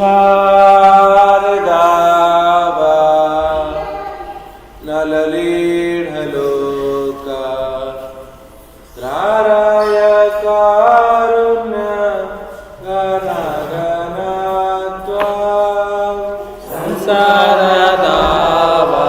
संसार दावा नललीढलोका त्राराय कारुण्य गणगणत्वा संसार दावा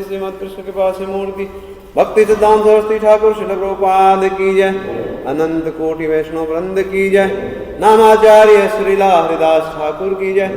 श्रीमद कृष्ण के पास मूर्ति भक्ति सिद्धांत सरस्वती ठाकुर श्रील प्रभुपाद की जय। अनंत कोटि वैष्णव वृंद की जय। नामाचार्य श्रीला हरिदास ठाकुर की जय।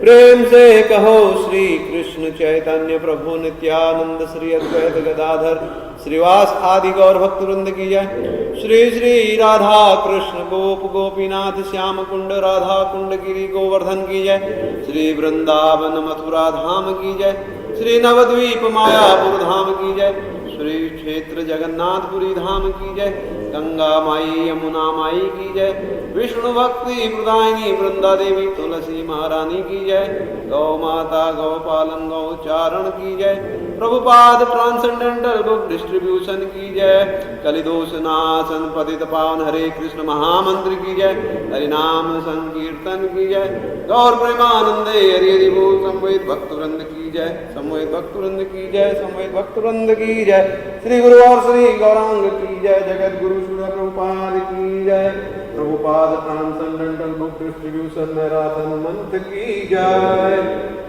प्रेम से कहो श्री कृष्ण चैतन्य प्रभु नित्यानंद श्री अद्वैत गदाधर श्रीवास आदि गौर भक्त वृंद की जय। श्री श्री राधा कृष्ण गोप गोपीनाथ श्याम कुंड राधा कुंड गिरी गोवर्धन की जय। श्री वृंदावन मथुरा धाम की जय। श्री नवद्वीप मायापुर धाम की जय। श्री क्षेत्र जगन्नाथपुरी धाम की जय। गंगा माई यमुना माई की जय। विष्णु भक्ति प्रदायिनी वृंदा देवी तुलसी महारानी की जय। गौ माता गौपालन गौचारण की जय। प्रभुपाद ट्रांसेंडेंटल बुक डिस्ट्रीब्यूशन की जय। कलिदोष नाशन पतित पावन हरे कृष्ण महामंत्र की जय। हरिनाम संकीर्तन की जय। गौर प्रेमानंदे हरि हरि बोल संवेद भक्त वृंद की जय। संवेद भक्त वृंद की जय। संवेद भक्त वृंद की जय। श्री गुरु और श्री गौरांग की जय। जगत गुरु श्री प्रभुपाद की जय। Prabhupada transcendental book distribution marathon मंत्र की जय।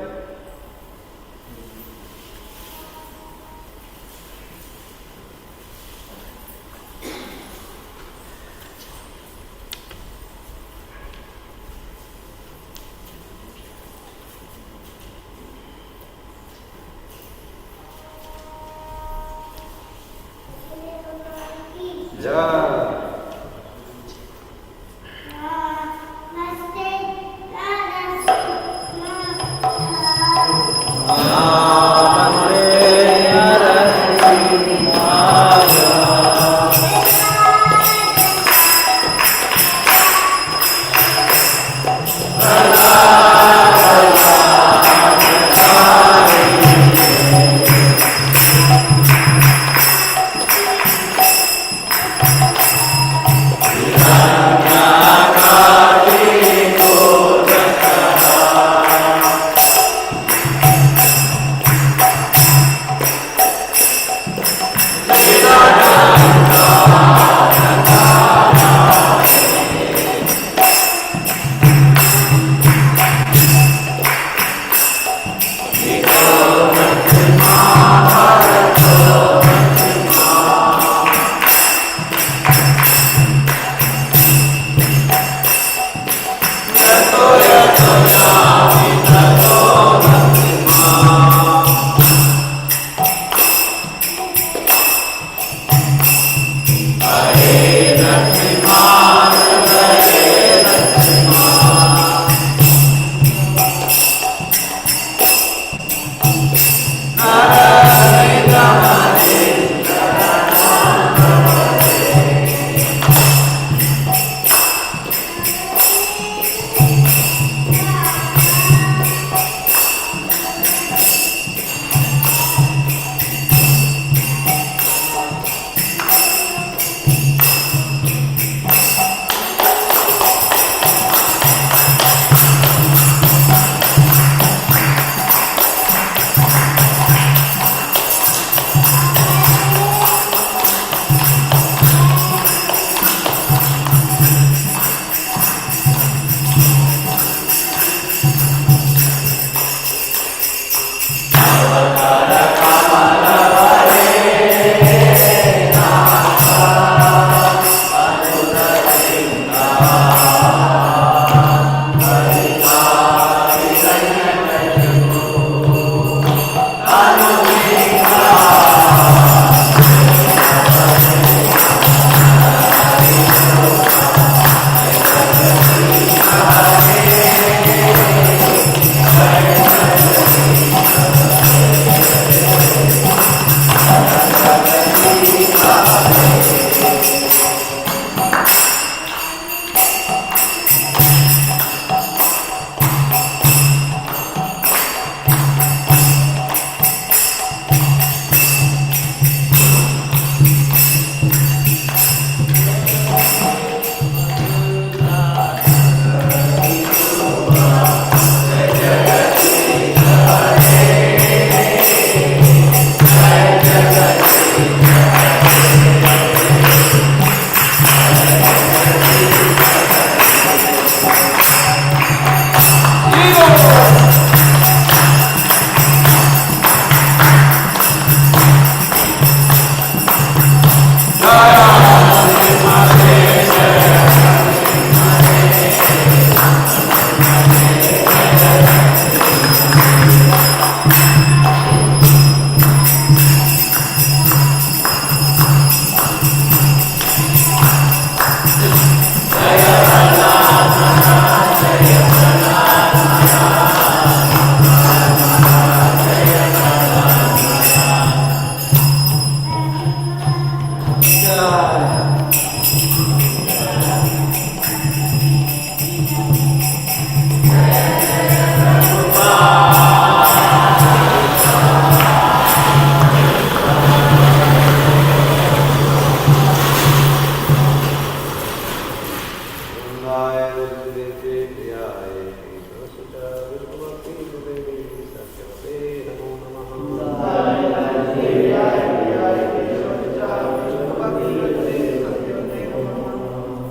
वृंदाय तुलसीदेव्यै प्रियाय केशवसुताय विष्णुभक्तिहृदये सत्यवते नमो नमः।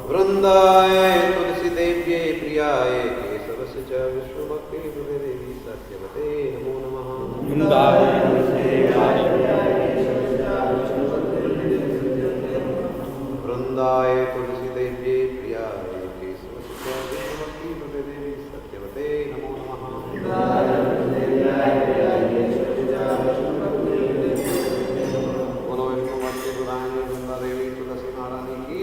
वृंदाय तुलसीदेव्यै प्रियाय केशवस्य विष्णुभक्तिहृदये सत्यवते नमो नमः। वृंदाय वृंदाय तुलसीदेव्यै प्रियाय केशवस्य विष्णुभक्तिहृदये सत्यवते नमो नमः। बोलो विष्णुभक्ति प्रदायिनी वृंदा देवी तुलसी महारानी की।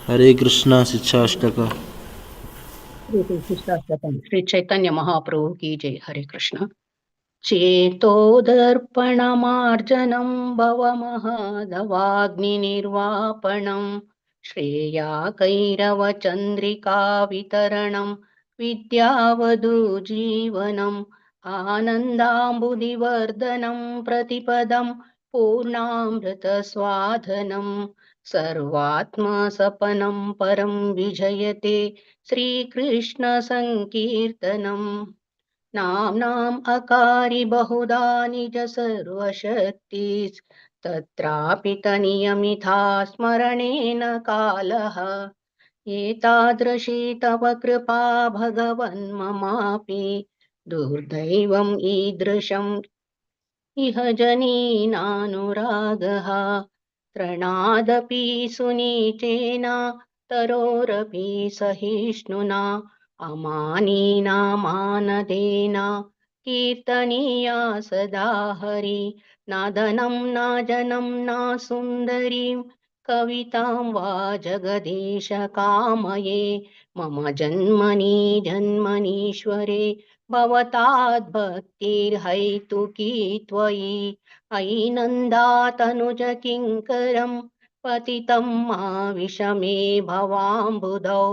हरे कृष्णा शिक्षाष्टक। श्री चैतन्य महाप्रभु की जय। हरे कृष्ण। चेतोदर्पणमार्जनं भवमहाधवाग्निनिर्वापणं श्रेयाकैरवचन्द्रिका वितरणं विद्यावधूजीवनम् आनन्दाम्बुदिवर्धनं प्रतिपदं पूर्णामृतस्वाधनं सर्वात्मसपनं परं विजयते श्रीकृष्णसङ्कीर्तनम्। नाम्नाम् अकारि बहुधा निज सर्वशक्तिस् तत्रापि तनियमिथा स्मरणेन कालः एतादृशी तव कृपा भगवन् ममापि दुर्दैवम् ईदृशम् इह जनीनानुरागः त्रणादपि सुनीचेन तरोरपि सहिष्णुना अमानीनामानदेन कीर्तनीया सदा हरि न धनं न जनं न सुन्दरीं कवितां वा जगदीश कामये मम जन्मनि जन्मनीश्वरे भवताद्भक्तिर्हैतुकी त्वयि अयि नन्दातनुज किङ्करं पतितं मा विषमे भवाम्बुधौ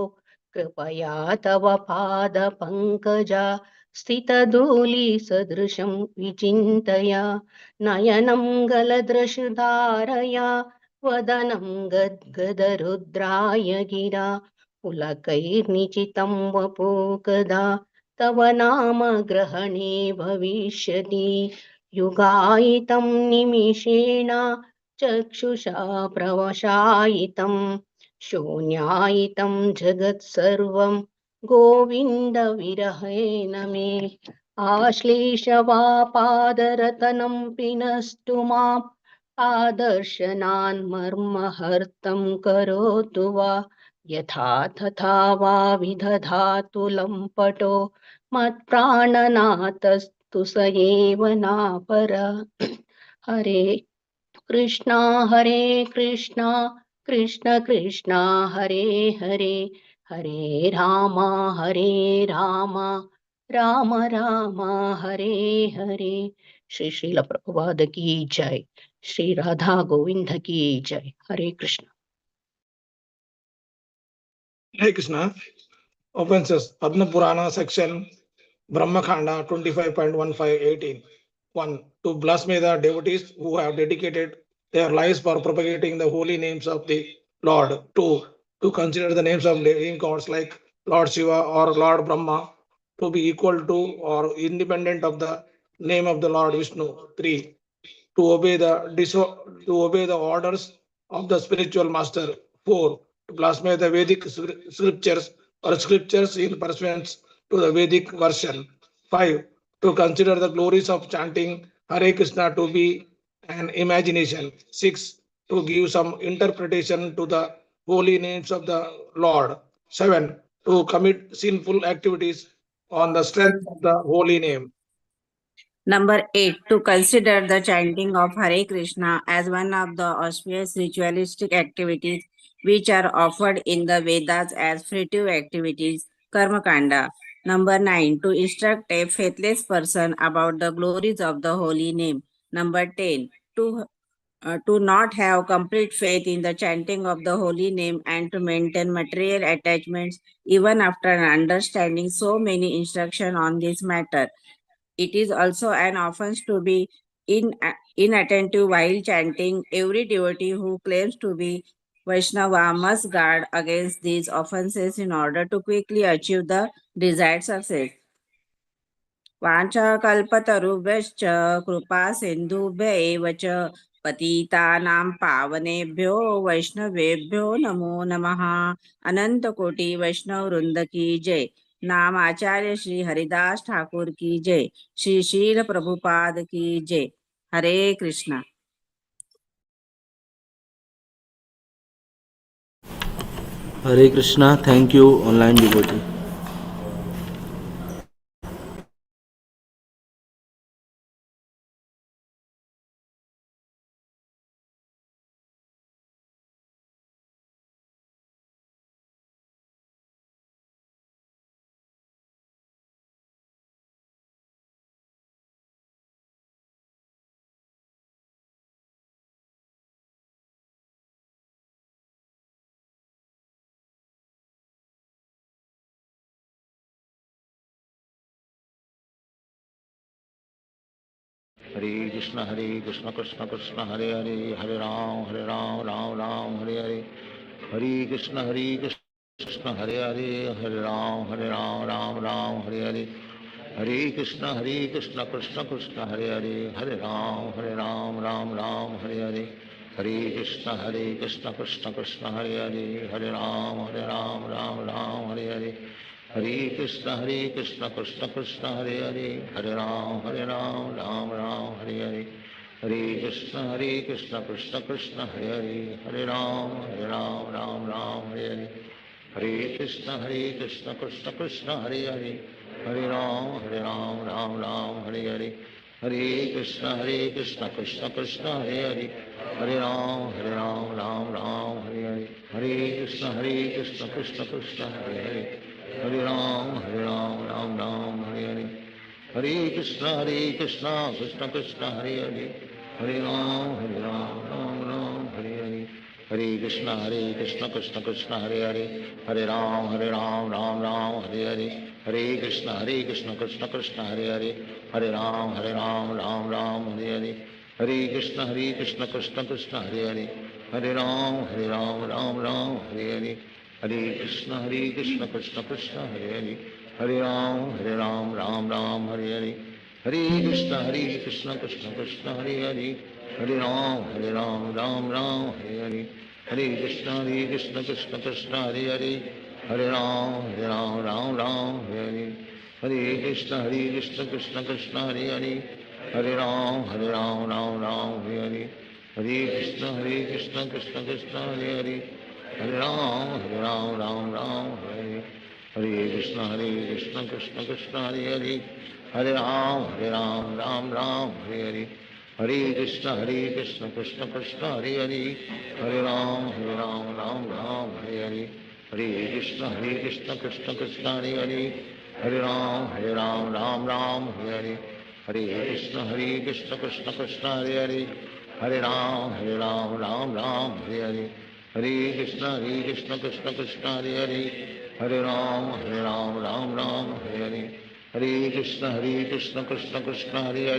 कृपया तव पादपङ्कजा स्थितधूलिसदृशं विचिन्तय नयनं गलदृशधारया वदनं गद्गदरुद्राय गिरा पुलकैर्निचितं वपु कदा तव नाम ग्रहणे भविष्यति युगायितं निमिषेण चक्षुषा प्रवशायितं शून्यायितं जगत्सर्वं गोविन्द विरहेण मे आश्लेषवापादरतनं पिनस्तु माम् आदर्शनान् मर्महर्तं करोतु वा यथा तथा वा विदधातु लम्पटो मत्प्राणनाथस्तु स एव नापर। हरे कृष्णा कृष्ण कृष्ण हरे हरे हरे राम राम राम हरे हरे। श्री श्रील प्रभुपाद की जय। श्री राधा गोविंद की जय। हरे Krishna. Hare Krishna. Opens Padma Purana section Brahmakhanda 25.1518. 1. To bless me the devotees who have dedicated their lives for propagating the holy names of the Lord. 2. To consider the names of living gods like Lord Shiva or Lord Brahma to be equal to or independent of the name of the Lord Vishnu. 3. To obey the orders of the spiritual master. 4. To blaspheme the Vedic scriptures or scriptures in pursuance to the Vedic version. 5. To consider the glories of chanting Hare Krishna to be an imagination. 6. To give some interpretation to the holy names of the Lord. 7. To commit sinful activities on the strength of the holy name. Number 8. To consider the chanting of Hare Krishna as one of the auspicious ritualistic activities which are offered in the Vedas as fruitive activities, Karma Kanda. Number 9. To instruct a faithless person about the glories of the holy name. Number 10. To not have complete faith in the chanting of the holy name and to maintain material attachments even after understanding so many instructions on this matter. It is also an offense to be inattentive while chanting. Every devotee who claims to be Vaishnava must guard against these offenses in order to quickly achieve the desired success. वाञ्छाकल्पतरुभ्यश्च कृपा सिन्धुभ्य एव च पतितानां पावनेभ्यो वैष्णवेभ्यो नमो नमः। अनंत कोटि वैष्णव वृंद की जय। नाम आचार्य श्री हरिदास ठाकुर की जय। श्री शील प्रभुपाद की जय। हरे Krishna. Hare Krishna. Thank you, online devotee. Hare Krishna Krishna Krishna Hare Hare Hare Ram Ram Ram Hare Hare Hare Krishna Krishna Hare Hare Hare Ram Ram Ram Hare Hare Hare Krishna Krishna Krishna Hare Hare Hare Ram Ram Hare Hare Hare Krishna Krishna Krishna Hare Hare Hare Ram Ram Hare Hare Hare Krishna Krishna Krishna Hare Hare Hare Ram Ram Hare Hare Hare Krishna Krishna Krishna Hare Hare Hare Ram Ram Hare Hare Hare Krishna Krishna Krishna Hare Hare Hare Ram Ram Hare Hare Hare Krishna Krishna Krishna Hare Hare Hare Ram Ram Hare Hare Hare Krishna Krishna Krishna Hare Hare Hare Ram Ram Hare Hare Hare Krishna Krishna Krishna Hare Hare Hare Ram Ram Hare Hare Hare Krishna Krishna Krishna Hare Hare Hare Ram Ram Hare Hare Hare Krishna Krishna Krishna Hare Hare Hare Ram Ram Hare Hare Hare Krishna Krishna Krishna Hare Hare Hare Ram Ram Hare Hare Hare Krishna Krishna Krishna Hare Hare Hare Ram Ram Hare Hare Hare Krishna Krishna Krishna Hare Hare Hare Ram Ram Hare Hare Hare Krishna Krishna Krishna Hare Hare Hare Ram Hare Hare Hare Krishna Krishna Krishna Hare Hare Hare Ram Hare Hare Hare Krishna Krishna Krishna Hare Hare Hare Ram Hare Hare Krishna Krishna Krishna Hare Hare Hare Ram Hare Hare Hare Krishna Krishna Krishna Hare Hare Hare Ram Hare Hare Hare Krishna Krishna Krishna Hare Hare Hare Ram Hare Hare Hare Krishna Krishna Krishna Hare Hare Hare Ram Hare Hare Hare Krishna Krishna Krishna Hare Hare Hare Ram Hare Hare Hare Krishna Krishna Krishna Hare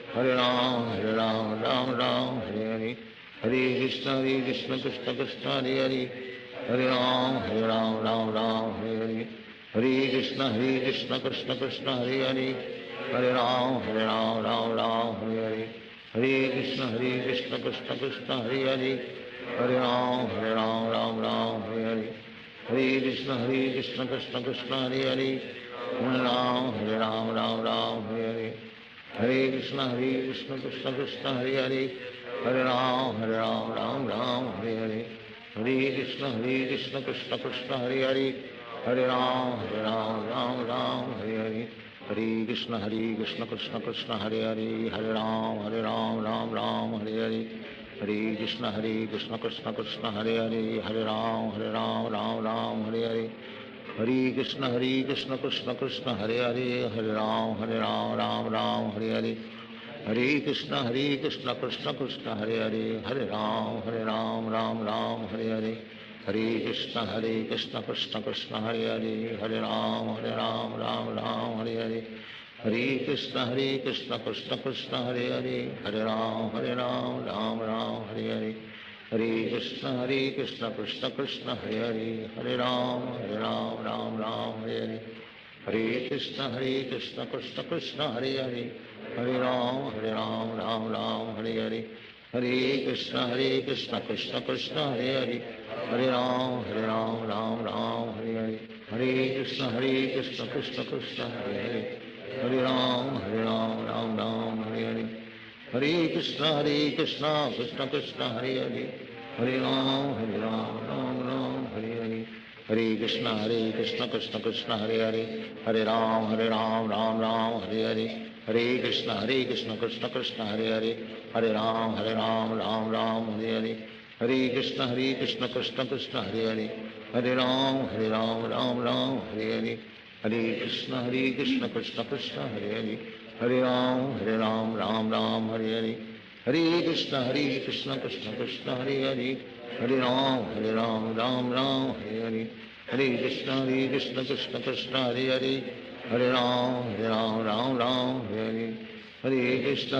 Hare Hare Ram Hare Hare Hare Krishna Krishna Krishna Hare Hare Hare Ram Hare Hare Hare Krishna Krishna Krishna Hare Hare Hare Ram Hare Hare Hare Krishna Krishna Krishna Hare Hare Hare Ram Hare Hare Hare Krishna Krishna Krishna Hare Hare Hare Ram Hare Hare Hare Krishna Krishna Krishna Hare Hare Hare Ram Hare Hare Hare Krishna Krishna Krishna Hare Hare Hare Ram Hare Hare Hare Krishna Krishna Krishna Hare Hare Hare Ram Hare Hare Hare Krishna Krishna Krishna Hare Hare Hare Ram Hare Hare Hare Krishna Krishna Krishna Hare Hare Hare Ram Hare Hare Hare Krishna Krishna Krishna Hare Hare Hare Ram Hare Hare Hare Krishna Krishna Krishna Hare Hare Hare Ram Hare Hare Hare Krishna Krishna Krishna Hare Hare, Hare Ram Ram Ram Hare Hare, Hare Krishna Krishna Krishna Hare Hare, Hare Ram Ram Ram Hare Hare, Hare Krishna Krishna Krishna Hare Hare, Hare Ram Ram Ram Hare Hare, Hare Krishna Krishna Krishna Hare Hare, Hare Ram Ram Ram Hare Hare, Hare Krishna Krishna Krishna Hare Hare, Hare Ram Ram Ram Hare Hare, Hare Krishna Krishna Krishna Hare Hare, Hare Ram Ram Ram Hare Hare, Hare Krishna Krishna Krishna Hare Hare, Hare Ram Ram Ram Hare Hare, Hare Krishna Krishna Krishna Hare Hare, Hare Ram Ram Ram Hare Hare, Hare Krishna Krishna Krishna Hare Hare, Hare Ram Ram Ram Hare Hare, Hare Krishna Krishna Krishna Hare Hare, Hare Ram Ram Ram Hare Hare, Hare Krishna Krishna Krishna Hare Hare, Hare Ram Ram Ram Hare Hare, Hare Krishna Krishna Krishna Hare Hare, Hare Ram Ram Hare Hare, Hare Krishna Krishna Krishna Hare Hare, Hare Ram Ram Hare Hare, Hare Krishna Krishna Krishna Hare Hare, Hare Ram Ram Hare Hare, Hare Krishna Krishna Krishna Hare Hare, Hare Ram Ram Hare Hare, Hare Krishna Krishna Krishna Hare Hare, Hare Ram Ram Hare Hare, Hare Krishna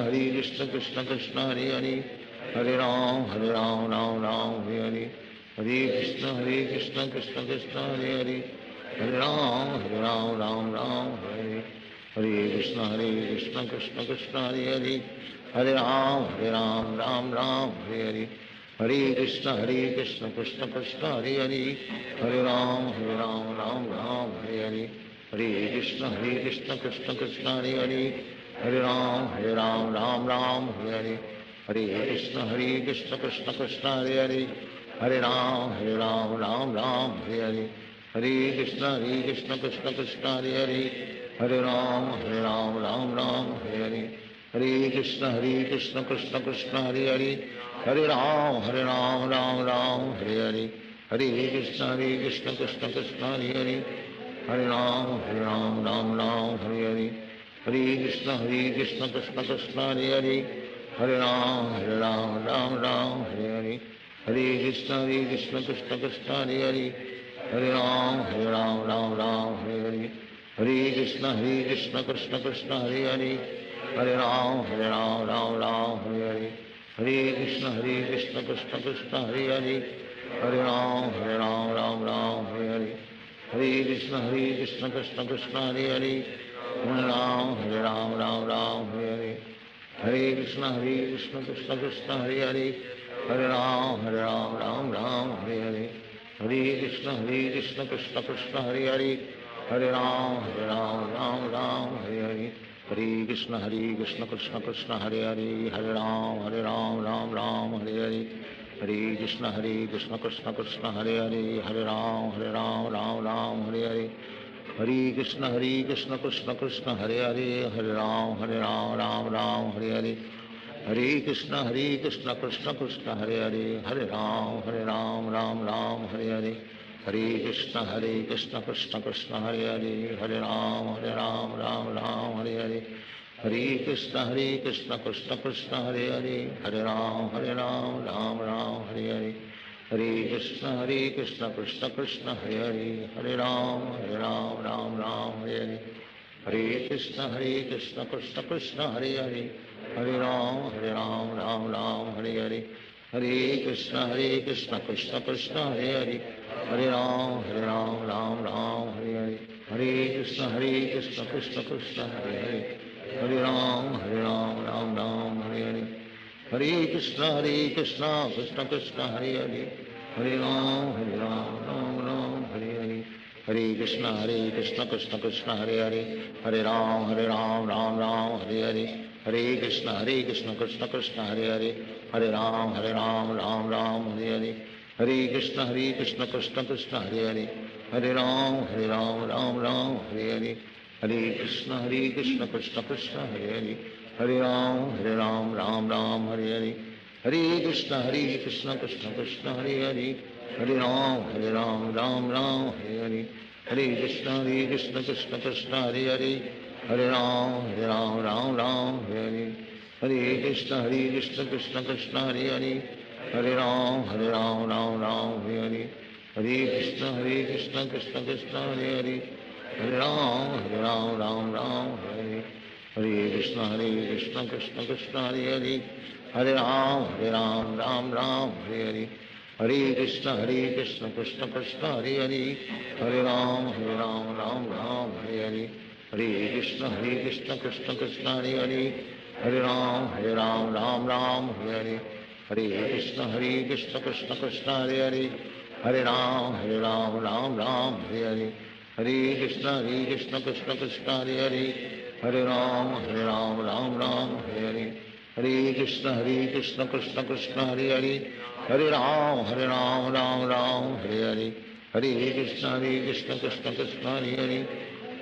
Krishna Krishna Hare Hare, Hare Ram Ram Hare Hare, Hare Krishna Krishna Krishna Hare Hare, Hare Ram Ram Ram Hare Hare, Hare Krishna Krishna Krishna Hare Hare, Hare Ram Ram Hare Hare, Hare Krishna Krishna Krishna Hare Hare, Hare Ram Ram Hare Hare, Hare Krishna Krishna Krishna Hare Hare, Hare Ram Ram Ram Hare Hare, Hare Krishna Krishna Krishna Hare Hare, Hare Ram Ram Hare Hare, Hare Krishna Krishna Krishna Hare Hare, Hare Ram Ram Hare Hare, Hare Krishna Krishna Krishna Hare Hare, Hare Ram Ram Hare Hare, Hare Krishna Krishna Krishna Hare Hare, Hare Ram Ram Hare Hare, Hare Krishna Krishna Krishna Hare Hare, Hare Ram Ram Hare Hare, Hare Krishna Krishna Krishna Hare Hare, Hare Ram Ram Hare Hare, Hare Krishna Krishna Krishna Hare Hare, Hare Ram Hare Hare, Hare Krishna Krishna Krishna Hare Hare, Hare Ram Ram Hare Hare, Hare Krishna Krishna Krishna Hare Hare, Hare Ram Ram Hare Hare, Hare Krishna Krishna Krishna Hare Hare, Hare Ram Ram Hare Hare, Hare Krishna Krishna Krishna Hare Hare, Hare Ram Ram Hare Hare, Hare Krishna Krishna Krishna Hare Hare, Hare Ram Ram Hare Hare, Hare Krishna Krishna Krishna Hare Hare, Hare Ram Ram Hare Hare, Hare Krishna Krishna Krishna Hare Hare, Hare Ram Ram Hare Hare, Hare Krishna Krishna Krishna Hare Hare, Hare Ram Ram Hare Hare, Hare Krishna Krishna Krishna Hare Hare, Hare Ram Ram Hare Hare, Hare Krishna Krishna Krishna Hare Hare, Hare Ram Ram Hare Hare, Hare Krishna Krishna Krishna Hare Hare, Hare Ram Ram Hare Hare, Hare Krishna Krishna Krishna Hare Hare, Hare Ram Ram Hare Hare, Hare Krishna Krishna Krishna Hare Hare, Hare Ram Ram Hare Hare, Hare Krishna Krishna Krishna Hare Hare, Hare Ram Ram Hare Hare, Hare Krishna Krishna Krishna Hare Hare, Hare Ram Ram Hare Hare, Hare Krishna Krishna Krishna Hare Hare, Hare Ram Ram Hare Hare, Hare Krishna Krishna Krishna Hare Hare, Hare Ram Ram Hare Hare, Hare Krishna Krishna Krishna Hare Hare, Hare Ram Ram Hare Hare, Hare Krishna Krishna Krishna Hare Hare, Hare Ram Ram Hare Hare, Hare Krishna Krishna Krishna Hare Hare, Hare Ram Ram Ram Hare Hare, Hare Krishna Krishna Krishna Hare Hare, Hare Ram Ram Hare Hare, Hare Krishna Krishna Krishna Hare Hare, Hare Ram Ram Hare Hare, Hare Krishna Krishna Krishna Hare Hare, Hare Ram Ram Hare Hare, Hare Krishna Krishna Krishna Hare Hare, Hare Ram Ram Hare Hare, Hare Krishna Krishna Krishna Hare Hare, Hare Ram Ram Hare Hare, Hare Krishna Krishna Krishna Hare Hare, Hare Ram Hare Hare, Hare Krishna Krishna Krishna Hare Hare, Hare Ram Hare Hare, Hare Krishna Krishna Krishna Hare Hare,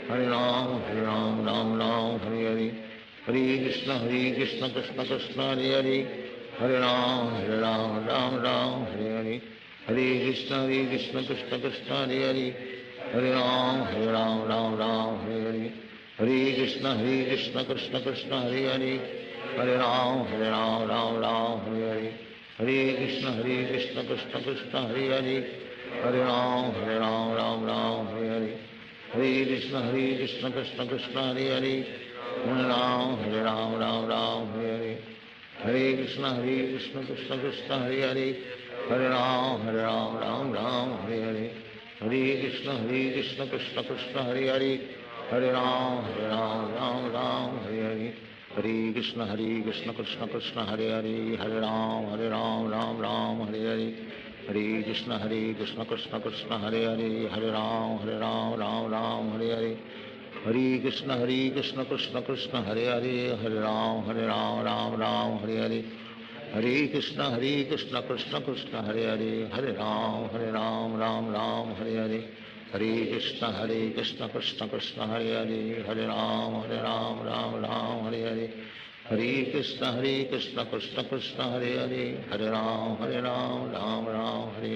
Hare Ram Hare Hare, Hare Krishna Krishna Krishna Hare Hare, Hare Ram Hare Hare, Hare Krishna Krishna Krishna Hare Hare, Hare Ram Hare Hare, Hare Krishna Krishna Krishna Hare Hare, Hare Ram Hare Hare, Hare Krishna Krishna Krishna Hare Hare, Hare Ram Hare Hare, Hare Krishna Krishna Krishna Hare Hare, Hare Ram Hare Hare, Hare Krishna Krishna Krishna Hare Hare, Hare Ram Hare Hare, Hare Krishna Krishna Krishna Hare Hare, Hare Ram Hare Hare, Hare Krishna Krishna Krishna Hare Hare, Hare Ram Hare Hare, Hare Krishna Krishna Krishna Hare Hare, Hare Ram Hare Hare, Hare Krishna Krishna Krishna Hare Hare, Hare Ram Hare Hare, Hare Krishna Krishna Krishna Hare Hare, Hare Ram Hare Hare, Hare Krishna Krishna Krishna Hare Hare, Hare Ram Hare Hare, Hare Krishna Krishna Krishna Hare Hare, Hare Ram Hare Hare, Hare Krishna Krishna Krishna Hare Hare, Hare Ram Hare Hare, Hare Krishna Krishna Krishna Hare Hare, Hare Ram Hare Hare, Hare Krishna Krishna Krishna Hare Hare, Hare Ram Hare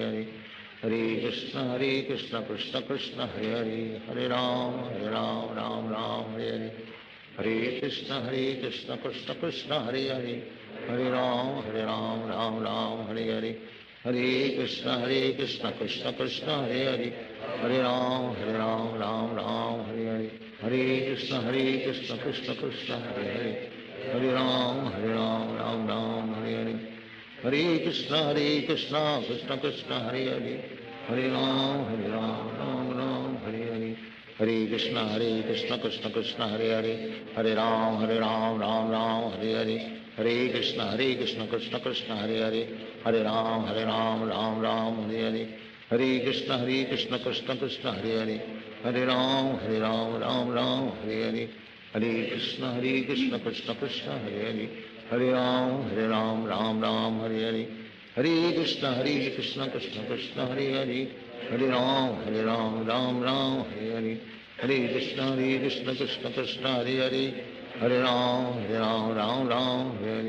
Hare, Hare Krishna Krishna Krishna Hare Hare, Hare Ram Hare Hare, Hare Krishna Krishna Krishna Hare Hare, Hare Ram Hare Hare, Hare Krishna Krishna Krishna Hare Hare, Hare Ram Hare Hare, Hare Krishna Krishna Krishna Hare Hare, Hare Ram Hare Hare, Hare Krishna Krishna Krishna Hare Hare, Hare Ram Hare Hare, Hare Krishna Krishna Krishna Hare Hare, Hare Ram Hare Hare, Hare Krishna Krishna Krishna Hare Hare, Hare Ram Hare Hare, Hare Krishna Krishna Krishna Hare Hare, Hare Ram Hare Hare,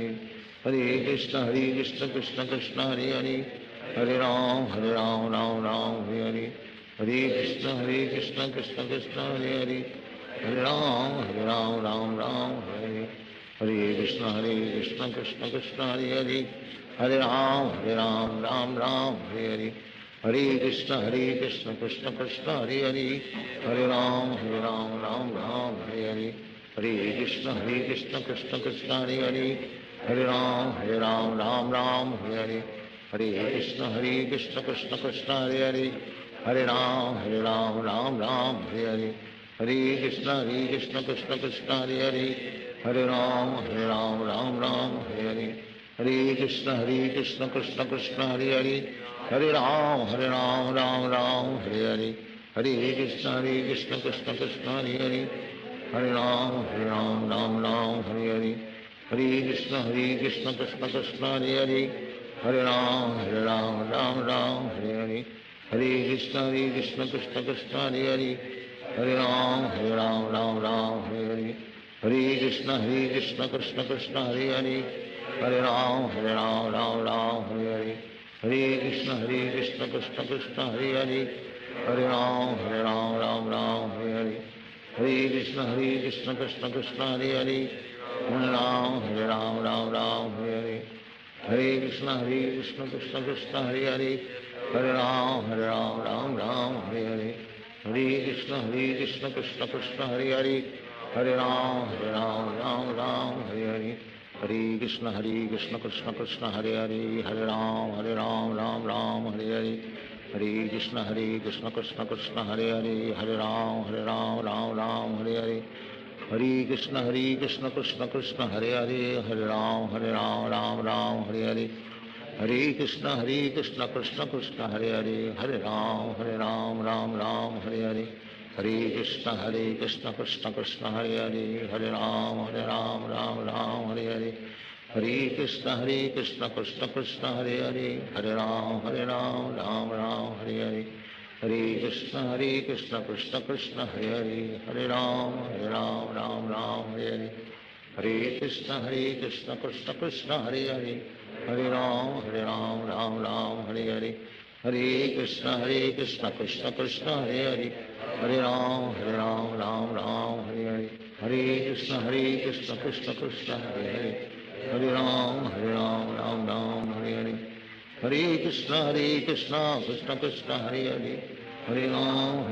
Hare Krishna Krishna Krishna Hare Hare, Hare Ram Hare Hare, Hare Krishna Krishna Krishna Hare Hare, Hare Ram Hare Hare, Hare Krishna Krishna Krishna Hare Hare, Hare Ram Hare Hare, Hare Krishna Krishna Krishna Hare Hare, Hare Ram Hare Hare, Hare Krishna Krishna Krishna Hare Hare, Hare Ram Hare Hare, Hare Krishna Krishna Krishna Hare Hare, Hare Ram Hare Hare, Hare Krishna Krishna Krishna Hare Hare, Hare Ram Hare Hare, Hare Krishna Krishna Krishna Hare Hare, Hare Ram Hare Hare, Hare Krishna Krishna Krishna Hare Hare, Hare Ram Hare Hare, Hare Krishna Krishna Krishna Hare Hare, Hare Ram Hare Hare, Hare Krishna Krishna Krishna Hare Hare, Hare Ram Hare Hare, Hare Krishna Krishna Krishna Hare Hare, Hare Ram Hare Hare, Hare Krishna Krishna Krishna Hare Hare, Hare Ram Hare Hare, Hare Krishna Krishna Krishna Hare Hare, Hare Ram, Hare Ram, Ram Ram, Hare Hare. Hare Krishna, Krishna Krishna, Hare Hare. Hare Ram, Ram Ram, Hare Hare. Hare Krishna, Krishna Krishna, Hare Hare. Hare Ram, Ram Ram, Hare Hare. Hare Krishna, Krishna Krishna, Hare Hare. Hare Ram, Ram Ram, Hare Hare. Hare Krishna, Krishna Krishna, Hare Hare. Hare Ram, Ram Ram, Hare Hare. Hare Krishna, Krishna Krishna, Hare Hare. Hare Ram, Ram Ram, Hare Hare. Hare Krishna, Krishna Krishna, Hare Hare. Hare Ram, Ram Ram, Hare Hare. Hare Krishna, Krishna Krishna, Hare Hare. Hare Ram, Ram Ram, Hare Hare. Hare Krishna, Krishna Krishna, Hare Hare. Hare Ram, Ram Ram, Hare Hare. Hare Krishna, Krishna Krishna, Hare Hare. Hare Ram, Ram Ram, Hare Hare. Hare Krishna, Krishna Krishna, Hare Hare. Hare Ram, Ram Ram, Hare Hare. Hare Krishna, Krishna Krishna, Hare Hare. Hare Ram, Ram Ram, Hare Hare. Hare Krishna, Krishna Krishna, Hare Hare. Hare Ram, Ram Ram, Hare Hare. Hare Krishna, Krishna Krishna, Hare Hare. Hare Ram,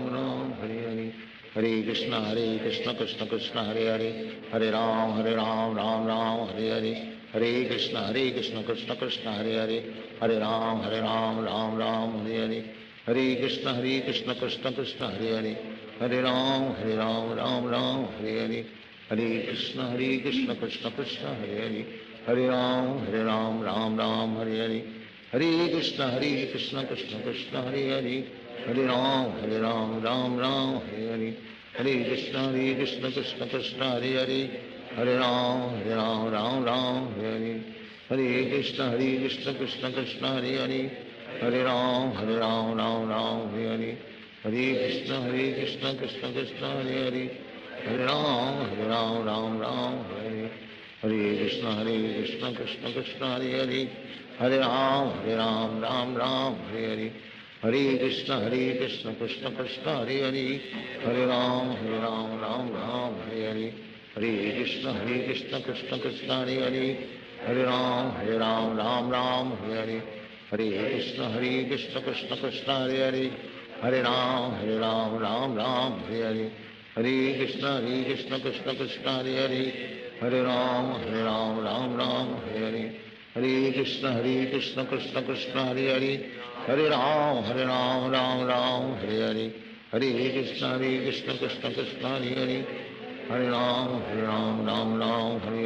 Ram, Hare Hare. Hare Krishna, Krishna Krishna, Hare Hare. Hare Ram, Ram, Hare Hare. Hare Krishna, Krishna Krishna, Hare Hare. Hare Ram, Ram, Hare Hare. Hare Krishna, Krishna Krishna, Hare Hare. Hare Ram, Ram, Hare Hare. Hare Krishna, Krishna Krishna, Hare Hare. Hare Ram, Ram, Hare Hare. Hare Krishna, Krishna Krishna, Hare Hare. Hare Ram, Ram, Hare Hare. Hare Krishna, Krishna Krishna, Hare Hare. Hare Ram, Ram, Hare Hare. Hare Krishna, Krishna Krishna, Hare Hare. Hare Ram, Ram, Hare Hare. Hare Krishna, Krishna Krishna, Hare Hare. Hare Ram, Ram, Hare Hare. Hare Krishna, Krishna Krishna, Hare Hare. Hare Ram, Ram, Hare Hare. Hare Krishna, Krishna Krishna, Hare Hare. Hare Ram, Ram, Hare Hare. Hare Krishna, Krishna Krishna, Hare Hare. Hare Ram, Ram, Hare Hare. Hare Krishna, Krishna Krishna, Hare Hare. Hare Ram, Ram, Hare Hare. Hare Krishna, Krishna Krishna, Hare Hare. Hare Ram, Ram, Hare Hare. Hare Krishna, Krishna Krishna, Hare Hare. Hare Ram, Ram, Hare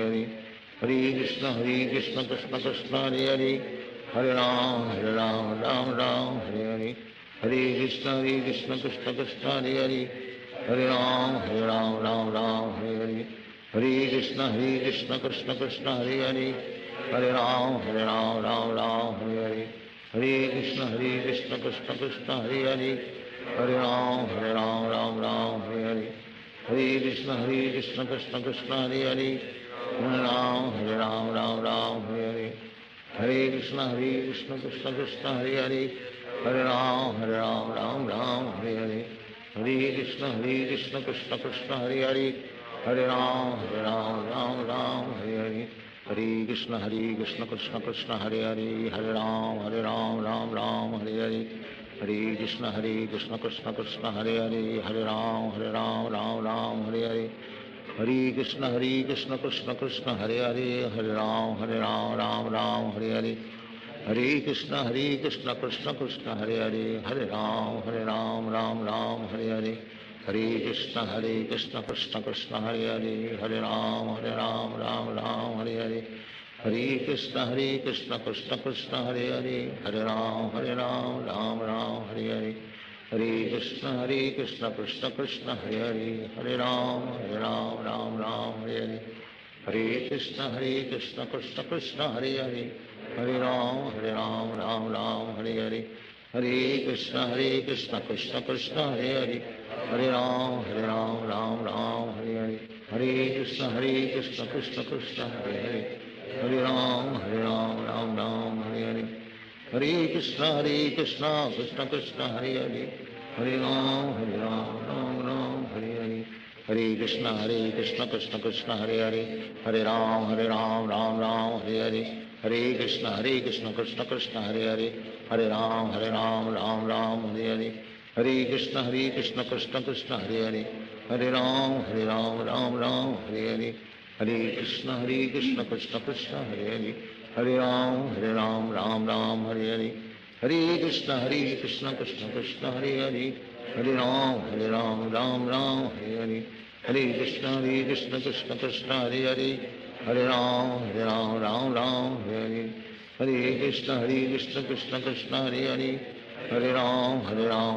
Hare. Hare Krishna, Krishna Krishna, Hare Hare. Hare Ram, Ram, Hare Hare. Hare Krishna, Krishna Krishna, Hare Hare. Hare Ram, Ram, Hare Hare. Hare Krishna, Krishna Krishna, Hare Hare. Hare Ram, Ram, Hare Hare. Hare Krishna, Krishna Krishna, Hare Hare. Hare Ram, Ram, Hare Hare. Hare Krishna, Krishna Krishna, Hare Hare. Hare Ram, Ram, Hare Hare. Hare Krishna, Krishna Krishna, Hare Hare. Hare Ram, Ram, Hare Hare. Hare Krishna, Krishna Krishna, Hare Hare. Hare Ram, Ram, Hare Hare. Hare Krishna, Krishna Krishna, Hare Hare. Hare Ram, Ram, Hare Hare. Hare Krishna, Krishna Krishna, Hare Hare. Hare Ram, Ram, Hare Hare. Hare Krishna, Krishna Krishna, Hare Hare. Hare Ram, Ram, Hare Hare. Hare Krishna, Krishna Krishna, Hare Hare. Hare Ram, Ram, Hare Hare. Hare Krishna, Krishna Krishna, Hare Hare. Hare Ram, Ram, Hare Hare. Hare Krishna, Krishna Krishna, Hare Hare. Hare Ram, Ram, Hare Hare. Hare Krishna, Krishna Krishna, Hare Hare. Hare Ram, Ram, Hare Hare. Hare Krishna, Krishna Krishna, Hare Hare. Hare Ram, Ram, Hare Hare. Hare Krishna, Krishna Hare Hare. Hare Ram, Ram, Hare Hare. Hare Krishna, Krishna Krishna, Hare Hare. Hare Ram, Ram, Hare Hare. Hare Krishna, Krishna Krishna, Hare Hare. Hare Ram, Ram, Hare Hare. Hare Krishna, Krishna Krishna, Hare Hare. Hare Ram, Ram, Hare Hare. Hare Krishna Krishna Krishna Hare Hare, Hare Ram Ram Ram Hare Hare, Hare Krishna Krishna Krishna Hare Hare, Hare Ram Ram Ram Hare Hare, Hare Krishna Krishna Krishna Hare Hare, Hare Ram Ram Ram Hare Hare, Hare Krishna Krishna Krishna Hare Hare, Hare Ram Ram Hare Hare, Hare Krishna Krishna Krishna Hare Hare, Hare Ram Ram Ram Hare Hare, Hare Krishna Krishna Krishna Hare Hare, Hare Ram Ram Hare Hare, Hare Krishna Krishna Krishna Hare Hare, Hare Ram Ram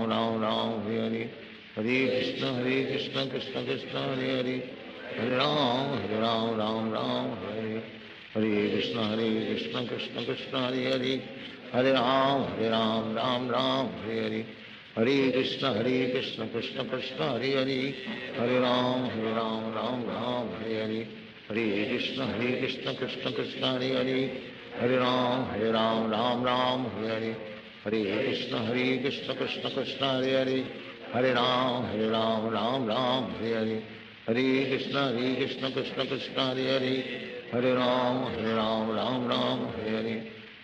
Hare Hare, Hare Krishna Krishna Krishna Hare Hare, Hare Ram Ram Hare Hare, Hare Krishna Krishna Krishna Hare Hare, Hare Ram Ram Hare Hare, Hare Krishna Krishna Krishna Hare Hare, Hare Ram Ram Hare Hare, Hare Krishna Krishna Krishna Hare Hare, Hare Ram Ram Hare Hare, Hare Krishna Krishna Krishna Hare Hare, Hare Ram Ram Hare Hare, Hare Krishna Krishna Krishna Hare Hare, Hare Ram Ram Hare Hare, Hare Krishna Krishna Krishna Hare Hare, Hare Ram Ram Hare Hare, Hare Krishna Krishna Krishna Hare Hare, Hare Ram Ram Hare Hare,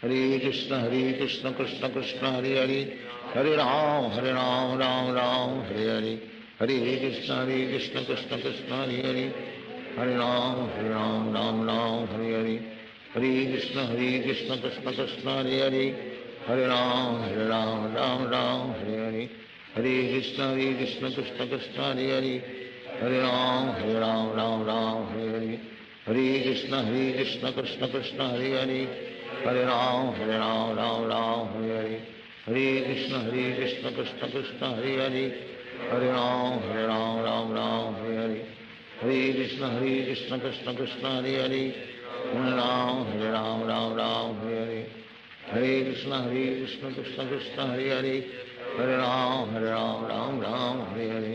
Hare Krishna Krishna Krishna Hare Hare, Hare Ram Ram Hare Hare, Hare Krishna Krishna Krishna Hare Hare, Hare Ram Ram Hare Hare, Hare Krishna Krishna Krishna Hare Hare, Hare Ram Ram Hare Hare, Hare Krishna Krishna Krishna Hare Hare, Hare Ram Ram Hare Hare, Hare Krishna Krishna Krishna Hare Hare, Hare Ram Ram Hare Hare, Hare Krishna Krishna Krishna Hare Hare, Hare Ram Ram Hare Hare, Hare Krishna Krishna Krishna Hare Hare, Hare Ram Ram Hare Hare, Hare Krishna Krishna Krishna Hare Hare, Hare Ram Ram Hare Hare, Hare Krishna Krishna Krishna Hare Hare, Hare Ram Ram Hare Hare,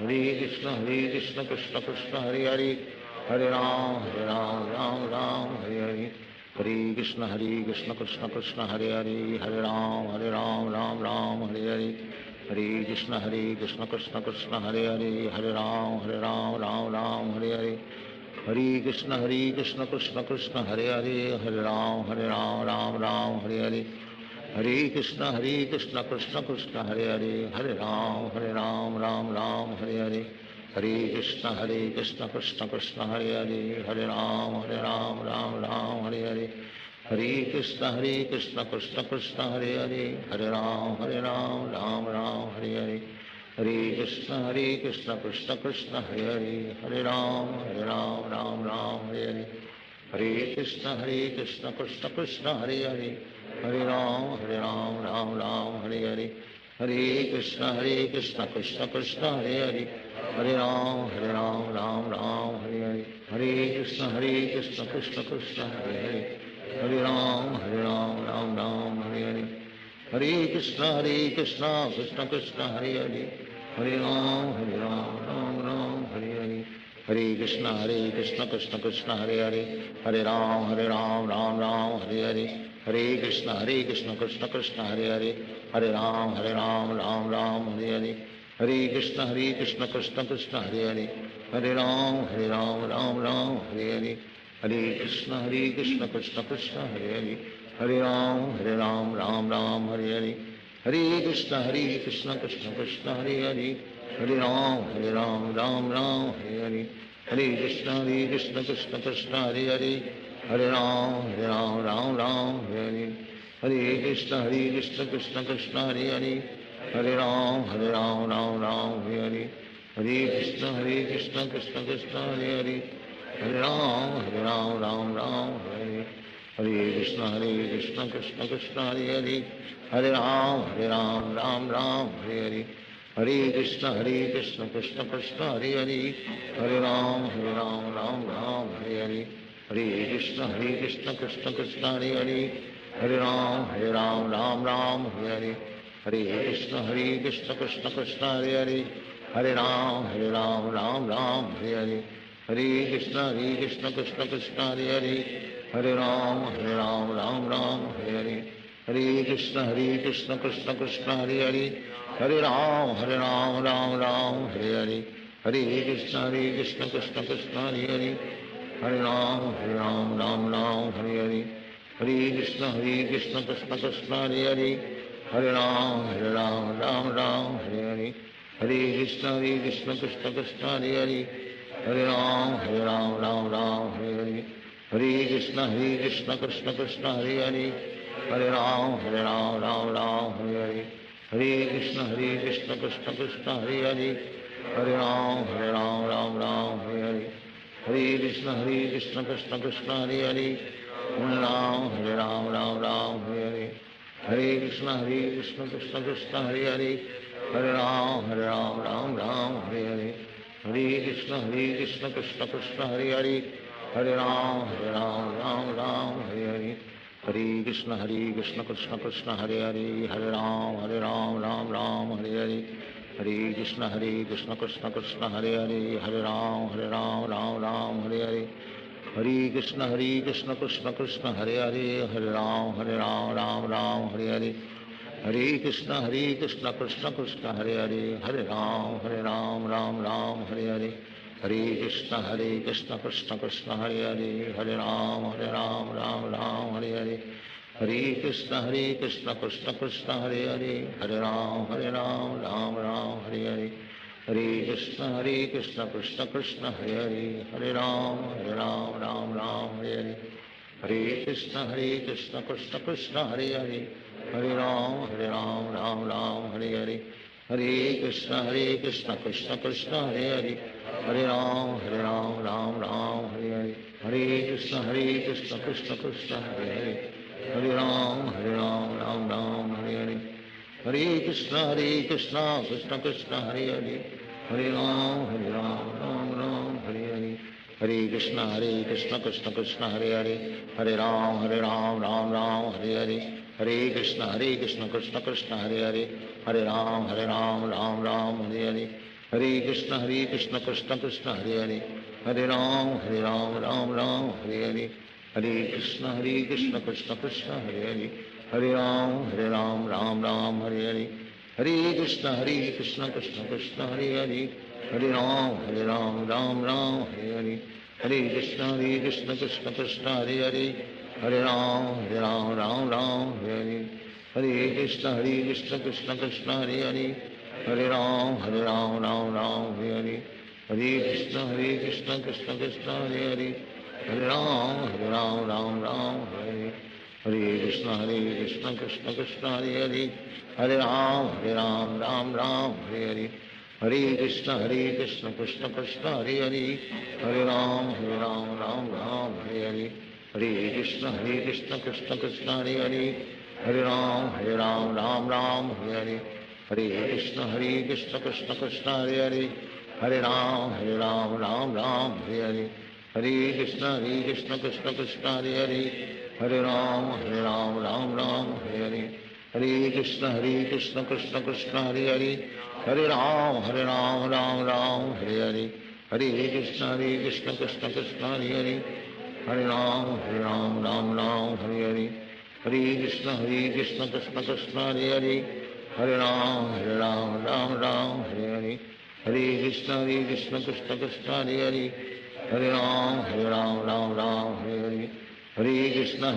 Hare Krishna Krishna Krishna Hare Hare, Hare Ram Ram Hare Hare, Hare Krishna Krishna Krishna Hare Hare, Hare Ram Ram Hare Hare, Hare Krishna Krishna Krishna Hare Hare, Hare Ram Ram Hare Hare, Hare Krishna Krishna Krishna Hare Hare, Hare Ram Ram Hare Hare, Hare Krishna Krishna Krishna Hare Hare, Hare Ram Ram Hare Hare, Hare Krishna Krishna Krishna Hare Hare, Hare Ram Ram Hare Hare, Hare Krishna Krishna Krishna Hare Hare, Hare Ram Ram Hare Hare, Hare Krishna Krishna Krishna Hare Hare, Hare Ram Ram Hare Hare, Hare Krishna Krishna Krishna Hare Hare, Hare Ram Ram Hare Hare, Hare Krishna Krishna Krishna Hare Hare, Hare Ram Ram Ram Hare Hare, Hare Krishna Krishna Krishna Hare Hare, Hare Ram Ram Ram Hare Hare, Hare Krishna Krishna Krishna Hare Hare, Hare Ram Ram Hare Hare, Hare Krishna Krishna Krishna Hare Hare, Hare Ram Ram Hare Hare, Hare Krishna Krishna Krishna Hare Hare, Hare Ram Ram Hare Hare, Hare Krishna Krishna Krishna Hare Hare, Hare Ram Ram Hare Hare, Hare Krishna Krishna Krishna Hare Hare, Hare Ram Ram Hare Hare, Hare Krishna Krishna Krishna Hare Hare, Hare Ram Ram Hare, Hare Krishna Krishna Krishna Hare Hare, Hare Ram Ram Hare Hare, Hare Krishna Krishna Krishna Hare Hare, Hare Ram Ram Hare Hare, Hare Krishna Krishna Krishna Hare Hare, Hare Ram Ram Hare Hare, Hare Krishna Krishna Krishna Hare Hare, Hare Ram Ram Hare Hare, Hare Krishna Krishna Krishna Hare Hare, Hare Ram Ram Hare Hare, Hare Krishna Krishna Krishna Hare Hare, Hare Ram Ram Hare Hare, Hare Krishna Krishna Krishna Hare Hare Hare Ram Ram Ram Hare Hare Hare Krishna Krishna Krishna Hare Hare Hare Ram Ram Ram Hare Hare Hare Krishna Krishna Krishna Hare Hare Hare Ram Ram Hare Hare Hare Krishna Krishna Krishna Hare Hare Hare Ram Ram Hare Hare Hare Krishna Krishna Krishna Hare Hare Hare Ram Ram Hare Hare Hare Krishna Krishna Krishna Hare Hare Hare Ram Ram Hare Hare Hare Krishna Krishna Krishna Hare Hare Hare Ram Ram Hare Hare Hare Krishna Krishna Krishna Hare Hare Hare Ram Ram Hare Hare Hare Krishna Krishna Krishna Hare Hare Hare Ram Ram Hare Hare Hare Krishna Krishna Krishna Hare Hare Hare Ram Ram Hare Hare Hare Krishna Krishna Krishna Hare Hare Hare Ram Ram Hare Hare Hare Krishna Krishna Krishna Hare Hare Hare Ram Ram Hare Hare Hare Krishna Krishna Krishna Hare Hare Hare Ram Ram Hare Hare Hare Krishna Krishna Krishna Hare Hare Hare Ram Ram Hare Hare Hare Krishna Krishna Krishna Hare Hare Hare Ram Ram Hare Hare Hare Krishna Krishna Krishna Hare Hare Hare Ram Ram Hare Hare Hare Krishna Krishna Krishna Hare Hare Hare Ram Ram Hare Hare Hare Krishna Krishna Krishna Hare Hare Hare Ram Ram Hare Hare Hare Krishna Krishna Krishna Hare Hare Hare Ram Ram Hare Hare Hare Krishna Krishna Krishna Hare Hare Hare Ram Ram Hare Hare Hare Krishna Krishna Krishna Hare Hare Hare Ram Ram Hare Hare Hare Krishna Krishna Krishna Hare Hare Hare Ram Ram Hare Hare Hare Krishna Krishna Krishna Hare Hare Hare Ram Ram Hare Hare Hare Krishna Krishna Krishna Hare Hare Hare Ram Ram Hare Hare Hare Krishna Krishna Krishna Hare Hare Hare Ram Ram Hare Hare Hare Krishna Krishna Krishna Hare Hare Hare Ram Ram Hare Hare Hare Krishna Krishna Krishna Hare Hare Hare Ram Ram Hare Hare Hare Krishna Krishna Krishna Hare Hare Hare Ram Ram Hare Hare Hare Krishna Krishna Krishna Hare Hare Hare Ram Ram Hare Hare Hare Krishna Krishna Krishna Hare Hare Hare Ram Ram Hare Hare Hare Krishna Krishna Krishna Hare Hare Hare Ram Ram Hare Hare Hare Krishna Krishna Krishna Hare Hare Hare Ram Ram Hare Hare Hare Krishna Krishna Krishna Hare Hare Hare Ram Ram Hare Hare Hare Krishna Krishna Krishna Hare Hare Hare Ram Ram Hare Hare Hare Krishna Krishna Krishna Hare Hare Hare Ram Ram Hare Hare Hare Krishna Krishna Krishna Hare Hare Hare Ram Ram Hare Hare Hare Krishna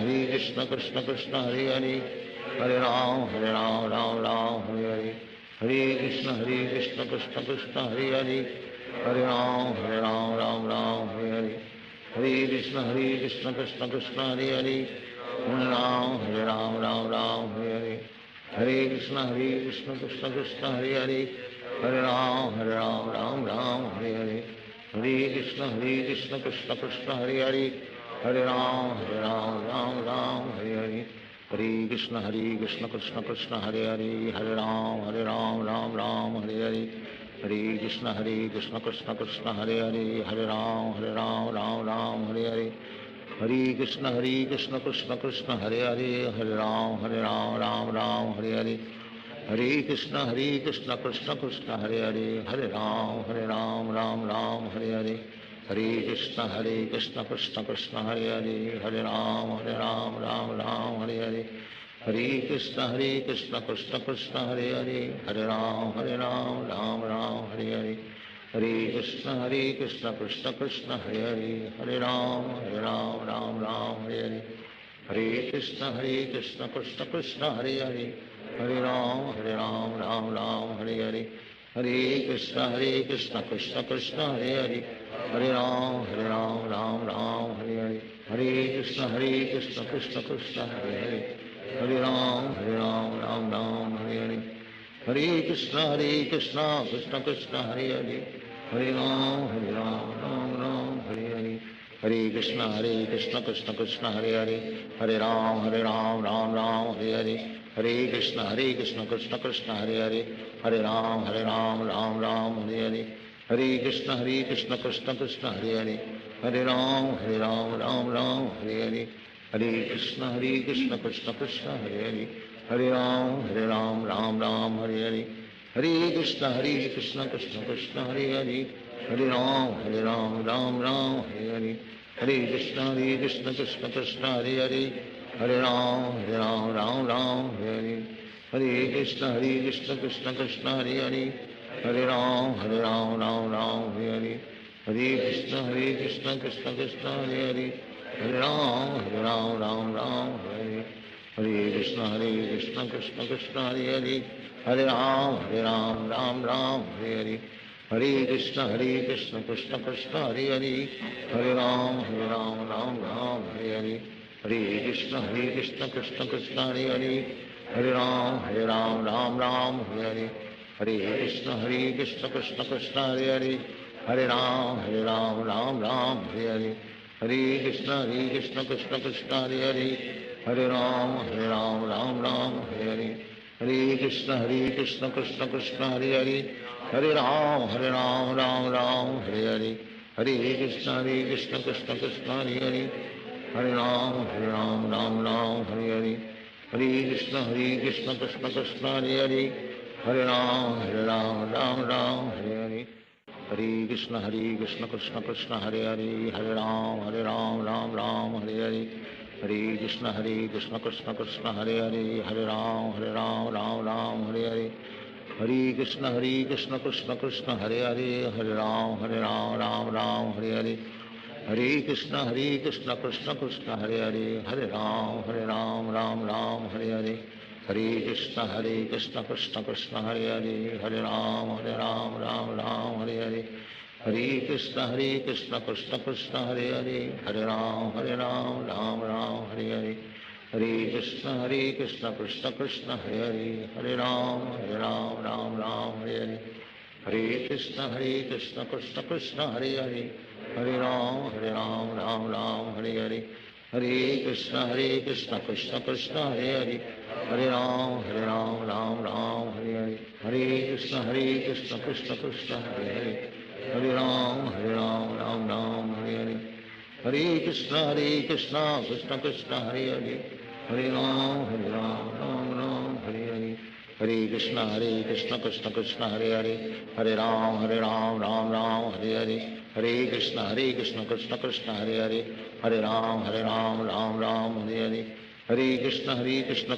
Krishna Krishna Hare Hare Hare Ram Ram Hare Hare Hare Krishna Krishna Krishna Hare Hare Hare Ram Ram Hare Hare Hare Krishna Krishna Krishna Hare Hare Hare Ram Ram Hare Hare Hare Krishna Krishna Krishna Hare Hare Hare Ram Ram Hare Hare Hare Krishna Krishna Krishna Hare Hare Hare Ram Ram Hare Hare Hare Krishna Krishna Krishna Hare Hare Hare Ram Ram Hare Hare Hare Krishna Krishna Krishna Hare Hare Hare Ram Ram Hare Hare Hare Krishna Krishna Krishna Hare Hare Hare Ram Ram Hare Hare Hare Krishna Krishna Krishna Hare Hare Hare Ram Ram Hare Hare Hare Krishna Krishna Krishna Hare Hare Hare Ram Ram Hare Hare Hare Krishna Krishna Krishna Hare Hare Hare Ram Ram Hare Hare Hare Krishna Krishna Krishna Hare Hare, Hare Ram Ram Ram Hare Hare, Hare Krishna Krishna Krishna Hare Hare, Hare Ram Ram Ram Hare Hare, Hare Krishna Krishna Krishna Hare Hare, Hare Ram Ram Ram Hare Hare, Hare Krishna Krishna Krishna Hare Hare, Hare Ram Ram Ram Hare Hare, Hare Krishna Krishna Krishna Hare Hare, Hare Ram Ram Ram Hare Hare, Hare Krishna Krishna Krishna Hare Hare, Hare Ram Ram Ram Hare Hare, Hare Krishna Krishna Krishna Hare Hare, Hare Ram Ram Ram Hare Hare, Hare Krishna Krishna Krishna Hare Hare, Hare Ram Ram Ram Hare Hare, Hare Krishna Krishna Krishna Hare Hare, Hare Ram Ram Hare Hare, Hare Krishna Krishna Krishna Hare Hare, Hare Ram Ram Ram Hare Hare, Hare Krishna Krishna Krishna Hare Hare, Hare Ram Ram Hare Hare, Hare Krishna Krishna Krishna Hare Hare, Hare Ram Ram Hare Hare, Hare Krishna Krishna Krishna Hare Hare, Hare Ram Ram Hare Hare, Hare Krishna Krishna Krishna Hare Hare, Hare Ram Ram Hare Hare, Hare Krishna Krishna Krishna Hare Hare, Hare Ram Ram Ram Hare Hare, Hare Krishna Krishna Krishna Hare Hare, Hare Ram Ram Hare Hare, Hare Krishna Krishna Krishna Hare Hare, Hare Ram Ram Hare Hare, Hare Krishna Krishna Krishna Hare Hare, Hare Ram Ram Hare Hare, Hare Krishna Krishna Krishna Hare Hare, Hare Ram Ram Hare Hare, Hare Krishna Krishna Krishna Hare Hare, Hare Ram Ram Hare Hare, Hare Krishna Krishna Krishna Hare Hare, Hare Ram Ram Hare Hare, Hare Krishna Krishna Krishna Hare Hare, Hare Ram Ram Hare Hare, Hare Krishna Krishna Krishna Hare Hare, Hare Ram Ram Hare Hare, Hare Krishna Krishna Krishna Hare Hare, Hare Ram Ram Hare Hare, Hare Krishna Krishna Krishna Hare Hare, Hare Ram Ram Hare Hare, Hare Krishna Krishna Krishna Hare Hare, Hare Ram Ram Hare Hare, Hare Krishna Krishna Krishna Hare Hare, Hare Ram Ram Hare Hare, Hare Krishna Krishna Krishna Hare Hare, Hare Ram Ram Hare Hare, Hare Krishna Krishna Krishna Hare Hare, Hare Ram Ram Hare Hare, Hare Krishna Krishna Krishna Hare Hare, Hare Ram Ram Hare Hare, Hare Krishna Krishna Krishna Hare Hare, Hare Ram Ram Hare Hare, Hare Krishna Krishna Krishna Hare Hare, Hare Ram Ram Hare Hare, Hare Krishna Krishna Krishna Hare Hare, Hare Ram Ram Ram Hare Hare, Hare Krishna Krishna Krishna Hare Hare, Hare Ram Ram Hare Hare, Hare Krishna Krishna Krishna Hare Hare, Hare Ram Ram Hare Hare, Hare Krishna Krishna Krishna Hare Hare, Hare Ram Ram Hare Hare, Hare Krishna Krishna Krishna Hare Hare, Hare Ram Ram Hare Hare, Hare Krishna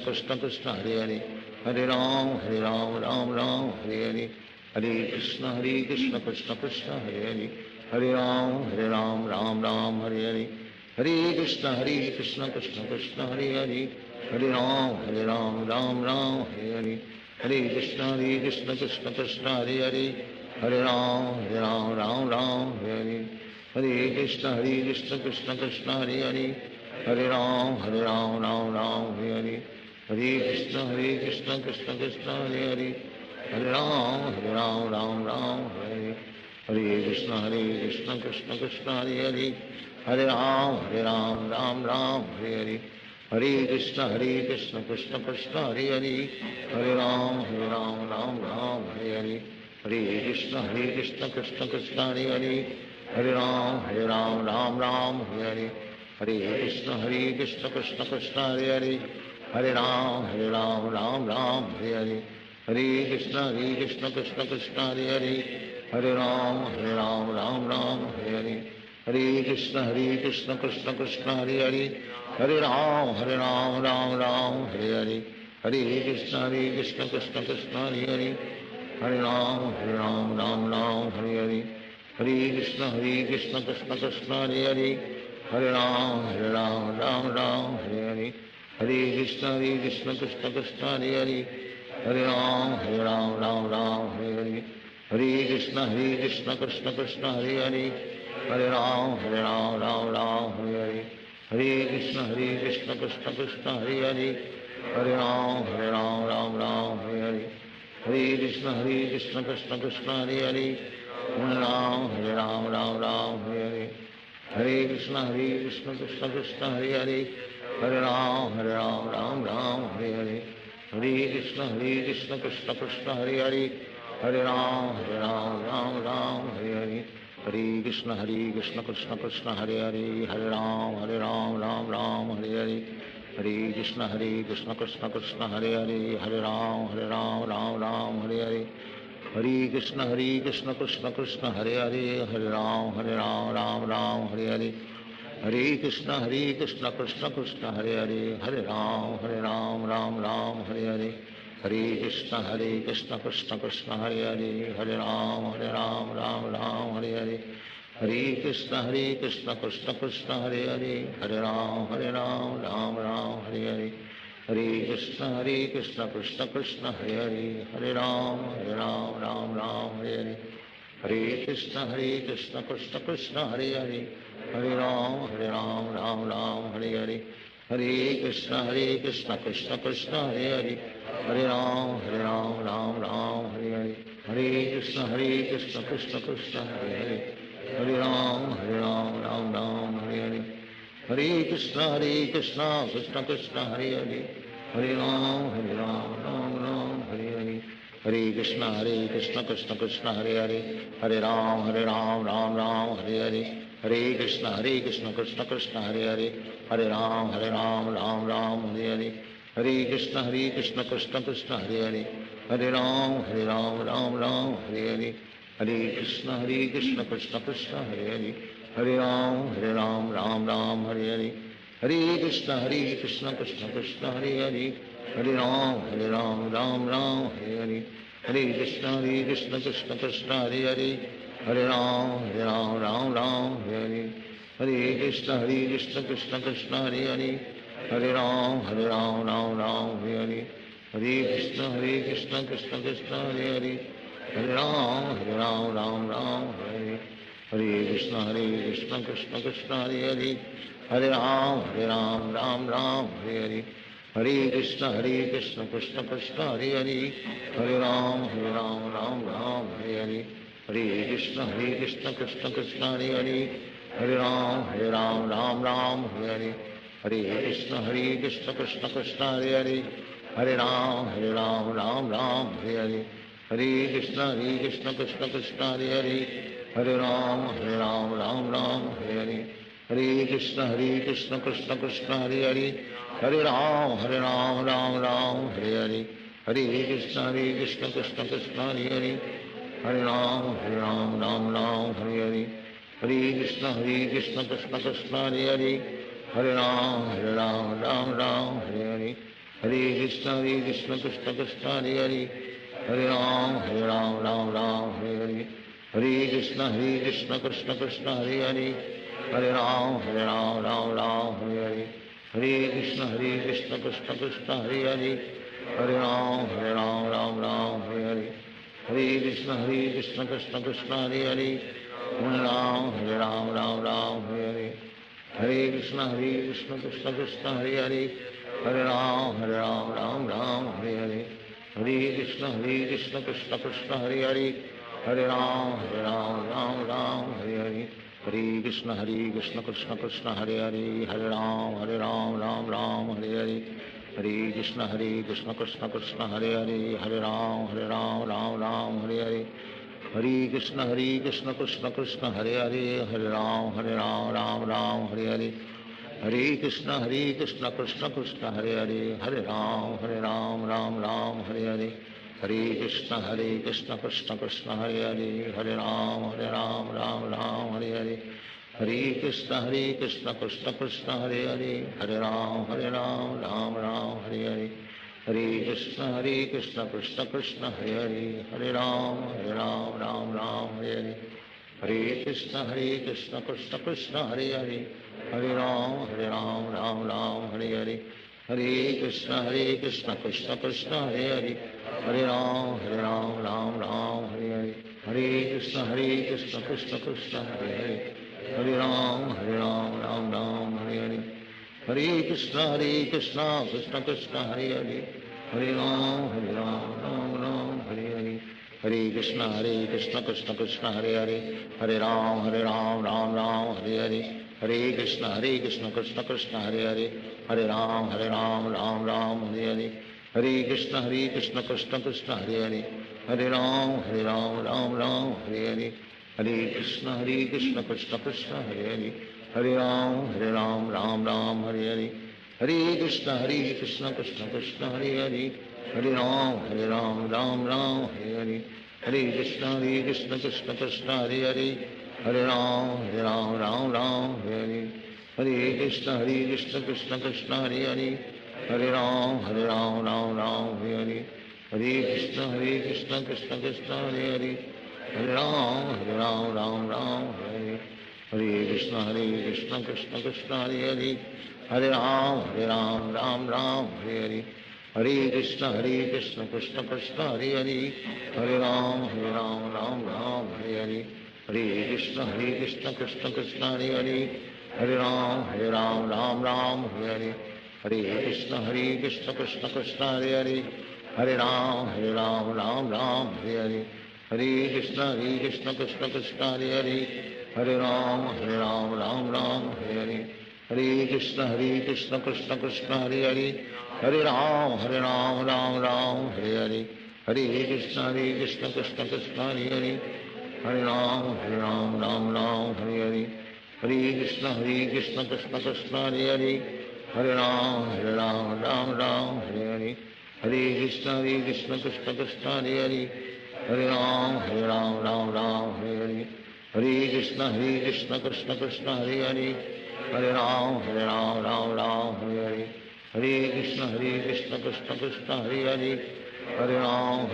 Krishna Krishna Hare Hare, Hare Ram Ram Hare Hare, Hare Krishna Krishna Krishna Hare Hare, Hare Ram Ram Hare Hare, Hare Krishna Krishna Krishna Hare Hare, Hare Ram Ram Hare Hare, Hare Krishna Krishna Krishna Hare Hare, Hare Ram Hare Hare, Hare Krishna Krishna Krishna Hare Hare, Hare Ram Ram Hare Hare, Hare Krishna Krishna Krishna Hare Hare, Hare Ram Ram Hare Hare, Hare Krishna Krishna Krishna Hare Hare, Hare Ram Ram Hare Hare, Hare Krishna Krishna Krishna Hare Hare, Hare Ram Ram Hare Hare, Hare Krishna Krishna Krishna Hare Hare, Hare Ram Ram Hare Hare, Hare Krishna Krishna Krishna Hare Hare, Hare Ram, Ram Ram, Hare Hare. Hare Krishna, Krishna Krishna, Hare Hare. Hare Ram, Ram Ram, Hare Hare. Hare Krishna, Krishna Krishna, Hare Hare. Hare Ram, Ram Ram, Hare Hare. Hare Krishna, Krishna Krishna, Hare Hare. Hare Ram, Ram Ram, Hare Hare. Hare Krishna, Krishna Krishna, Hare Hare. Hare Ram, Ram Ram, Hare Hare. Hare Krishna, Krishna Krishna, Hare Hare. Hare Ram, Ram Ram, Hare Hare. Hare Krishna, Krishna Krishna, Hare Hare. Hare Ram, Ram Ram, Hare Hare. Hare Krishna, Krishna Krishna, Hare Hare. Hare Ram, Ram Ram, Hare Hare. Hare Krishna, Krishna Krishna, Hare Hare. Hare Ram, Ram Ram, Hare Hare. Hare Krishna, Krishna Krishna, Hare Hare. Hare Ram, Ram Hare Hare. Hare Krishna, Krishna Krishna, Hare Hare. Hare Ram, Ram Hare Hare. Hare Krishna, Krishna Krishna, Hare Hare. Hare Ram, Ram Hare Hare. Hare Krishna, Krishna Krishna, Hare Hare. Hare Ram, Ram Hare Hare. Hare Krishna, Krishna Krishna, Hare Hare. Hare Ram, Ram Hare Hare. Hare Krishna, Krishna Krishna, Hare Hare. Hare Ram, Ram Hare Hare. Hare Krishna, Krishna Krishna, Hare Hare. Hare Ram, Ram Hare Hare. Hare Krishna, Krishna Krishna, Hare Hare. Hare Ram, Ram Hare Hare. Hare Krishna, Krishna Krishna, Hare Hare. Hare Ram, Ram Hare Hare. Hare Krishna, Krishna Krishna, Hare Hare. Hare Ram, Ram Hare Hare. Hare Krishna, Krishna Krishna, Hare Hare. Hare Ram, Ram Hare Hare. Hare Krishna, Krishna Krishna, Hare Hare. Hare Ram, Ram Hare Hare. Hare Krishna, Krishna Krishna, Hare Hare. Hare Ram, Ram Hare Hare. Hare Krishna, Krishna Krishna, Hare Hare. Hare Ram, Ram Hare Hare. Hare Krishna, Krishna Krishna, Hare Hare. Hare Ram, Ram Hare Hare. Hare Krishna, Krishna Krishna, Hare Hare. Hare Ram, Ram Hare Hare. Hare Krishna, Krishna Krishna, Hare Hare. Hare Ram, Ram Hare Hare. Hare Krishna, Krishna Krishna, Hare Hare. Hare Ram, Ram Hare. Hare Krishna, Krishna Krishna, Hare Hare. Hare Ram, Ram Hare Hare. Hare Krishna, Krishna Krishna, Hare Hare. Hare Ram, Ram Hare Hare. Hare Krishna, Krishna Krishna, Hare Hare. Hare Ram, Ram Hare Hare. Hare Krishna, Krishna Krishna, Hare Hare. Hare Ram, Ram Hare Hare. Hare Krishna, Krishna Krishna, Hare Hare. Hare Ram, Ram Hare Hare. Hare Krishna, Krishna Krishna, Hare Hare. Hare Ram, Ram Hare Hare. Hare Krishna, Krishna Krishna, Hare Hare. Hare Ram, Ram Hare Hare. Hare Krishna, Krishna Krishna, Hare Hare. Hare Ram, Ram Hare Hare. Hare Krishna, Krishna Krishna, Hare Hare. Hare Ram, Ram Hare Hare. Hare Krishna, Krishna Krishna, Hare Hare. Hare Ram, Ram Hare Hare. Hare Krishna, Krishna Krishna, Hare Hare. Hare Ram, Ram Hare Hare. Hare Krishna, Krishna Krishna, Hare Hare. Hare Ram, Ram Hare Hare. Hare Krishna, Krishna Krishna, Hare Hare. Hare Ram, Ram Hare Hare. Hare Krishna, Krishna Krishna, Hare Hare. Hare Ram, Ram Hare Hare. Hare Krishna, Krishna Krishna, Hare Hare. Hare Ram, Ram Hare Hare. Hare Krishna, Krishna Krishna, Hare Hare. Hare Ram, Ram Hare Hare. Hare Krishna, Krishna Krishna, Hare Hare. Hare Ram, Ram Hare Hare. Hare Krishna, Krishna Krishna, Hare Hare. Hare Ram, Ram Hare Hare. Hare Krishna, Krishna Krishna, Hare Hare. Hare Ram, Ram Hare Hare. Hare Krishna, Krishna Krishna, Hare Hare. Hare Ram, Ram Hare Hare. Hare Krishna Krishna Krishna Hare Hare, Hare Ram Ram Ram Hare Hare, Hare Krishna Krishna Krishna Hare Hare, Hare Ram Ram Ram Hare Hare, Hare Krishna Krishna Krishna Hare Hare, Hare Ram Ram Hare Hare, Hare Krishna Krishna Krishna Hare Hare, Hare Ram Ram Ram Hare Hare, Hare Krishna Krishna Krishna Hare Hare, Hare Ram Ram Hare Hare, Hare Krishna Krishna Krishna Hare Hare, Hare Ram Ram Ram Hare Hare, Hare Krishna Krishna Krishna Hare Hare, Hare Ram Ram Ram Hare Hare, Hare Krishna Krishna Krishna Hare Hare, Hare Ram Ram Ram Hare Hare, Hare Krishna Krishna Krishna Hare Hare, Hare Ram Ram Hare Hare, Hare Krishna Krishna Krishna Hare Hare, Hare Ram Ram Hare Hare, Hare Krishna Krishna Krishna Hare Hare, Hare Ram Ram Hare Hare, Hare Krishna Krishna Krishna Hare Hare, Hare Ram Ram Hare Hare, Hare Krishna Krishna Krishna Hare Hare, Hare Ram Ram Hare Hare, Hare Krishna Krishna Krishna Hare Hare, Hare Ram Ram Hare Hare, Hare Krishna Krishna Krishna Hare Hare, Hare Ram Ram Hare Hare, Hare Krishna Krishna Krishna Hare Hare, Hare Ram Ram Hare Hare, Hare Krishna Krishna Krishna Hare Hare, Hare Ram Ram Hare Hare, Hare Krishna Krishna Krishna Hare Hare, Hare Ram Ram Hare Hare, Hare Krishna Krishna Krishna Hare Hare, Hare Ram Ram Hare Hare, Hare Krishna Krishna Krishna Hare Hare, Hare Ram Ram Hare Hare, Hare Krishna Krishna Krishna Hare Hare, Hare Ram Ram Hare Hare, Hare Krishna Krishna Krishna Hare Hare, Hare Ram Ram Hare Hare, Hare Krishna Krishna Krishna Hare Hare, Hare Ram Ram Hare Hare, Hare Krishna Krishna Krishna Hare Hare, Hare Ram Ram Hare Hare, Hare Krishna Krishna Krishna Hare Hare, Hare Ram Ram Hare Hare, Hare Krishna Krishna Krishna Hare Hare, Hare Ram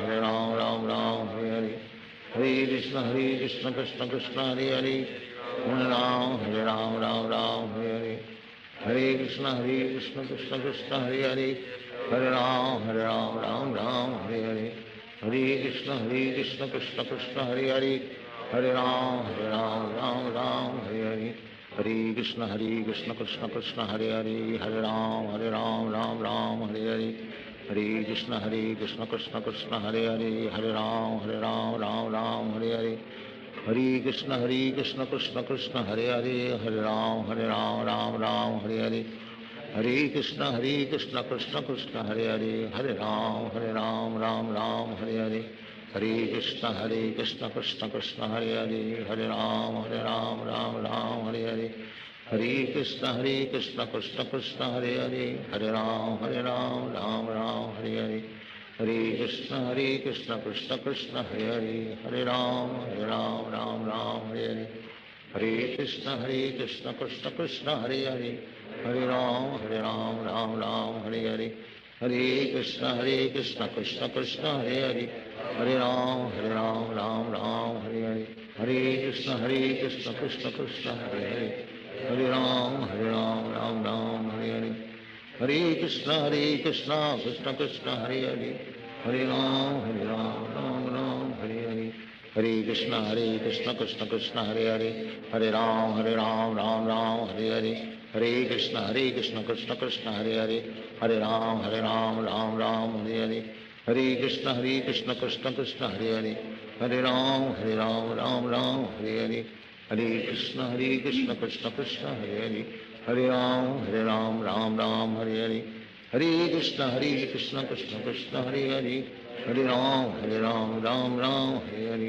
Ram Hare Hare, Hare Krishna Krishna Krishna Hare Hare, Hare Ram Ram Hare Hare, Hare Krishna Krishna Krishna Hare Hare, Hare Ram Ram Hare Hare, Hare Krishna Krishna Krishna Hare Hare, Hare Ram Ram Hare Hare, Hare Krishna Krishna Krishna Hare Hare, Hare Ram Ram Hare Hare, Hare Krishna Krishna Krishna Hare Hare, Hare Ram Ram Hare Hare, Hare Krishna Krishna Krishna Hare Hare, Hare Ram Ram Hare Hare, Hare Krishna Krishna Krishna Hare Hare, Hare Ram Ram Hare Hare, Hare Krishna Krishna Krishna Hare Hare, Hare Ram Ram Hare Hare, Hare Krishna Krishna Krishna Hare Hare, Hare Ram Ram Hare Hare, Hare Krishna Krishna Krishna Hare Hare, Hare Ram Ram Hare Hare, Hare Krishna Krishna Krishna Hare Hare, Hare Ram Ram Hare Hare, Hare Krishna Krishna Krishna Hare Hare, Hare Ram Ram Hare Hare, Hare Krishna Krishna Krishna Hare Hare, Hare Ram Ram Hare Hare, Hare Krishna Krishna Krishna Hare Hare, Hare Ram Ram Hare Hare, Hare Krishna Krishna Krishna Hare Hare, Hare Ram Ram Hare Hare, Hare Krishna Krishna Krishna Hare Hare, Hare Ram Ram Hare Hare,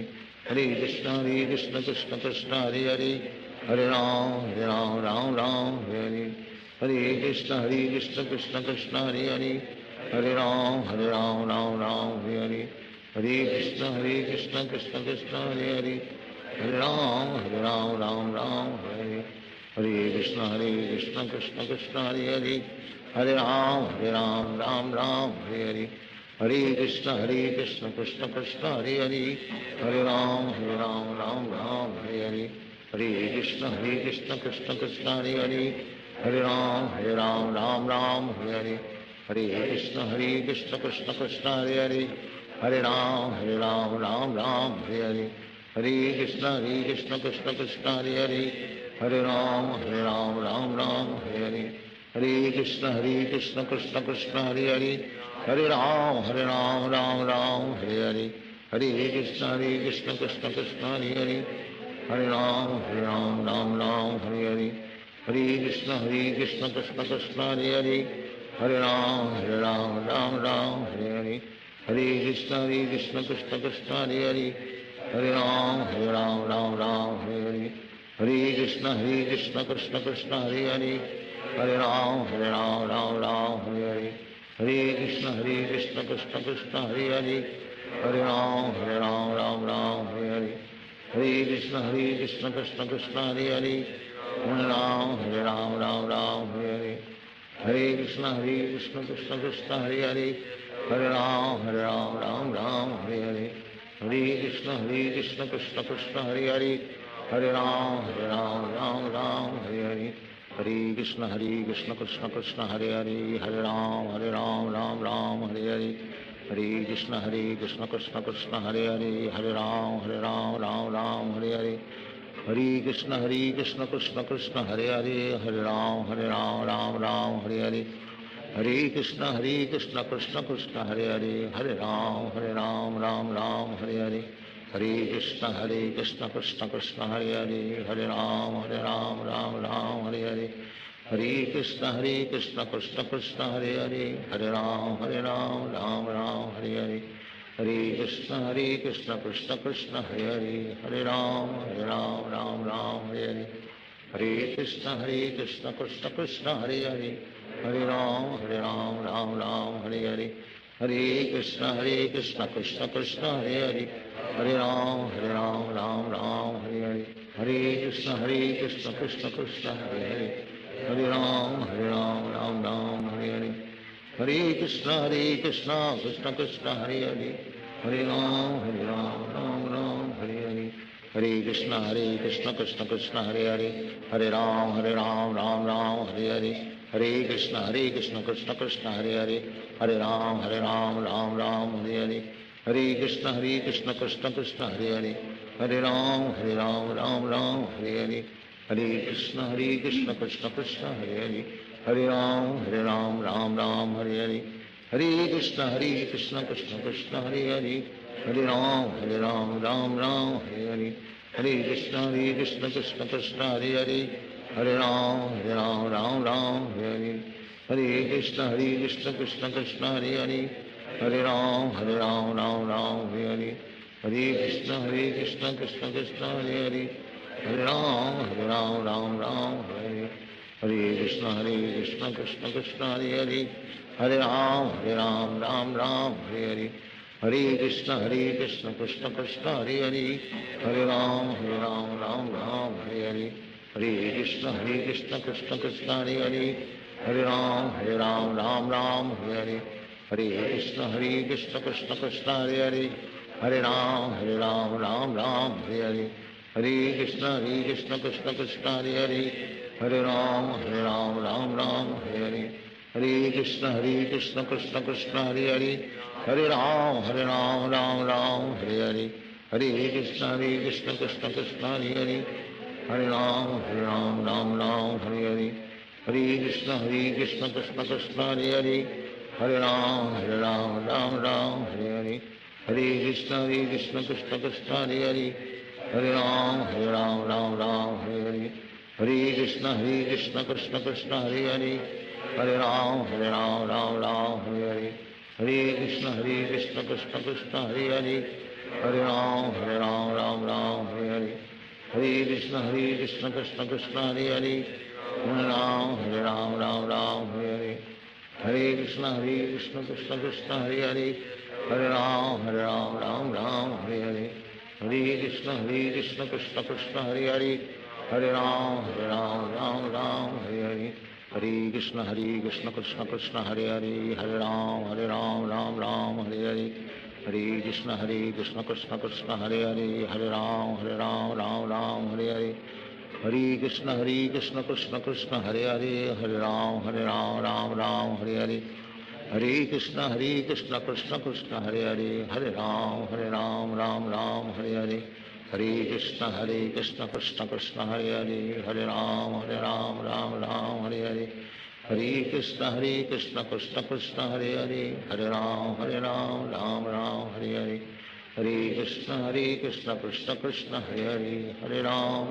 Hare Krishna Krishna Krishna Hare Hare, Hare Ram Ram Hare Hare, Hare Krishna Krishna Krishna Hare Hare, Hare Ram Ram Hare Hare, Hare Krishna Krishna Krishna Hare Hare, Hare Ram Ram Hare Hare, Hare Krishna Krishna Krishna Hare Hare, Hare Ram Ram Hare Hare, Hare Krishna Krishna Krishna Hare Hare, Hare Ram Ram Ram Hare Hare Hare Krishna Krishna Krishna Hare Hare Hare Ram Ram Ram Hare Hare Hare Krishna Krishna Krishna Hare Hare Hare Ram Ram Hare Hare Hare Krishna Krishna Krishna Hare Hare Hare Ram Ram Hare Hare Hare Krishna Krishna Krishna Hare Hare Hare Ram Ram Hare Hare Hare Krishna Krishna Krishna Hare Hare Hare Ram Ram Hare Hare Hare Krishna Krishna Krishna Hare Hare Hare Ram Ram Hare Hare Hare Krishna Krishna Krishna Hare Hare Hare Ram Ram Hare Hare Hare Krishna Krishna Krishna Hare Hare Hare Ram Ram Hare Hare Hare Krishna Krishna Krishna Hare Hare Hare Ram Ram Hare Hare Hare Krishna Krishna Krishna Hare Hare Hare Ram Ram Hare Hare Hare Krishna Krishna Krishna Hare Hare Hare Ram Ram Hare Hare Hare Krishna Krishna Krishna Hare Hare Hare Ram Ram Hare Hare Hare Krishna Krishna Krishna Hare Hare Hare Ram Ram Hare Hare Hare Krishna Krishna Krishna Hare Hare Hare Ram Ram Hare Hare Hare Krishna Krishna Krishna Hare Hare Hare Ram Ram Hare Hare Hare Krishna Krishna Krishna Hare Hare Hare Ram Ram Hare Hare Hare Krishna Krishna Krishna Hare Hare Hare Ram Ram Hare Hare Hare Krishna Krishna Krishna Hare Hare Hare Ram Ram Hare Hare Hare Krishna Krishna Krishna Hare Hare Hare Ram Ram Hare Hare Hare Krishna Krishna Krishna Hare Hare Hare Ram Ram Hare Hare Hare Krishna Krishna Krishna Hare Hare Hare Ram Ram Hare Hare Hare Krishna Krishna Krishna Hare Hare Hare Ram Ram Hare Hare Hare Krishna Krishna Krishna Hare Hare Hare Ram Ram Hare Hare Hare Krishna Krishna Krishna Hare Hare Hare Ram Hare Hare Hare Krishna Krishna Krishna Hare Hare Hare Ram Ram Hare Hare Hare Krishna Krishna Krishna Hare Hare Hare Ram Ram Hare Hare Hare Krishna Krishna Krishna Hare Hare Hare Ram Ram Hare Hare Hare Krishna Krishna Krishna Hare Hare Hare Ram Ram Hare Hare Hare Krishna Krishna Krishna Hare Hare Hare Ram Ram Hare Hare Hare Krishna Krishna Krishna Hare Hare Hare Ram Ram Hare Hare Hare Krishna Krishna Krishna Hare Hare Hare Ram Ram Hare Hare Hare Krishna Krishna Krishna Hare Hare Hare Ram Ram Hare Hare Hare Krishna Krishna Krishna Hare Hare Hare Ram Ram Hare Hare Hare Krishna Krishna Krishna Hare Hare Hare Ram Ram Hare Hare Hare Krishna Krishna Krishna Hare Hare Hare Ram Ram Hare Hare Hare Krishna Krishna Krishna Hare Hare Hare Ram Ram Hare Hare Hare Krishna Krishna Krishna Hare Hare Hare Ram Ram Hare Hare Hare Krishna Krishna Krishna Hare Hare Hare Ram Ram Hare Hare Hare Krishna Krishna Krishna Hare Hare Hare Ram Ram Hare Hare Hare Krishna Krishna Krishna Hare Hare Hare Ram Ram Hare Hare Hare Krishna Krishna Krishna Hare Hare Hare Ram Ram Hare Hare Hare Krishna Krishna Krishna Hare Hare Hare Ram Ram Hare Hare Hare Krishna Krishna Krishna Hare Hare Hare Ram Ram Hare Hare Hare Krishna Krishna Krishna Hare Hare Hare Ram Hare Hare Hare Krishna Krishna Krishna Hare Hare Hare Ram Ram Hare Hare Hare Krishna Krishna Krishna Hare Hare Hare Ram Ram Hare Hare Hare Krishna Krishna Krishna Hare Hare, Hare Ram Ram Ram Hare Hare, Hare Krishna Krishna Krishna Hare Hare, Hare Ram Ram Ram Hare Hare, Hare Krishna Krishna Krishna Hare Hare, Hare Ram Ram Ram Hare Hare, Hare Krishna Krishna Krishna Hare Hare, Hare Ram Ram Ram Hare Hare, Hare Krishna Krishna Krishna Hare Hare, Hare Ram Ram Ram Hare Hare, Hare Krishna Krishna Krishna Hare Hare, Hare Ram Ram Ram Hare Hare, Hare Krishna Krishna Krishna Hare Hare, Hare Ram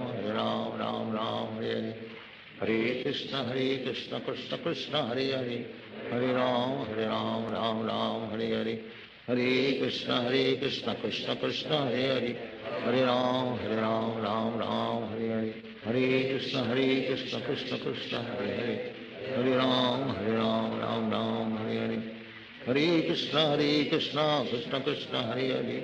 Ram Ram Hare Hare, Hare Krishna Krishna Krishna Hare Hare, Hare Ram Ram Hare Hare, Hare Krishna Krishna Krishna Hare Hare, Hare Ram Ram Hare Hare, Hare Krishna Krishna Krishna Hare Hare, Hare Ram Ram Hare Hare, Hare Krishna Krishna Krishna Hare Hare, Hare Ram Ram Hare Hare, Hare Krishna Krishna Krishna Hare Hare,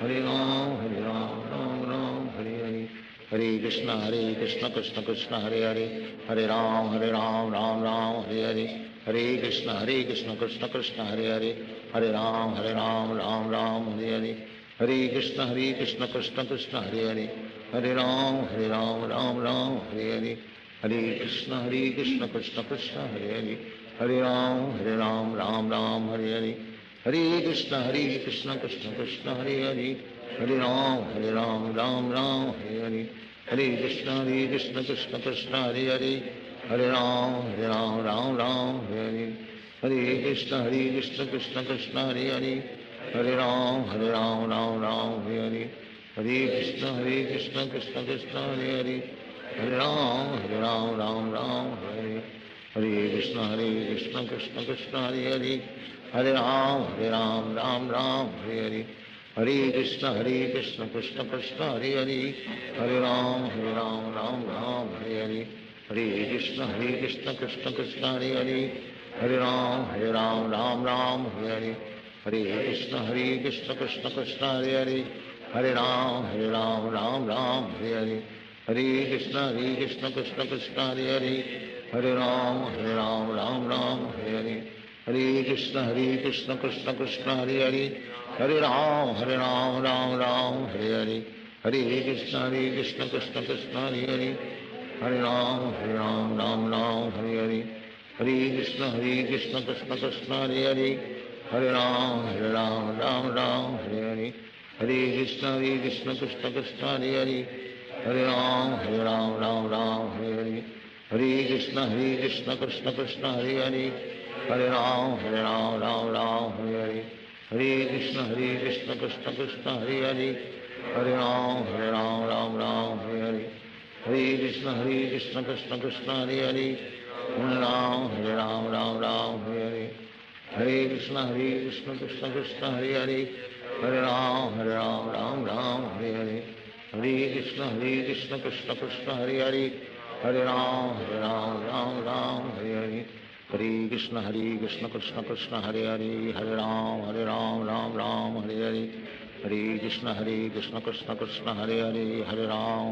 Hare Ram Ram Ram Hare Hare, Hare Krishna Krishna Krishna Hare Hare, Hare Ram Ram Ram Hare Hare, Hare Krishna Krishna Krishna Hare Hare, Hare Ram Ram Ram Hare Hare, Hare Krishna Krishna Krishna Hare Hare, Hare Ram Ram Hare Hare, Hare Krishna Krishna Krishna Hare Hare, Hare Ram Ram Hare Hare, Hare Krishna Krishna Krishna Hare Hare, Hare Ram Ram Hare Hare, Hare Krishna Krishna Krishna Hare Hare, Hare Ram Ram Hare Hare, Hare Krishna Krishna Krishna Hare Hare, Hare Ram Ram Hare Hare, Hare Krishna Krishna Krishna Hare Hare, Hare Ram Ram Hare Hare, Hare Krishna Krishna Krishna Hare Hare, Hare Ram Ram Ram Hare Hare, Hare Krishna Krishna Krishna Hare Hare, Hare Ram Ram Hare Hare, Hare Krishna Krishna Krishna Hare Hare, Hare Ram Ram Hare Hare, Hare Krishna Krishna Krishna Hare Hare, Hare Ram Ram Hare Hare, Hare Krishna Krishna Krishna Hare Hare, Hare Ram Ram Hare Hare, Hare Krishna Krishna Krishna Hare Hare, Hare Ram Ram Hare Hare, Hare Krishna Krishna Krishna Hare Hare, Hare Ram Ram Hare Hare, Hare Krishna Krishna Krishna Hare Hare, Hare Ram Ram Hare Hare, Hare Krishna Krishna Krishna Hare Hare, Hare Ram Ram Hare Hare, Hare Krishna Krishna Krishna Hare Hare, Hare Ram Ram Hare Hare, Hare Krishna Krishna Krishna Hare Hare, Hare Ram Ram Hare Hare, Hare Krishna Krishna Krishna Hare Hare, Hare Ram Ram Hare Hare, Hare Krishna Krishna Krishna Hare Hare, Hare Ram Ram Hare Hare, Hare Krishna Krishna Krishna Hare Hare, Hare Ram Ram Hare Hare, Hare Krishna Krishna Krishna Hare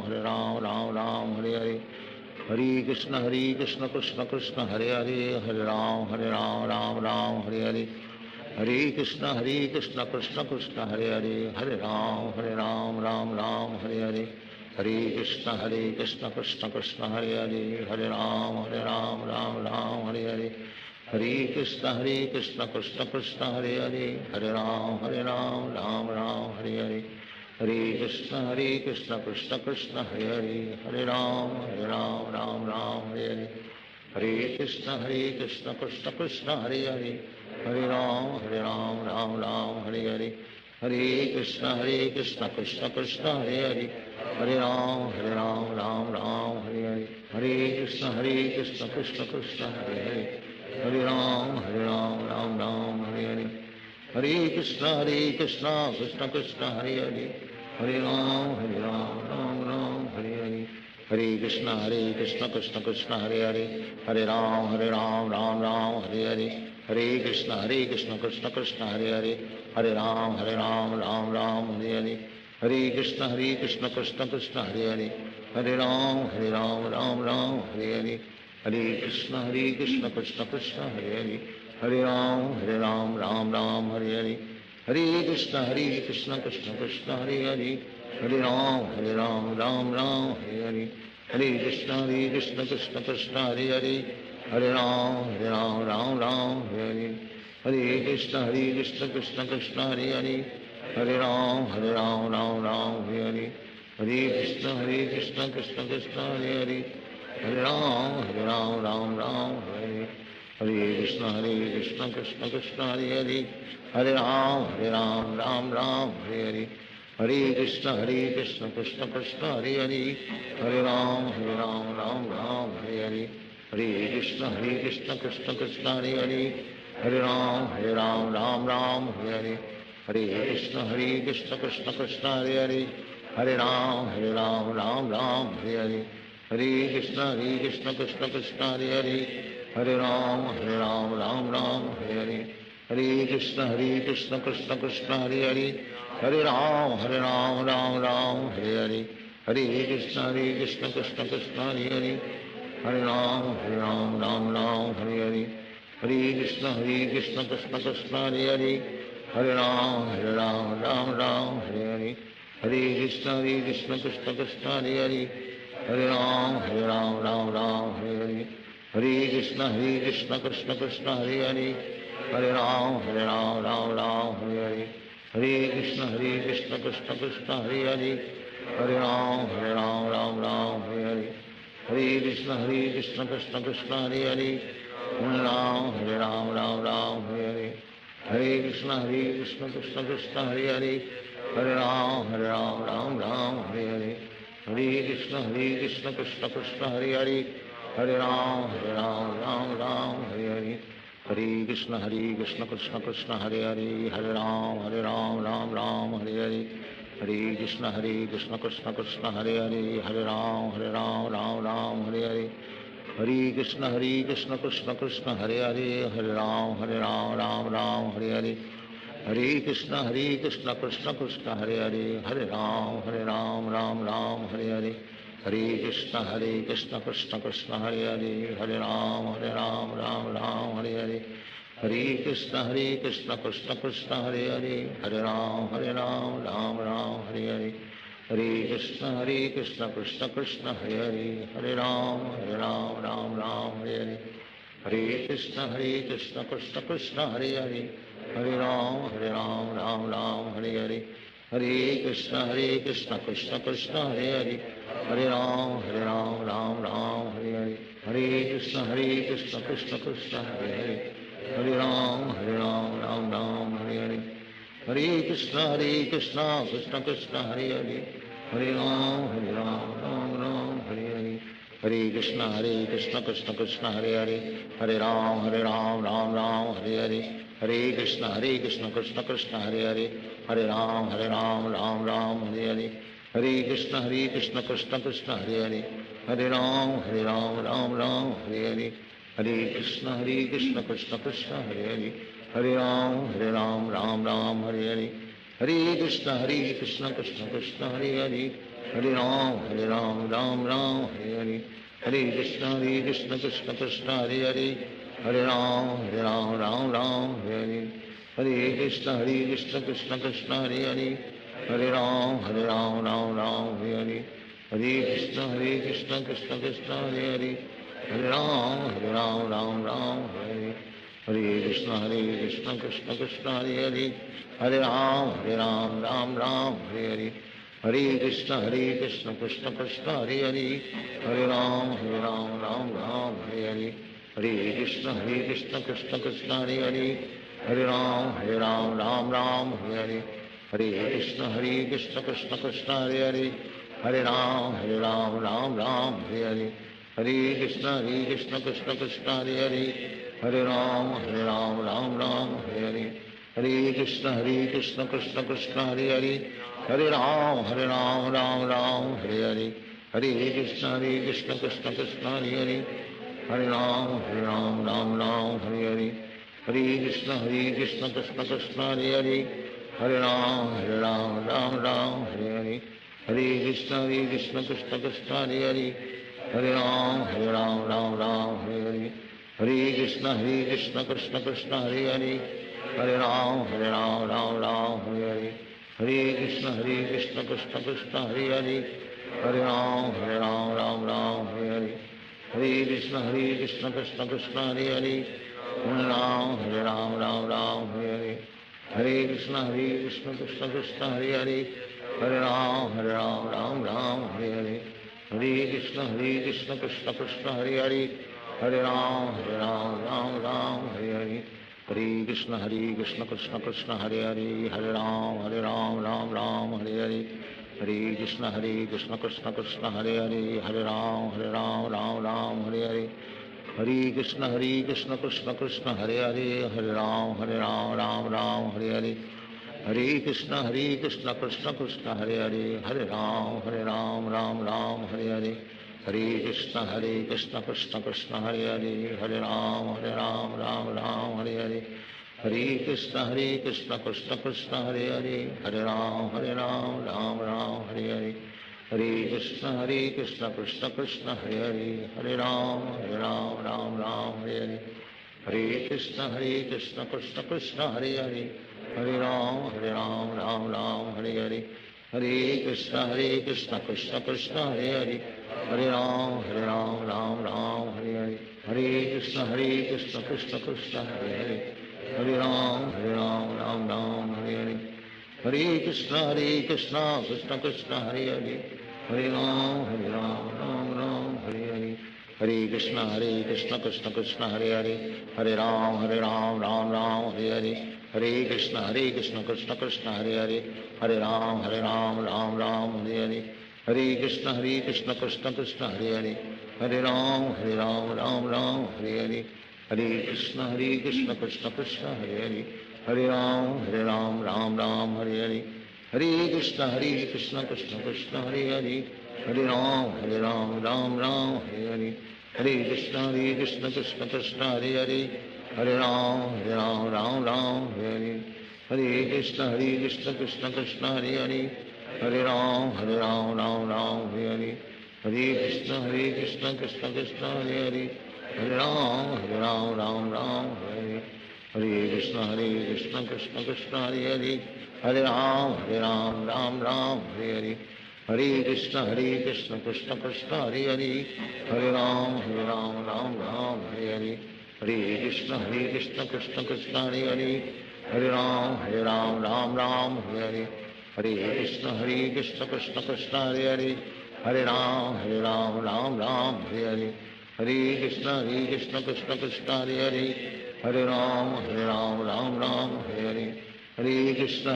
Hare, Hare Ram Ram Hare Hare, Hare Krishna Krishna Krishna Hare Hare, Hare Ram Ram Hare Hare, Hare Krishna Krishna Krishna Hare Hare, Hare Ram Ram Hare Hare, Hare Krishna Krishna Krishna Hare Hare, Hare Ram Ram Hare Hare, Hare Krishna Krishna Krishna Hare Hare, Hare Ram Ram Hare Hare, Hare Krishna Krishna Krishna Hare Hare, Hare Ram Ram Hare Hare, Hare Krishna Krishna Krishna Hare Hare, Hare Ram Ram Hare Hare, Hare Krishna Krishna Krishna Hare Hare, Hare Ram Ram Hare Hare, Hare Krishna Krishna Krishna Hare Hare, Hare Ram Ram Hare Hare, Hare Krishna Krishna Krishna Hare Hare, Hare Ram Ram Hare Hare, Hare Krishna Krishna Krishna Hare Hare, Hare Ram Ram Hare Hare, Hare Krishna Krishna Krishna Hare Hare, Hare Ram Ram Hare Hare, Hare Krishna Krishna Krishna Hare Hare, Hare Ram Ram Hare Hare, Hare Krishna Krishna Krishna Hare Hare, Hare Ram Ram Hare Hare, Hare Krishna Krishna Krishna Hare Hare, Hare Ram Ram Hare Hare, Hare Krishna Krishna Krishna Hare Hare, Hare Ram Hare Hare, Hare Krishna Krishna Krishna Hare Hare, Hare Ram Hare Hare, Hare Krishna Krishna Krishna Hare Hare, Hare Ram Hare, Hare Krishna Krishna Krishna Hare Hare, Hare Ram Hare Hare, Hare Krishna Krishna Krishna Hare Hare, Hare Ram Hare Hare, Hare Krishna Krishna Krishna Hare Hare, Hare Ram Hare Hare, Hare Krishna Krishna Krishna Hare Hare, Hare Ram Hare Hare, Hare Krishna Krishna Krishna Hare Hare, Hare Ram Hare Hare, Hare Krishna Krishna Krishna Hare Hare, Hare Ram Hare Hare, Hare Krishna Krishna Krishna Hare Hare, Hare Ram Hare Hare, Hare Krishna Krishna Krishna Hare Hare, Hare Ram Hare Hare, Hare Krishna Krishna Krishna Hare Hare, Hare Ram Hare Hare, Hare Krishna Krishna Krishna Hare Hare, Hare Ram Hare Hare, Hare Krishna Krishna Krishna Hare Hare, Hare Ram Hare Hare, Hare Krishna Krishna Krishna Hare Hare, Hare Ram Hare Hare, Hare Krishna Krishna Krishna Hare Hare, Hare Ram Hare Hare, Hare Krishna Krishna Krishna Hare Hare, Hare Ram Hare Hare, Hare Krishna Krishna Krishna Hare Hare, Hare Ram Hare Hare, Hare Krishna Krishna Krishna Hare Hare, Hare Ram Hare Hare, Hare Krishna Krishna Krishna Hare Hare, Hare Ram Hare Hare, Hare Krishna Krishna Krishna Hare Hare, Hare Ram Hare Hare, Hare Krishna Krishna Krishna Hare Hare, Hare Ram Hare Hare, Hare Krishna Krishna Krishna Hare Hare, Hare Ram Hare Hare, Hare Krishna Krishna Krishna Hare Hare, Hare Ram Hare Hare, Hare Krishna Krishna Krishna Hare Hare, Hare Ram Hare Hare, Hare Krishna Krishna Krishna Hare Hare, Hare Ram Hare Hare, Hare Krishna Krishna Krishna Hare Hare, Hare Ram Hare Hare, Hare Krishna Krishna Krishna Hare Hare, Hare Ram Hare Hare, Hare Krishna Krishna Krishna Hare Hare, Hare Ram Hare Hare, Hare Krishna Krishna Krishna Hare Hare, Hare Ram Hare Hare, Hare Krishna Krishna Krishna Hare Hare, Hare Ram Hare Hare, Hare Krishna Krishna Krishna Hare Hare, Hare Ram Hare Hare, Hare Krishna Krishna Krishna Hare Hare, Hare Ram Hare Hare, Hare Krishna Krishna Krishna Hare Hare, Hare Ram Hare Hare, Hare Krishna Krishna Krishna Hare Hare, Hare Ram Hare Hare, Hare Krishna Krishna Krishna Hare Hare, Hare Ram Hare Hare, Hare Krishna Krishna Krishna Hare Hare, Hare Ram Hare Hare, Hare Krishna Krishna Krishna Hare Hare, Hare Ram Hare Hare, Hare Krishna Krishna Krishna Hare Hare, Hare Ram Hare Hare, Hare Krishna Krishna Krishna Hare Hare, Hare Ram Hare Hare, Hare Krishna Krishna Krishna Hare Hare, Hare Ram Hare Hare, Hare Krishna Krishna Krishna Hare Hare, Hare Ram Hare Hare, Hare Krishna Krishna Krishna Hare Hare, Hare Ram Hare Hare, Hare Krishna Krishna Krishna Hare Hare, Hare Ram Hare Hare, Hare Krishna Krishna Krishna Hare Hare, Hare Ram Ram Ram Hare Hare Hare Krishna Krishna Krishna Hare Hare Hare Ram Ram Ram Hare Hare Hare Krishna Krishna Krishna Hare Hare Hare Ram Ram Ram Hare Hare Hare Krishna Krishna Krishna Hare Hare Hare Ram Ram Hare Hare Hare Krishna Krishna Krishna Hare Hare Hare Ram Ram Hare Hare Hare Krishna Krishna Krishna Hare Hare Hare Ram Ram Hare Hare Hare Krishna Krishna Krishna Hare Hare Hare Ram Ram Hare Hare Hare Krishna Krishna Krishna Hare Hare Hare Ram Ram Hare Hare Hare Krishna Krishna Krishna Hare Hare Hare Ram Ram Hare Hare Hare Krishna Krishna Krishna Hare Hare Hare Ram Ram Hare Hare Hare Krishna Krishna Krishna Hare Hare Hare Ram Ram Hare Hare Hare Krishna Krishna Krishna Hare Hare Hare Ram Ram Hare Hare Hare Krishna Krishna Krishna Hare Hare Hare Ram Ram Hare Hare Hare Krishna Krishna Krishna Hare Hare Hare Ram Ram Hare Hare Hare Krishna Krishna Krishna Hare Hare Hare Ram Ram Hare Hare Hare Krishna Krishna Krishna Hare Hare Hare Ram Ram Hare Hare Hare Krishna Krishna Krishna Hare Hare Hare Ram Ram Hare Hare Hare Krishna Krishna Krishna Hare Hare Hare Ram Ram Hare Hare Hare Krishna Krishna Krishna Hare Hare Hare Ram Ram Hare Hare Hare Krishna Krishna Krishna Hare Hare Hare Ram Ram Hare Hare Hare Krishna Krishna Krishna Hare Hare Hare Ram Ram Hare Hare Hare Krishna Krishna Krishna Hare Hare Hare Ram Ram Hare Hare Hare Krishna Krishna Krishna Hare Hare Hare Ram Ram Hare Hare Hare Krishna Krishna Krishna Hare Hare Hare Ram Ram Hare Hare Hare Krishna Krishna Krishna Hare Hare Hare Ram Ram Hare Hare Hare Krishna Krishna Krishna Hare Hare Hare Ram Ram Hare Hare Hare Krishna Krishna Krishna Hare Hare Hare Ram Hare Hare Hare Krishna Krishna Krishna Hare Hare Hare Ram Hare Hare Hare Krishna Krishna Krishna Hare Hare Hare Ram Hare Hare Hare Krishna Krishna Krishna Hare Hare Hare Ram Hare Hare Hare Krishna Krishna Krishna Hare Hare Hare Ram Hare Hare Hare Krishna Krishna Krishna Hare Hare Hare Ram Hare Hare Hare Krishna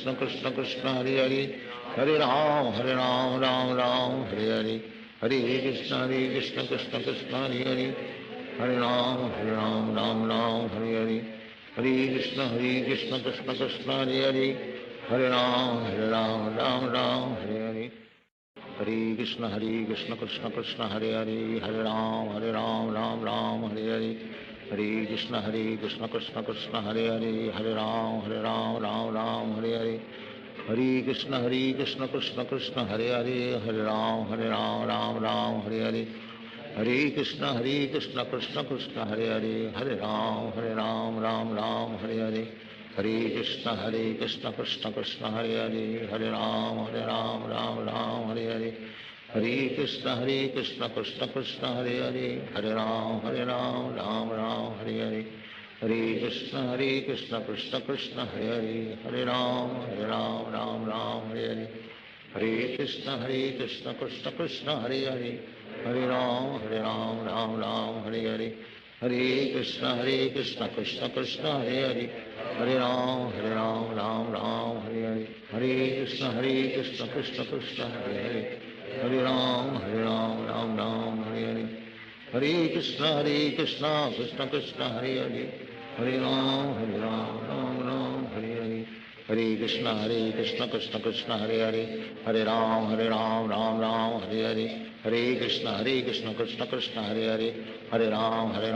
Krishna Krishna Hare Hare Hare Ram Hare Hare Hare Krishna Krishna Krishna Hare Hare Hare Ram Hare Hare Hare Krishna Krishna Krishna Hare Hare Hare Ram Hare Hare Hare Krishna Krishna Krishna Hare Hare Hare Ram Hare Hare Hare Krishna Krishna Krishna Hare Hare Hare Ram Hare Hare Hare Krishna Krishna Krishna Hare Hare Hare Ram Hare Hare Hare Krishna Krishna Krishna Hare Hare Hare Ram Hare Hare Hare Krishna Krishna Krishna Hare Hare Hare Ram Hare Hare Hare Krishna Krishna Krishna Hare Hare Hare Ram Hare Hare Hare Krishna Krishna Krishna Hare Hare Hare Ram Hare Hare Hare Krishna Krishna Krishna Hare Hare Hare Ram Hare Hare Hare Krishna Krishna Krishna Hare Hare Hare Ram Hare Hare Hare Krishna Krishna Krishna Hare Hare Hare Ram Hare Hare Hare Krishna Krishna Krishna Hare Hare Hare Ram Hare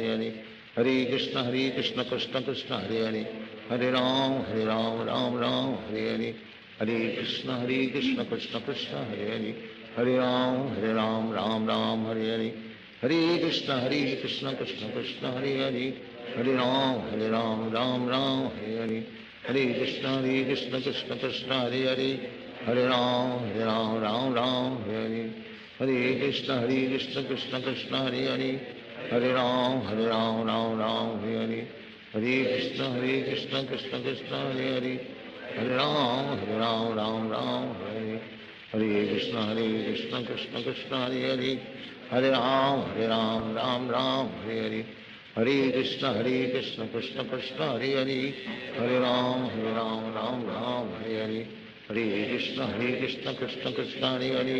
Hare Hare Krishna Krishna Krishna Hare Hare Hare Ram Hare Hare Hare Krishna Krishna Krishna Hare Hare Hare Ram Ram Ram Hare Hare Hare Krishna Krishna Krishna Hare Hare Hare Ram Ram Ram Hare Hare Hare Krishna Krishna Krishna Hare Hare Hare Ram Ram Ram Hare Hare Hare Krishna Krishna Krishna Hare Hare Hare Ram Ram Ram Hare Hare Hare Krishna Krishna Krishna Hare Hare Hare Ram Ram Ram Hare Hare Hare Krishna Krishna Krishna Hare Hare Hare Ram Ram Ram Hare Hare Hare Krishna Krishna Krishna Hare Hare Hare Ram Ram Ram Hare Hare Hare Krishna Krishna Krishna Hare Hare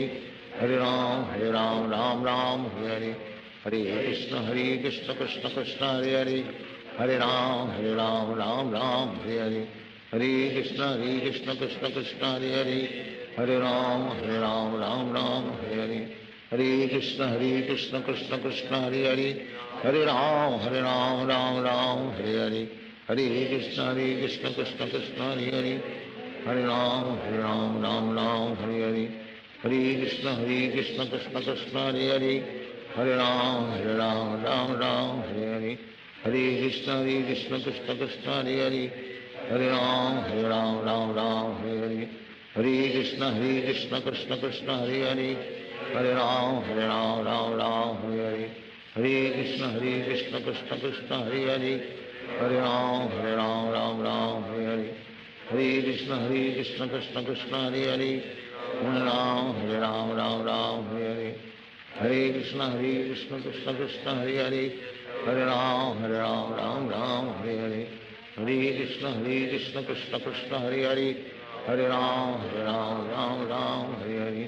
Hare Ram Ram Ram Hare Hare Hare Krishna Krishna Krishna Hare Hare Hare Ram Ram Ram Hare Hare Hare Krishna Krishna Krishna Hare Hare Hare Ram Ram Ram Hare Hare Hare Krishna Krishna Krishna Hare Hare Hare Ram Ram Ram Hare Hare Hare Krishna Krishna Krishna Hare Hare Hare Ram Ram Ram Hare Hare Hare Krishna Krishna Krishna Hare Hare Hare Ram Ram Ram Hare Hare Hare Krishna Krishna Krishna Hare Hare Hare Ram Ram Ram Hare Hare Hare Krishna Krishna Krishna Hare Hare Hare Ram Ram Ram Hare Hare Hare Krishna Krishna Krishna Hare Hare Hare Ram Ram Ram Hare Hare Hare Krishna Krishna Krishna Hare Hare Hare Ram Ram Ram Hare Hare Hare Krishna Krishna Krishna Hare Hare Hare Ram Ram Ram Hare Hare Hare Krishna Krishna Krishna Hare Hare Hare Ram Ram Ram Hare Hare Hare Krishna Krishna Krishna Hare Hare Hare Ram Ram Ram Hare Hare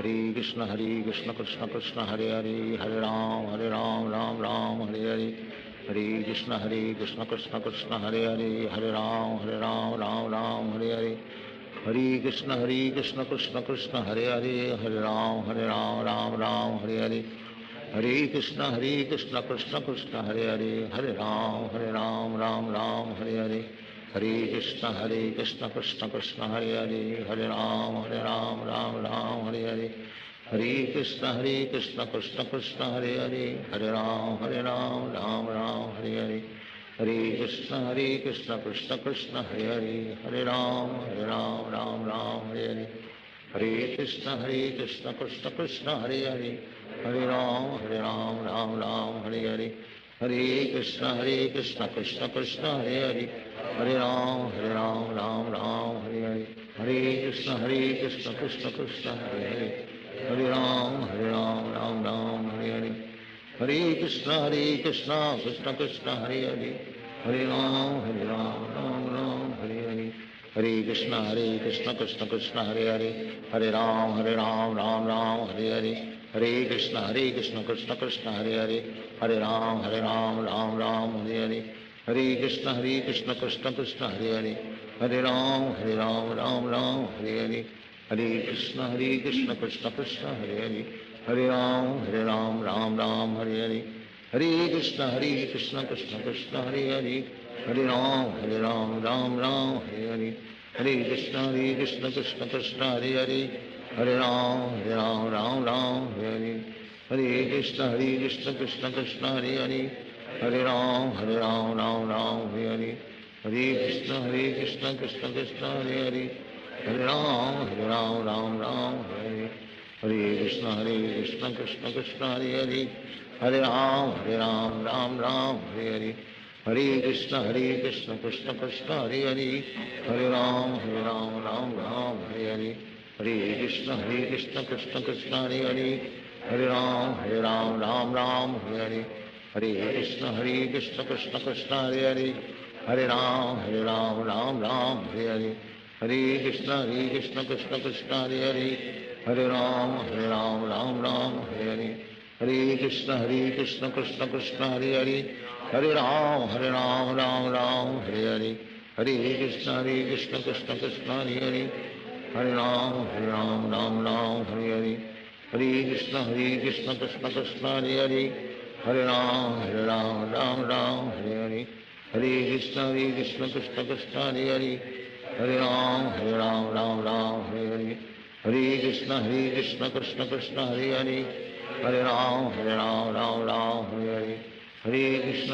Hare Krishna Krishna Krishna Hare Hare Hare Ram Ram Ram Hare Hare Hare Krishna Krishna Krishna Hare Hare Hare Ram Ram Ram Hare Hare Hare Krishna Krishna Krishna Hare Hare Hare Ram Ram Ram Hare Hare Hare Krishna Krishna Krishna Hare Hare Hare Ram Ram Ram Hare Hare Hare Krishna Krishna Krishna Hare Hare Hare Ram Ram Ram Hare Hare Hare Krishna Krishna Krishna Hare Hare Hare Ram Ram Ram Hare Hare Hare Krishna Krishna Krishna Hare Hare Hare Ram Ram Ram Hare Hare Hare Krishna Krishna Krishna Hare Hare Hare Ram Ram Ram Hare Hare Hare Krishna Krishna Krishna Hare Hare Hare Ram Ram Ram Hare Hare Hare Krishna Krishna Krishna Hare Hare Hare Ram Ram Ram Hare Hare Hare Krishna Krishna Krishna Hare Hare Hare Ram Ram Ram Hare Hare Hare Krishna Krishna Krishna Hare Hare Hare Ram Ram Ram Hare Hare Hare Krishna Krishna Krishna Hare Hare Hare Ram Ram Ram Hare Hare Hare Krishna Krishna Krishna Hare Hare Hare Ram Ram Ram Hare Hare Hare Krishna Krishna Krishna Hare Hare Hare Ram Ram Ram Hare Hare Hare Krishna Krishna Krishna Hare Hare Hare Ram Ram Ram Hare Hare Hare Krishna Krishna Krishna Hare Hare Hare Ram Ram Ram Hare Hare Hare Krishna Krishna Krishna Hare Hare Hare Ram Ram Ram Hare Hare Hare Krishna Krishna Krishna Hare Hare Hare Ram Ram Ram Hare Hare Hare Krishna Krishna Krishna Hare Hare Hare Ram Ram Ram Hare Hare Hare Krishna Krishna Krishna Hare Hare Hare Ram Ram Ram Hare Hare Hare Krishna Krishna Krishna Hare Hare Hare Ram Ram Ram Hare Hare Hare Krishna Krishna Krishna Hare Hare Hare Ram Ram Ram Hare Hare Hare Krishna Krishna Krishna Hare Hare Hare Ram Ram Ram Hare Hare Hare Krishna Krishna Krishna Hare Hare Hare Ram Ram Ram Hare Hare Hare Krishna Krishna Krishna Hare Hare Hare Ram Ram Ram Hare Hare Hare Krishna Krishna Krishna Hare Hare Hare Ram Ram Ram Hare Hare Hare Krishna Krishna Krishna Hare Hare, Hare Ram Ram Ram Hare Hare, Hare Krishna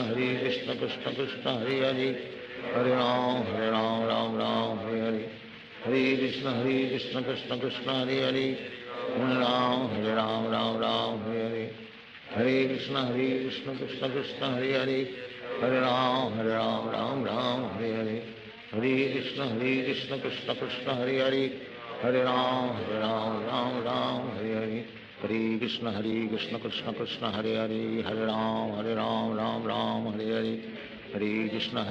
Krishna Krishna Hare Hare, Hare Ram Ram Ram Hare Hare, Hare Krishna Krishna Krishna Hare Hare, Hare Ram Ram Hare Hare, Hare Krishna Krishna Krishna Hare Hare, Hare Ram Ram Hare Hare, Hare Krishna Krishna Krishna Hare Hare, Hare Ram Ram Hare Hare, Hare Krishna Krishna Krishna Hare Hare, Hare Ram Ram Hare Hare, Hare Krishna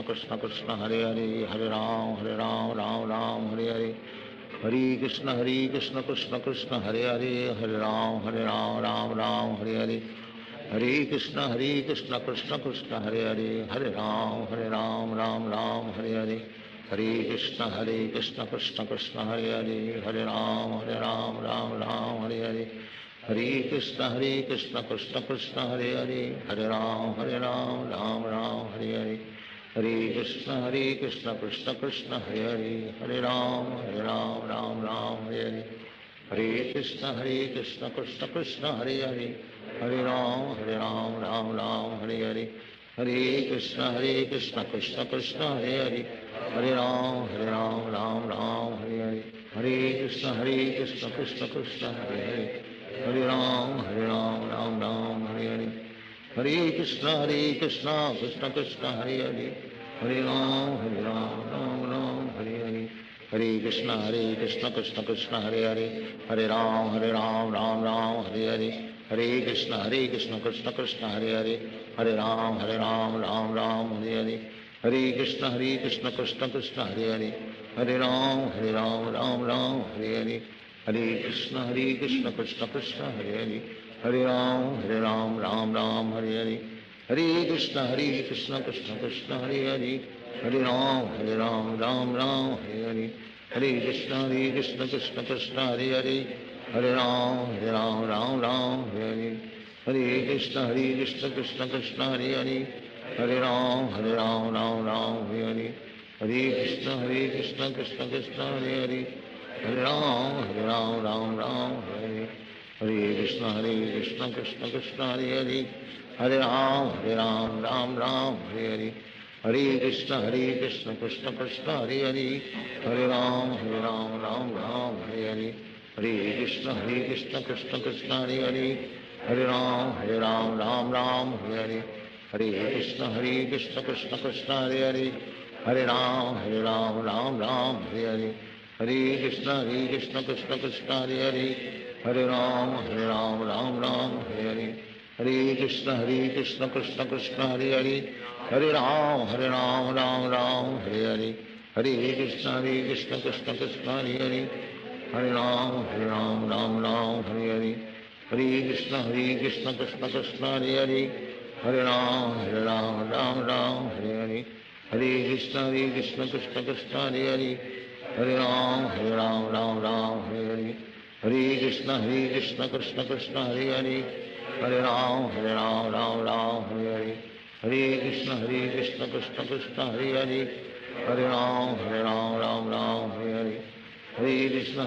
Krishna Krishna Hare Hare, Hare Ram Ram Hare Hare, Hare Krishna Krishna Krishna Hare Hare, Hare Ram Ram Hare Hare, Hare Krishna Krishna Krishna Hare Hare, Hare Ram Ram Hare Hare, Hare Krishna Krishna Krishna Hare Hare, Hare Ram Ram Hare Hare, Hare Krishna Krishna Krishna Hare Hare, Hare Ram Ram Hare Hare, Hare Krishna Krishna Krishna Hare Hare, Hare Ram Ram Hare Hare, Hare Krishna Krishna Krishna Hare Hare, Hare Ram Ram Hare Hare, Hare Krishna Krishna Krishna Hare Hare, Hare Ram Ram Hare Hare, Hare Krishna Krishna Krishna Hare Hare, Hare Ram Ram Hare Hare, Hare Krishna Krishna Krishna Hare Hare, Hare Ram Ram Hare Hare, Hare Krishna Krishna Krishna Hare Hare, Hare Ram Ram Hare Hare, Hare Krishna Krishna Krishna Hare Hare, Hare Ram Ram Hare Hare, Hare Krishna Krishna Krishna Hare Hare, Hare Ram Ram Hare Hare, Hare Krishna Krishna Krishna Hare Hare, Hare Ram Ram Hare Hare, Hare Krishna Krishna Krishna Hare Hare, Hare Ram Ram Hare Hare, Hare Krishna Krishna Krishna Hare Hare, Hare Ram Ram Hare Hare, Hare Krishna Krishna Krishna Hare Hare, Hare Ram Ram Hare Hare, Hare Krishna Krishna Krishna Hare Hare, Hare Ram Ram Hare Hare, Hare Krishna Krishna Krishna Hare Hare, Hare Ram Ram Hare Hare, Hare Krishna Krishna Krishna Hare Hare, Hare Ram Ram Hare Hare, Hare Krishna Krishna Krishna Hare Hare, Hare Ram Ram Hare Hare, Hare Krishna Krishna Krishna Hare Hare, Hare Ram Ram Hare Hare, Hare Krishna Krishna Krishna Hare Hare, Hare Ram Ram Hare Hare, Hare Krishna Krishna Krishna Hare Hare, Hare Ram Ram Hare Hare, Hare Krishna Krishna Krishna Hare Hare, Hare Ram Ram Hare Hare, Hare Krishna Krishna Krishna Hare Hare, Hare Ram Hare Hare, Hare Krishna Krishna Krishna Hare Hare, Hare Ram Hare Hare, Hare Krishna Krishna Krishna Hare Hare, Hare Ram Hare Hare, Hare Krishna Krishna Krishna Hare Hare, Hare Ram Hare Hare, Hare Krishna Krishna Krishna Hare Hare, Hare Ram Hare Hare, Hare Krishna Krishna Krishna Hare Hare, Hare Ram Hare Hare, Hare Krishna Krishna Krishna Hare Hare, Hare Ram Hare Hare, Hare Krishna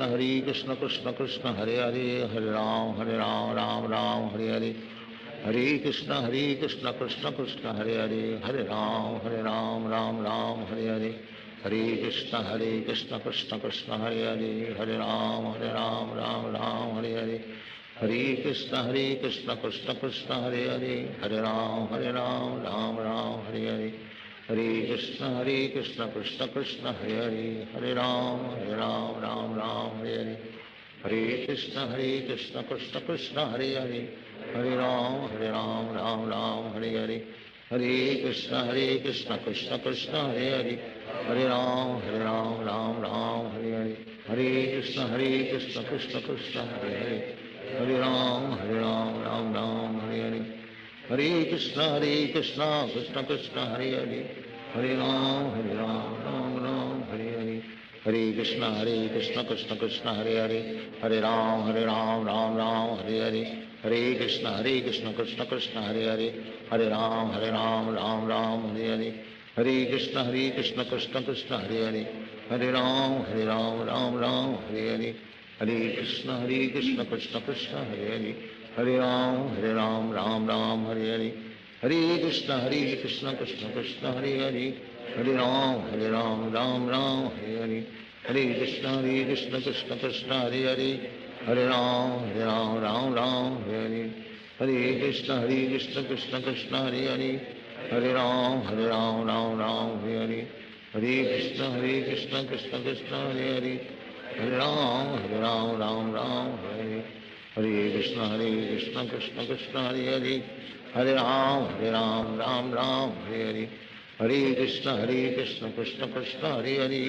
Krishna Krishna Hare Hare, Hare Ram Ram Hare Hare, Hare Krishna Krishna Krishna Hare Hare, Hare Ram Hare Hare, Hare Krishna Krishna Krishna Hare Hare, Hare Ram Hare Hare, Hare Krishna Krishna Krishna Hare Hare, Hare Ram Ram Hare Hare, Hare Krishna Krishna Krishna Hare Hare, Hare Ram Ram Hare Hare, Hare Krishna Krishna Krishna Hare Hare, Hare Ram Ram Hare Hare, Hare Krishna Krishna Krishna Hare Hare, Hare Ram Ram Hare Hare, Hare Krishna Krishna Krishna Hare Hare, Hare Ram Ram Hare Hare, Hare Krishna Krishna Krishna Hare Hare, Hare Ram Ram Hare Hare, Hare Krishna Krishna Krishna Hare Hare, Hare Ram Ram Ram Hare Hare, Hare Krishna Krishna Krishna Hare Hare, Hare Ram Ram Ram Hare Hare, Hare Krishna Krishna Krishna Hare Hare, Hare Ram Ram Ram Hare Hare, Hare Krishna Krishna Krishna Hare Hare, Hare Ram Ram Ram Hare Hare, Hare Krishna Krishna Krishna Hare Hare, Hare Ram Ram Ram Hare Hare, Hare Krishna Krishna Krishna Hare Hare, Hare Ram Ram Hare Hare, Hare Krishna Krishna Krishna Hare Hare, Hare Ram Ram Ram Hare Hare, Hare Krishna Krishna Krishna Hare Hare, Hare Ram Ram Ram Hare Hare, Hare Krishna Krishna Krishna Hare Hare, Hare Ram Ram Ram Hare Hare, Hare Krishna Krishna Krishna Hare Hare, Hare Ram Ram Ram Hare Hare, Hare Krishna Krishna Krishna Hare Hare, Hare Ram Ram Ram Hare Hare, Hare Krishna Krishna Krishna Hare Hare, Hare Ram Ram Ram Hare Hare, Hare Krishna Krishna Krishna Hare Hare,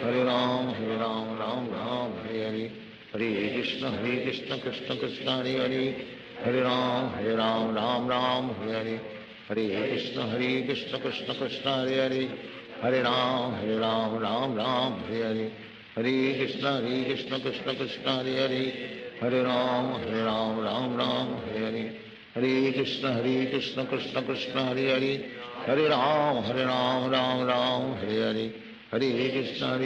Hare Ram Ram Hare Hare, Hare Krishna Krishna Krishna Hare Hare, Hare Ram Ram Hare Hare, Hare Krishna Krishna Krishna Hare Hare, Hare Ram Ram Ram Hare Hare, Hare Krishna Krishna Krishna Hare Hare, Hare Ram Ram Ram Hare Hare, Hare Krishna Krishna Krishna Hare Hare, Hare Ram Ram Hare Hare, Hare Krishna Krishna Krishna Hare Hare, Hare Ram Ram Hare Hare, Hare Krishna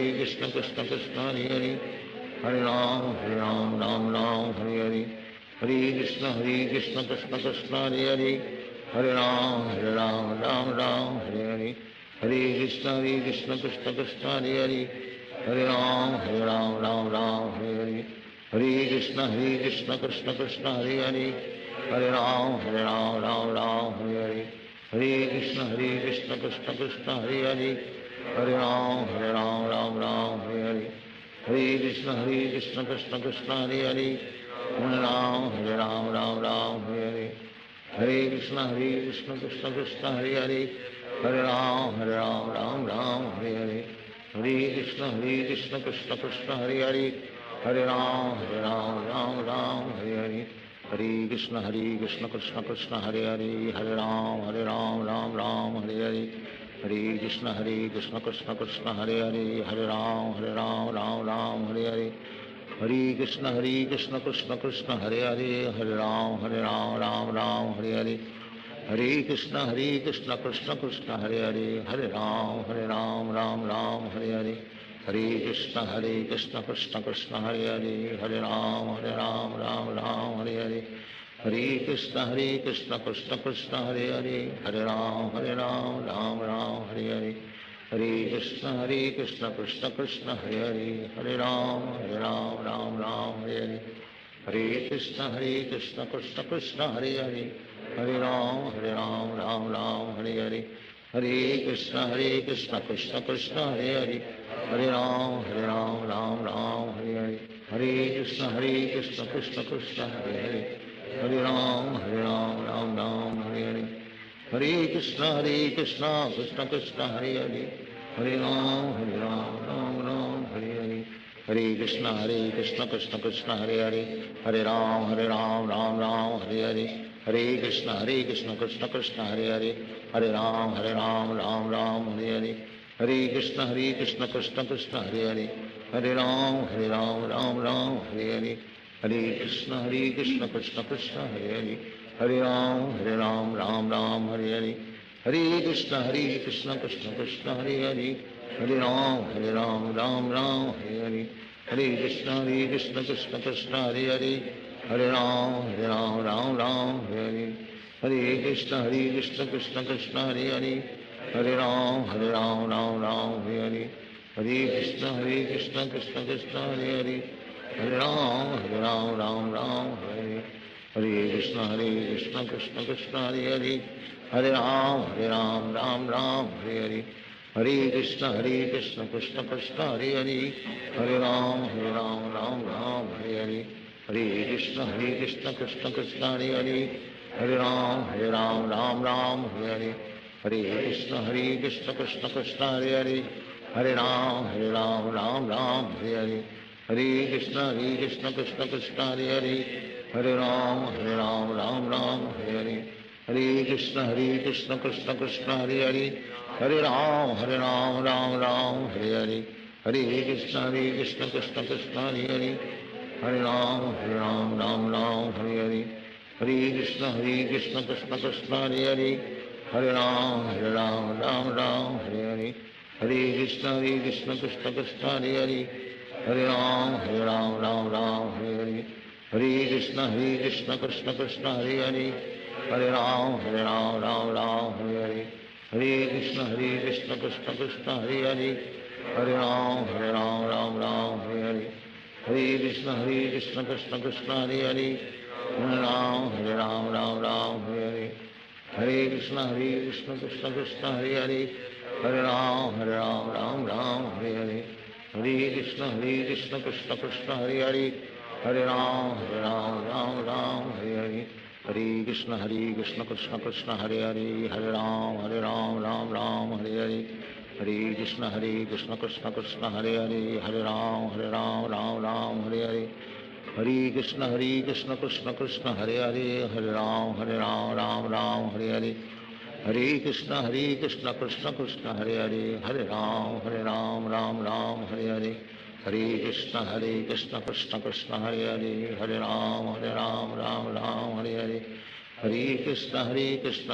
Krishna Krishna Hare Hare, Hare Ram Ram Hare Hare, Hare Krishna Krishna Krishna Hare Hare, Hare Ram Ram Hare Hare, Hare Krishna Krishna Krishna Hare Hare, Hare Ram Ram Hare Hare, Hare Krishna Krishna Krishna Hare Hare, Hare Ram Ram Hare Hare, Hare Krishna Krishna Krishna Hare Hare, Hare Ram Ram Hare Hare, Hare Krishna Krishna Krishna Hare Hare, Hare Ram Ram Hare Hare, Hare Krishna Krishna Krishna Hare Hare, Hare Ram Ram Hare Hare, Hare Krishna Krishna Krishna Hare Hare, Hare Ram Ram Hare Hare, Hare Krishna Krishna Krishna Hare Hare, Hare Ram Ram Hare Hare, Hare Krishna Krishna Krishna Hare Hare, Hare Ram Ram Hare Hare, Hare Krishna Krishna Krishna Hare Hare, Hare Ram Ram Ram Hare Hare, Hare Krishna Krishna Krishna Hare Hare, Hare Ram Ram Hare Hare, Hare Krishna Krishna Krishna Hare Hare, Hare Ram Ram Ram Hare Hare, Hare Krishna Krishna Krishna Hare Hare, Hare Ram Ram Hare Hare, Hare Krishna Krishna Krishna Hare Hare, Hare Ram Ram Hare Hare, Hare Krishna Krishna Krishna Hare Hare, Hare Ram Ram Hare Hare, Hare Krishna Krishna Krishna Hare Hare, Hare Ram Ram Hare Hare, Hare Krishna Krishna Krishna Hare Hare, Hare Ram Ram Ram Hare Hare, Hare Krishna Krishna Krishna Hare Hare, Hare Ram Ram Ram Hare Hare, Hare Krishna Krishna Krishna Hare Hare, Hare Ram Ram Hare Hare, Hare Krishna Krishna Krishna Hare Hare, Hare Ram Ram Hare Hare, Hare Krishna Krishna Krishna Hare Hare, Hare Ram Ram Hare Hare, Hare Krishna Krishna Krishna Hare Hare, Hare Ram Ram Hare Hare, Hare Krishna Krishna Krishna Hare Hare, Hare Ram Ram Hare Hare, Hare Krishna Krishna Krishna Hare Hare, Hare Ram Ram Hare Hare, Hare Krishna Krishna Krishna Hare Hare, Hare Ram Ram Hare Hare, Hare Krishna Krishna Krishna Hare Hare, Hare Ram Ram Hare Hare, Hare Krishna Krishna Krishna Hare Hare, Hare Ram Ram Hare Hare, Hare Krishna Krishna Krishna Hare Hare, Hare Ram Ram Ram Hare Hare, Hare Krishna Krishna Krishna Hare Hare Hare Ram Ram Ram Hare Hare Hare Krishna Krishna Krishna Hare Hare Hare Ram Ram Ram Hare Hare Hare Krishna Krishna Krishna Hare Hare Hare Ram Ram Ram Hare Hare Hare Krishna Krishna Krishna Hare Hare Hare Ram Ram Ram Hare Hare Hare Krishna Krishna Krishna Hare Hare Hare Ram Ram Ram Hare Hare Hare Krishna Krishna Krishna Hare Hare Hare Ram Ram Ram Hare Hare Hare Krishna Krishna Krishna Hare Hare Hare Ram Ram Ram Hare Hare Hare Krishna Krishna Krishna Hare Hare Hare Ram Ram Hare Hare Hare Krishna Krishna Krishna Hare Hare Hare Ram Ram Hare Hare Hare Krishna Krishna Krishna Hare Hare Hare Ram Ram Hare Hare Hare Krishna Krishna Krishna Hare Hare Hare Ram Ram Hare Hare Hare Krishna Krishna Krishna Hare Hare Hare Ram Ram Hare Hare Hare Krishna Krishna Krishna Hare Hare Hare Ram Ram Hare Hare Hare Krishna Krishna Krishna Hare Hare Hare Ram Ram Hare Hare Hare Krishna Krishna Krishna Hare Hare Hare Ram Ram Hare Hare Hare Krishna Krishna Krishna Hare Hare Hare Ram Ram Hare Hare Hare Krishna Krishna Krishna Hare Hare Hare Ram Ram Hare Hare Hare Krishna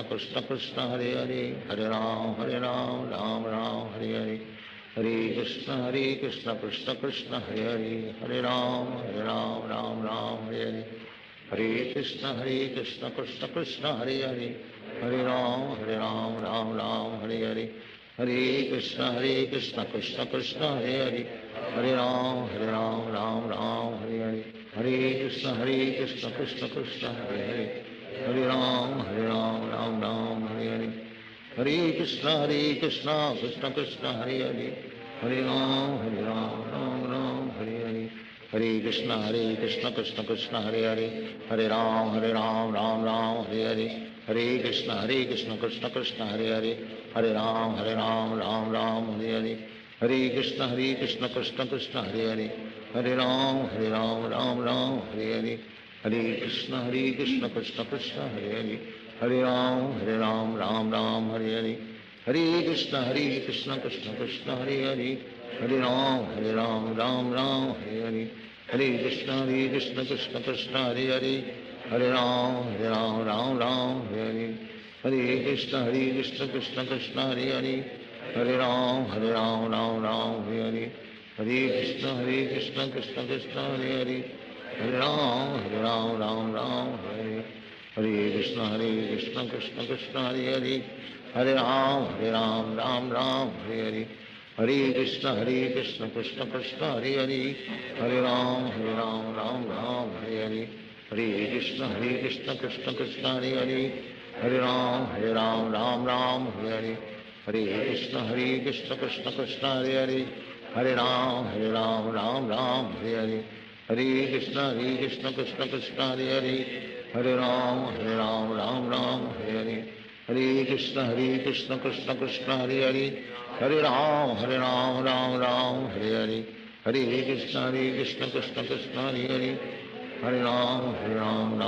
Krishna Krishna Hare Hare Hare Ram Ram Hare Hare Hare Krishna Krishna Krishna Hare Hare Hare Ram Ram Hare Hare Hare Krishna Krishna Krishna Hare Hare Hare Ram Ram Hare Hare Hare Krishna Krishna Krishna Hare Hare Hare Ram Ram Hare Hare Hare Krishna Krishna Krishna Hare Hare Hare Ram Ram Hare Hare Hare Krishna Krishna Krishna Hare Hare Hare Ram Ram Hare Hare Hare Krishna Krishna Krishna Hare Hare Hare Ram Ram Hare Hare Hare Krishna Krishna Krishna Hare Hare Hare Ram Ram Hare Hare Hare Krishna Krishna Krishna Hare Hare Hare Ram Ram Hare Hare Hare Krishna Krishna Krishna Hare Hare Hare Ram Ram Hare Hare Hare Krishna Krishna Krishna Hare Hare Hare Ram Ram Hare Hare Hare Krishna Krishna Krishna Hare Hare Hare Ram Ram Hare Hare Krishna Krishna Krishna Hare Hare Hare Ram Ram Hare Hare Hare Krishna Krishna Krishna Hare Hare Hare Ram Ram Hare Hare Hare Krishna Krishna Krishna Hare Hare Hare Ram Ram Hare Hare Hare Krishna Krishna Krishna Hare Hare Hare Ram Ram Hare Hare Hare Krishna Krishna Krishna Hare Hare Hare Ram Ram Hare Hare Hare Krishna Krishna Krishna Hare Hare Hare Ram Ram Hare Hare Hare Krishna Krishna Krishna Hare Hare Hare Ram Ram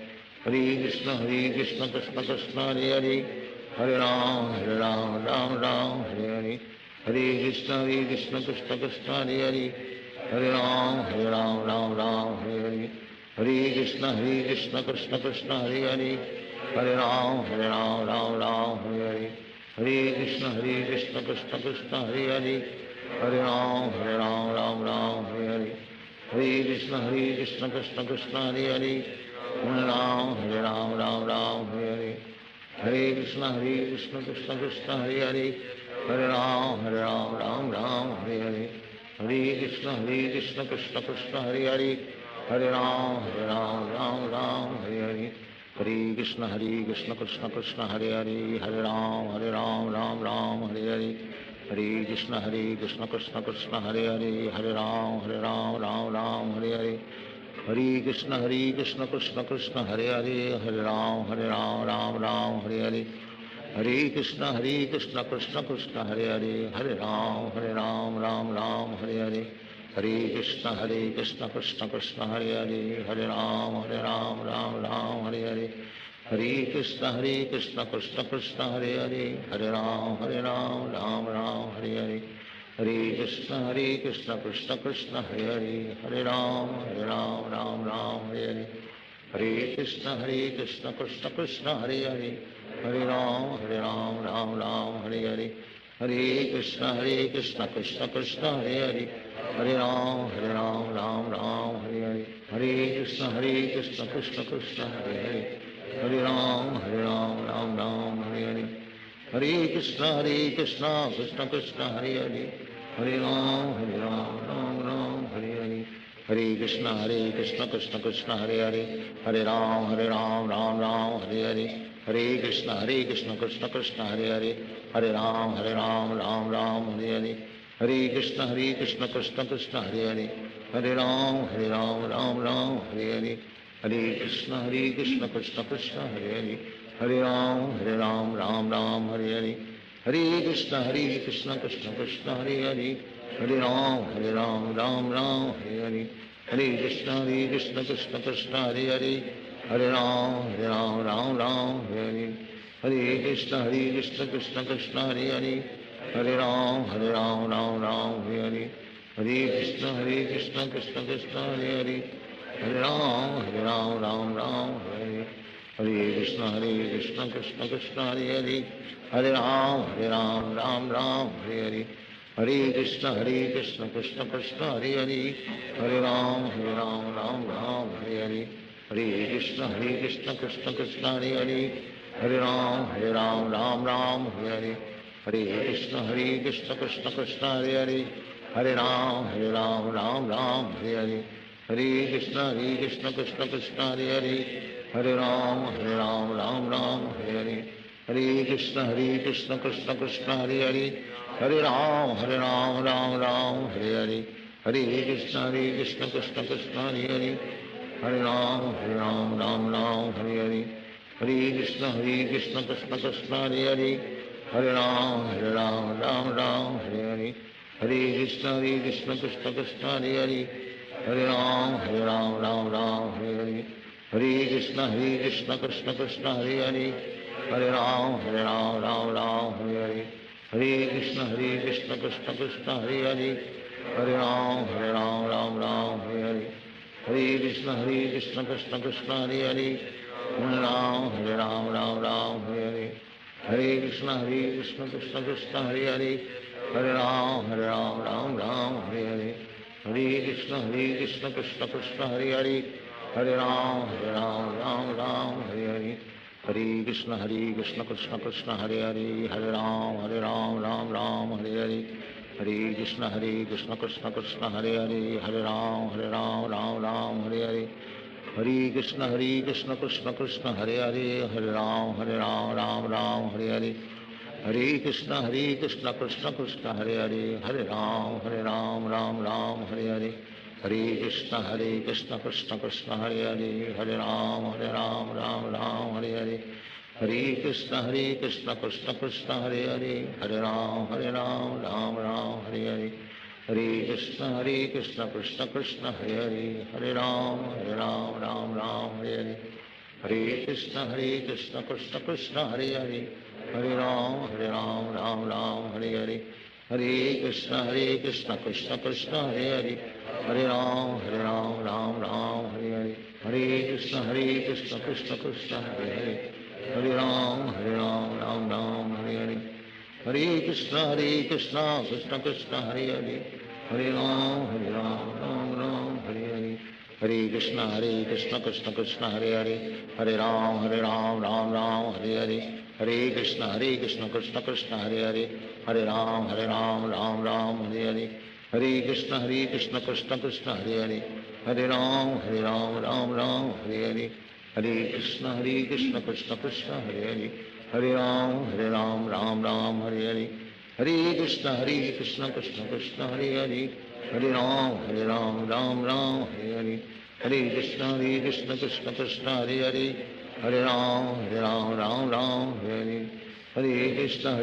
Hare Hare Hare Krishna Krishna Krishna Hare Hare Hare Ram Ram Hare Hare Hare Krishna Krishna Krishna Hare Hare Hare Ram Ram Hare Hare Hare Krishna Krishna Krishna Hare Hare Hare Ram Ram Hare Hare Hare Krishna Krishna Krishna Hare Hare Hare Ram Ram Hare Hare Hare Krishna Krishna Krishna Hare Hare Hare Ram Hare Hare Hare Krishna Krishna Krishna Hare Hare Hare Ram Hare Hare Hare Krishna Krishna Krishna Hare Hare Hare Ram Hare Hare Hare Krishna Krishna Krishna Hare Hare Hare Ram Ram Hare Hare Hare Krishna Krishna Krishna Hare Hare Hare Ram Hare Hare Hare Krishna Krishna Krishna Hare Hare Hare Ram Hare Hare Hare Krishna Krishna Krishna Hare Hare Hare Ram Ram Hare Hare Hare Krishna Krishna Krishna Hare Hare, Hare Ram Ram Ram Hare Hare, Hare Krishna Krishna Krishna Hare Hare, Hare Ram Ram Ram Hare Hare, Hare Krishna Krishna Krishna Hare Hare, Hare Ram Ram Ram Hare Hare, Hare Krishna Krishna Krishna Hare Hare, Hare Ram Ram Ram Hare Hare, Hare Krishna Krishna Krishna Hare Hare, Hare Ram Ram Ram Hare Hare, Hare Krishna Krishna Krishna Hare Hare, Hare Ram Ram Ram Hare Hare, Hare Krishna Krishna Krishna Hare Hare, Hare Ram Ram Ram Hare Hare, Hare Krishna Krishna Krishna Hare Hare, Hare Ram Ram Ram Hare Hare, Hare Krishna Krishna Krishna Hare Hare, Hare Ram Ram Ram Hare Hare, Hare Krishna Krishna Krishna Hare Hare, Hare Ram Ram Ram Hare Hare, Hare Krishna Krishna Krishna Hare Hare, Hare Ram Ram Hare Hare, Hare Krishna Krishna Krishna Hare Hare, Hare Ram Ram Hare Hare, Hare Krishna Krishna Krishna Hare Hare, Hare Ram Ram Hare Hare, Hare Krishna Krishna Krishna Hare Hare, Hare Ram Ram Hare Hare, Hare Krishna Krishna Krishna Hare Hare, Hare Ram Ram Hare Hare, Hare Krishna Krishna Krishna Hare Hare, Hare Ram Ram Hare Hare, Hare Krishna Krishna Krishna Hare Hare, Hare Ram Ram Ram Hare Hare, Hare Krishna Krishna Krishna Hare Hare, Hare Ram Ram Hare Hare, Hare Krishna Krishna Krishna Hare Hare, Hare Ram Ram Hare Hare, Hare Krishna Krishna Krishna Hare Hare, Hare Ram Ram Hare Hare, Hare Krishna Krishna Krishna Hare Hare, Hare Ram Ram Hare Hare, Hare Krishna Krishna Krishna Hare Hare, Hare Ram Ram Hare Hare, Hare Krishna Krishna Krishna Hare Hare, Hare Ram Ram Hare Hare, Hare Krishna Krishna Krishna Hare Hare, Hare Ram Ram Hare Hare, Hare Krishna Krishna Krishna Hare Hare, Hare Ram Ram Hare Hare, Hare Krishna Krishna Krishna Hare Hare, Hare Ram Ram Hare Hare, Hare Krishna Krishna Krishna Hare Hare, Hare Ram Ram Hare Hare, Hare Krishna Krishna Krishna Hare Hare, Hare Ram Ram Hare Hare, Hare Krishna Krishna Krishna Hare Hare, Hare Ram Ram Hare Hare, Hare Krishna Krishna Krishna Hare Hare, Hare Ram Ram Hare Hare, Hare Krishna Krishna Krishna Hare Hare, Hare Ram Ram Hare Hare, Hare Krishna Krishna Krishna Hare Hare, Hare Ram Ram Hare Hare, Hare Krishna Krishna Krishna Hare Hare, Hare Ram Ram Hare Hare, Hare Krishna Krishna Krishna Hare Hare, Hare Ram Ram Hare Hare, Hare Krishna Krishna Krishna Hare Hare, Hare Ram Ram Hare Hare, Hare Krishna Krishna Krishna Hare Hare, Hare Ram Ram Hare Hare, Hare Krishna Krishna Krishna Hare Hare, Hare Ram Ram Hare Hare, Hare Krishna Krishna Krishna Hare Hare, Hare Ram Ram Hare Hare, Hare Krishna Krishna Krishna Hare Hare, Hare Ram Ram Hare Hare, Hare Krishna Krishna Krishna Hare Hare, Hare Ram Hare Hare, Hare Krishna Krishna Krishna Hare Hare, Hare Ram Ram Hare Hare, Hare Krishna Krishna Krishna Hare Hare, Hare Ram Ram Hare Hare, Hare Krishna Krishna Krishna Hare Hare, Hare Ram Ram Hare Hare, Hare Krishna Krishna Krishna Hare Hare, Hare Ram Ram Hare Hare, Hare Krishna Krishna Krishna Hare Hare, Hare Ram Ram Hare Hare, Hare Krishna Krishna Krishna Hare Hare, Hare Ram Ram Hare Hare, Hare Krishna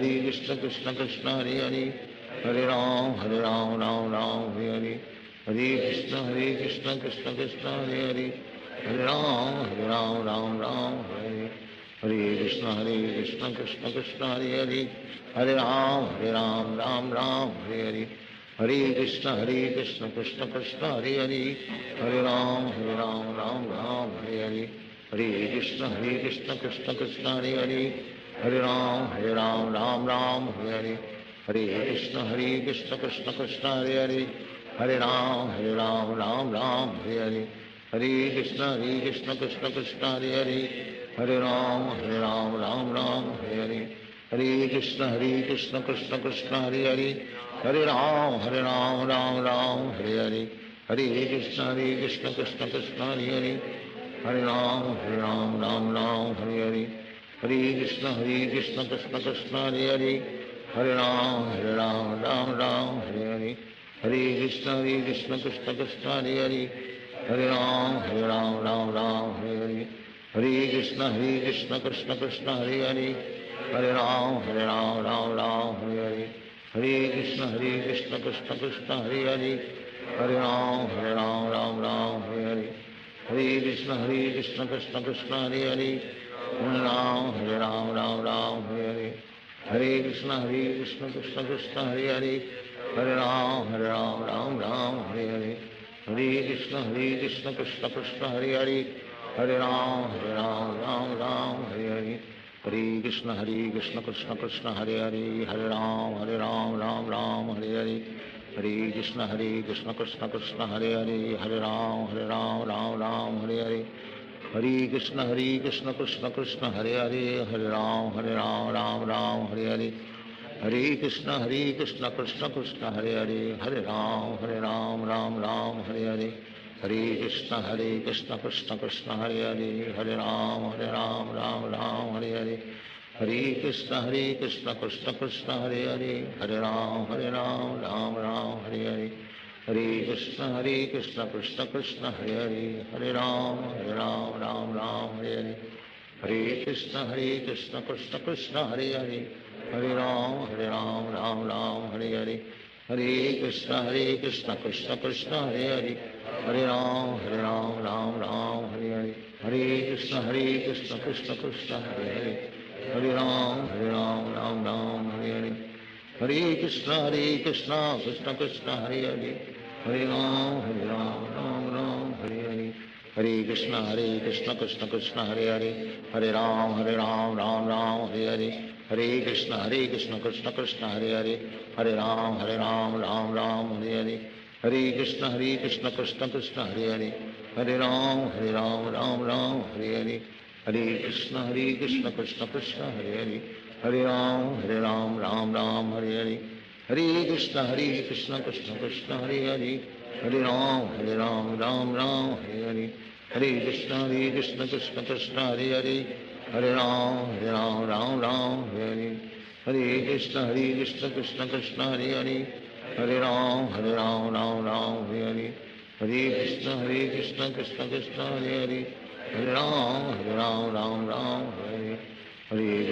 Krishna Krishna Hare Hare, Hare Ram Ram Ram Hare Hare, Hare Krishna Krishna Krishna Hare Hare Hare Ram Ram Ram Hare Hare Krishna Krishna Krishna Hare Hare Hare Ram Ram Hare Hare Hare Krishna Krishna Krishna Hare Hare Hare Ram Ram Hare Hare Hare Krishna Krishna Krishna Hare Hare Hare Ram Ram Hare Hare Hare Krishna Krishna Krishna Hare Hare Hare Ram Ram Hare Hare Hare Krishna Krishna Krishna Hare Hare Hare Ram Ram Hare Hare Hare Krishna Krishna Krishna Hare Hare Hare Ram Ram Hare Hare Hare Krishna Krishna Krishna Hare Hare Hare Ram Ram Hare Hare Hare Krishna Krishna Krishna Hare Hare Hare Ram Ram Hare Hare Hare Krishna Krishna Krishna Hare Hare Hare Ram Ram Hare Hare Hare Krishna Krishna Krishna Hare Hare Hare Ram Ram Hare Hare Hare Krishna Krishna Krishna Hare Hare Hare Ram Ram Hare Hare Hare Krishna Krishna Krishna Hare Hare Hare Ram Hare Hare Hare Krishna Krishna Krishna Hare Hare Hare Ram Hare Hare Hare Krishna Krishna Krishna Hare Hare Hare Ram Hare Hare Hare Krishna Krishna Krishna Hare Hare Hare Ram Hare Hare Hare Krishna Krishna Krishna Hare Hare Hare Ram Hare Hare Hare Krishna Krishna Krishna Hare Hare Hare Ram Hare Hare Hare Krishna Krishna Krishna Hare Hare Hare Ram Ram Hare Hare Hare Krishna Krishna Krishna Hare Hare Hare Ram Ram Hare Hare Hare Krishna Krishna Krishna Hare Hare Hare Ram Ram Hare Hare Hare Krishna Krishna Krishna Hare Hare Hare Ram Ram Hare Hare Hare Krishna Krishna Krishna Hare Hare Hare Ram Ram Hare Hare Hare Krishna Krishna Krishna Hare Hare Hare Ram Ram Hare Hare Hare Krishna Krishna Krishna Hare Hare Hare Ram Ram Hare Hare Hare Krishna Krishna Krishna Hare Hare Hare Ram Hare Hare Hare Krishna Krishna Krishna Hare Hare Hare Ram Ram Hare Hare Hare Krishna Krishna Krishna Hare Hare Hare Ram Ram Hare Hare Hare Krishna Krishna Krishna Hare Hare Hare Ram Ram Hare Hare Hare Krishna Krishna Krishna Hare Hare Hare Ram Ram Hare Hare Hare Krishna Krishna Krishna Hare Hare Hare Ram Ram Hare Hare Hare Krishna Krishna Krishna Hare Hare Hare Ram Ram Hare Hare Hare Krishna Krishna Krishna Hare Hare Hare Ram Ram Hare Hare Hare Krishna Krishna Krishna Hare Hare Hare Ram Ram Hare Hare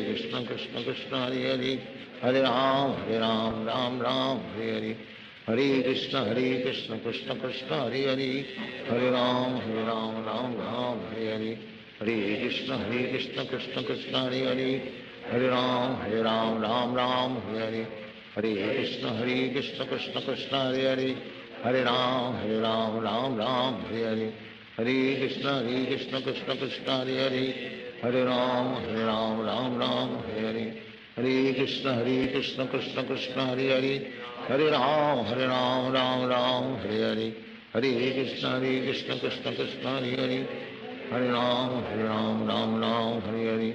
Hare Krishna Krishna Krishna Hare Hare Hare Ram Ram Hare Hare Hare Krishna Krishna Krishna Hare Hare Hare Ram Ram Hare Hare Hare Krishna Krishna Krishna Hare Hare Hare Ram Ram Hare Hare Hare Krishna Krishna Krishna Hare Hare Hare Ram Ram Hare Hare Hare Krishna Krishna Krishna Hare Hare Hare Ram Ram Hare Hare Hare Krishna Krishna Krishna Hare Hare Hare Ram Ram Hare Hare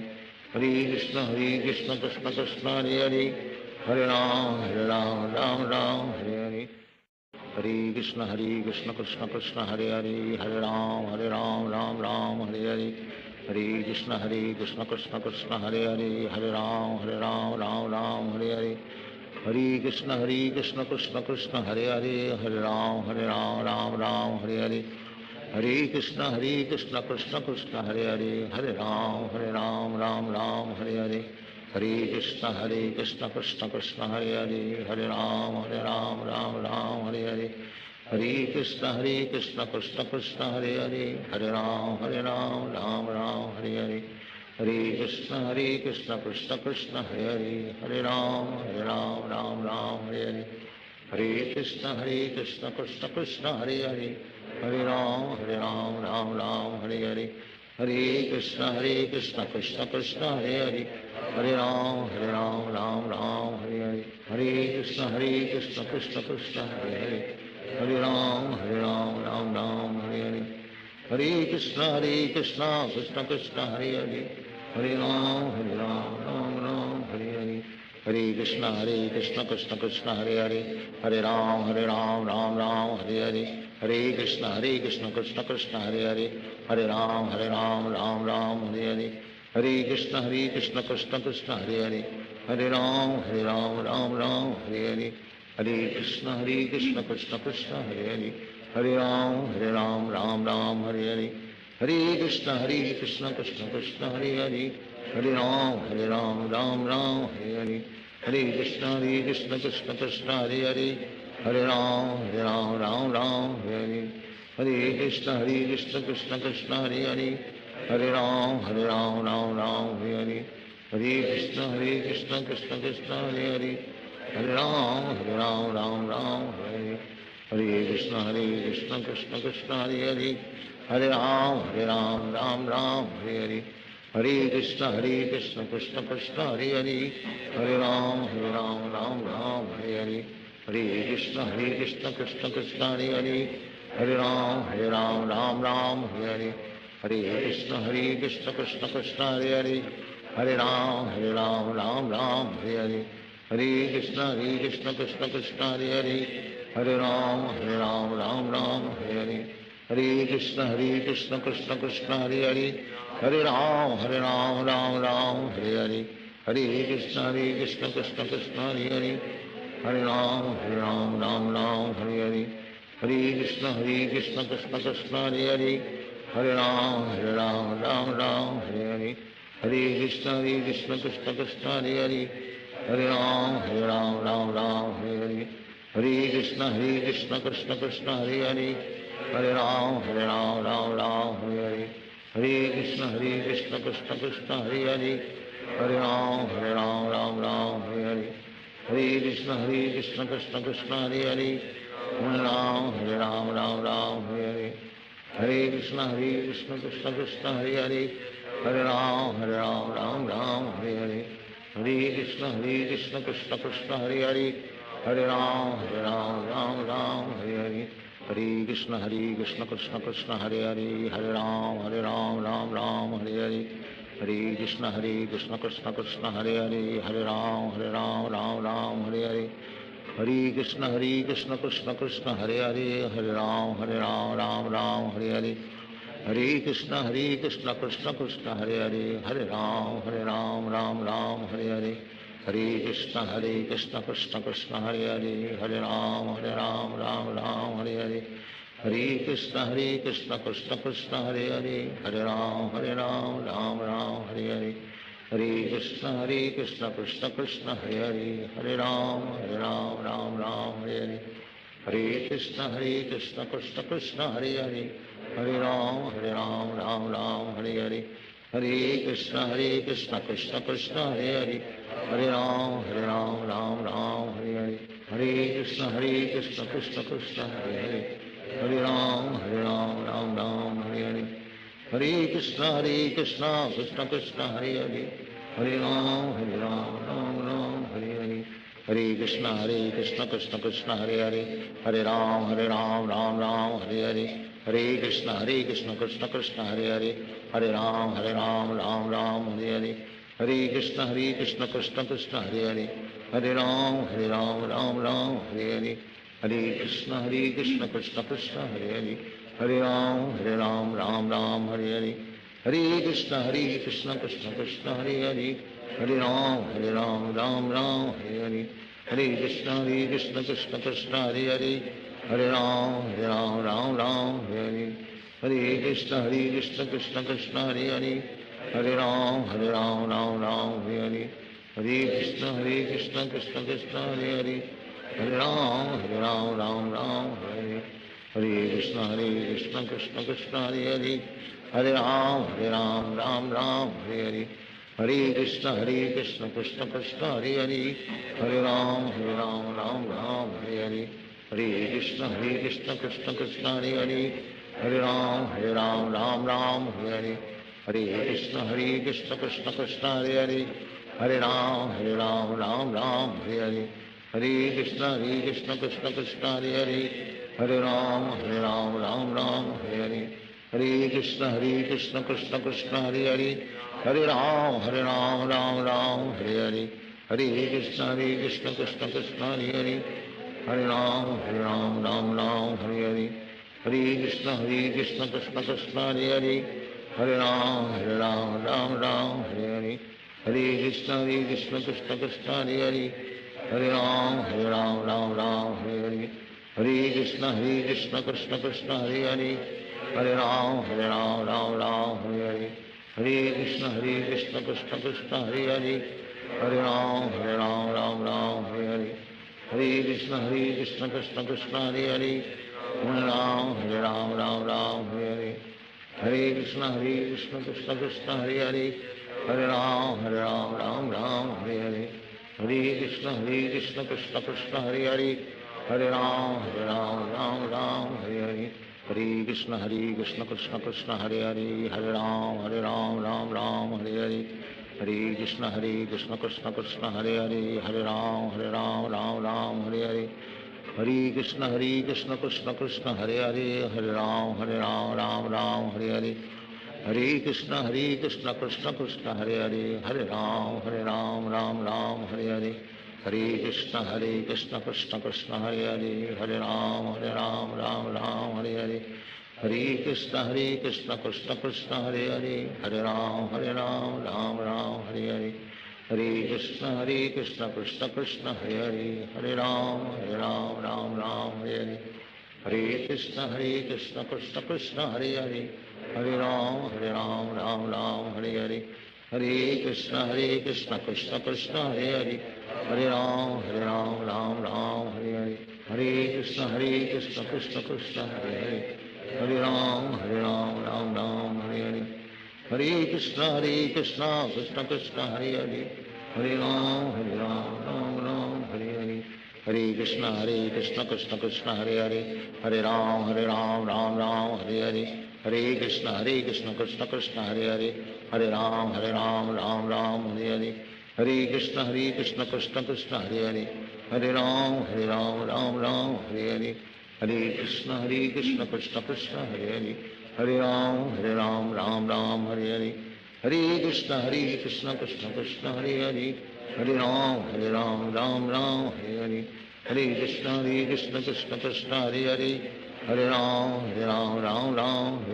Hare Krishna Krishna Krishna Hare Hare Hare Ram Ram Hare Hare Hare Krishna Krishna Krishna Hare Hare Hare Ram Ram Hare Hare Hare Krishna Krishna Krishna Hare Hare Hare Ram Ram Hare Hare Hare Krishna Krishna Krishna Hare Hare Hare Ram Ram Hare Hare Hare Krishna Krishna Krishna Hare Hare Hare Ram Ram Hare Hare Hare Krishna Krishna Krishna Hare Hare Hare Ram Ram Hare Hare Hare Krishna Krishna Krishna Hare Hare Hare Ram Ram Hare Hare Hare Krishna Krishna Krishna Hare Hare, Hare Ram Ram Ram Hare Hare, Hare Krishna Krishna Krishna Hare Hare, Hare Ram Ram Ram Hare Hare, Hare Krishna Krishna Krishna Hare Hare, Hare Ram Ram Ram Hare Hare, Hare Krishna Krishna Krishna Hare Hare, Hare Ram Ram Ram Hare Hare, Hare Krishna Krishna Krishna Hare Hare, Hare Ram Ram Ram Hare Hare, Hare Krishna Krishna Krishna Hare Hare, Hare Ram Ram Ram Hare Hare, Hare Krishna Krishna Krishna Hare Hare, Hare Ram Ram Ram Hare Hare, Hare Krishna Krishna Krishna Hare Hare, Hare Ram Ram Ram Hare Hare, Hare Krishna Krishna Krishna Hare Hare, Hare Ram Ram Ram Hare Hare, Hare Krishna Krishna Krishna Hare Hare, Hare Ram Ram Hare Hare, Hare Krishna Krishna Krishna Hare Hare, Hare Ram Ram Ram Hare Hare, Hare Krishna Krishna Krishna Hare Hare, Hare Ram Ram Hare Hare, Hare Krishna Krishna Krishna Hare Hare, Hare Ram Ram Hare Hare, Hare Krishna Krishna Krishna Hare Hare, Hare Ram Ram Hare Hare, Hare Krishna Krishna Krishna Hare Hare, Hare Ram Ram Hare Hare, Hare Krishna Krishna Krishna Hare Hare, Hare Ram Ram Ram Hare Hare, Hare Krishna Krishna Krishna Hare Hare, Hare Ram Ram Hare Hare, Hare Krishna Krishna Krishna Hare Hare, Hare Ram Ram Hare Hare, Hare Krishna Krishna Krishna Hare Hare, Hare Ram Ram Hare Hare, Hare Krishna Krishna Krishna Hare Hare, Hare Ram Ram Hare Hare, Hare Krishna Krishna Krishna Hare Hare, Hare Ram Ram Hare Hare, Hare Krishna Krishna Krishna Hare Hare, Hare Ram Ram Hare Hare, Hare Krishna Krishna Krishna Hare Hare, Hare Ram Ram Hare Hare, Hare Krishna Krishna Krishna Hare Hare, Hare Ram Ram Hare Hare, Hare Krishna Krishna Krishna Hare Hare, Hare Ram Ram Hare Hare, Hare Krishna Krishna Krishna Hare Hare, Hare Ram Ram Hare Hare, Hare Krishna Krishna Krishna Hare Hare, Hare Ram Ram Hare Hare, Hare Krishna Krishna Krishna Hare Hare, Hare Ram Ram Hare Hare, Hare Krishna Krishna Krishna Hare Hare, Hare Ram Ram Hare Hare, Hare Krishna Krishna Krishna Hare Hare, Hare Ram Ram Hare Hare, Hare Krishna Krishna Krishna Hare Hare, Hare Ram Ram Hare Hare, Hare Krishna Krishna Krishna Hare Hare, Hare Ram Ram Hare Hare, Hare Krishna Krishna Krishna Hare Hare, Hare Ram Ram Hare Hare, Hare Krishna Krishna Krishna Hare Hare, Hare Ram Ram Hare Hare, Hare Krishna Krishna Krishna Hare Hare, Hare Ram Ram Hare Hare, Hare Krishna Krishna Krishna Hare Hare, Hare Ram Ram Hare Hare, Hare Krishna Krishna Krishna Hare Hare, Hare Ram Ram Hare Hare, Hare Krishna Krishna Krishna Hare Hare, Hare Ram Ram Hare Hare, Hare Krishna Krishna Krishna Hare Hare, Hare Ram Ram Hare Hare, Hare Krishna Krishna Krishna Hare Hare, Hare Ram Ram Hare Hare, Hare Krishna Krishna Krishna Hare Hare, Hare Ram Ram Hare Hare, Hare Krishna Krishna Krishna Hare Hare, Hare Ram Ram Hare Hare, Hare Krishna Krishna Krishna Hare Hare, Hare Ram Ram Hare Hare, Hare Krishna Krishna Krishna Hare Hare, Hare Ram Ram Hare Hare, Hare Krishna Krishna Krishna Hare Hare, Hare Ram Ram Hare Hare, Hare Krishna Krishna Krishna Hare Hare, Hare Ram Ram Hare Hare, Hare Krishna Krishna Krishna Hare Hare, Hare Ram Ram Hare Hare, Hare Krishna Krishna Krishna Hare Hare Hare Ram Ram Ram Hare Hare Hare Krishna Krishna Krishna Hare Hare Hare Ram Ram Ram Hare Hare Hare Krishna Krishna Krishna Hare Hare Hare Ram Ram Hare Hare Hare Krishna Krishna Krishna Hare Hare Hare Ram Ram Hare Hare Hare Krishna Krishna Krishna Hare Hare Hare Ram Ram Hare Hare Hare Krishna Krishna Krishna Hare Hare Hare Ram Ram Hare Hare Hare Krishna Krishna Krishna Hare Hare Hare Ram Ram Hare Hare Hare Krishna Krishna Krishna Hare Hare Hare Ram Ram Hare Hare Hare Krishna Krishna Krishna Hare Hare Hare Ram Ram Hare Hare Hare Krishna Krishna Krishna Hare Hare Hare Ram Ram Hare Hare Hare Krishna Krishna Krishna Hare Hare Hare Ram Ram Hare Hare Hare Krishna Krishna Krishna Hare Hare Hare Ram Ram Hare Hare Hare Krishna Krishna Krishna Hare Hare Hare Ram Ram Hare Hare Hare Krishna Krishna Krishna Hare Hare Hare Ram Ram Hare Hare Hare Krishna Krishna Krishna Hare Hare Hare Ram Ram Hare Hare Hare Krishna Krishna Krishna Hare Hare Hare Ram Ram Hare Hare Hare Krishna Krishna Krishna Hare Hare Hare Ram Ram Hare Hare Hare Krishna Krishna Krishna Hare Hare Hare Ram Ram Hare Hare Hare Krishna Krishna Krishna Hare Hare Hare Ram Ram Hare Hare Hare Krishna Krishna Krishna Hare Hare Hare Ram Ram Hare Hare Hare Krishna Krishna Krishna Hare Hare Hare Ram Ram Hare Hare Hare Krishna Krishna Krishna Hare Hare Hare Ram Ram Hare Hare Hare Krishna Krishna Krishna Hare Hare Hare Ram Ram Hare Hare Hare Krishna Krishna Krishna Hare Hare Hare Ram Ram Hare Hare Hare Krishna Krishna Krishna Hare Hare Hare Ram Ram Hare Hare Hare Krishna Krishna Krishna Hare Hare Hare Ram Ram Hare Hare Hare Krishna Krishna Krishna Hare Hare Hare Ram Ram Hare Hare Hare Krishna Krishna Krishna Hare Hare Hare Ram Ram Hare Hare Hare Krishna Krishna Krishna Hare Hare Hare Ram Ram Hare Hare Hare Krishna Krishna Krishna Hare Hare Hare Ram Ram Hare Hare Hare Krishna Krishna Krishna Hare Hare Hare Ram Ram Hare Hare Hare Krishna Krishna Krishna Hare Hare Hare Ram Ram Hare Hare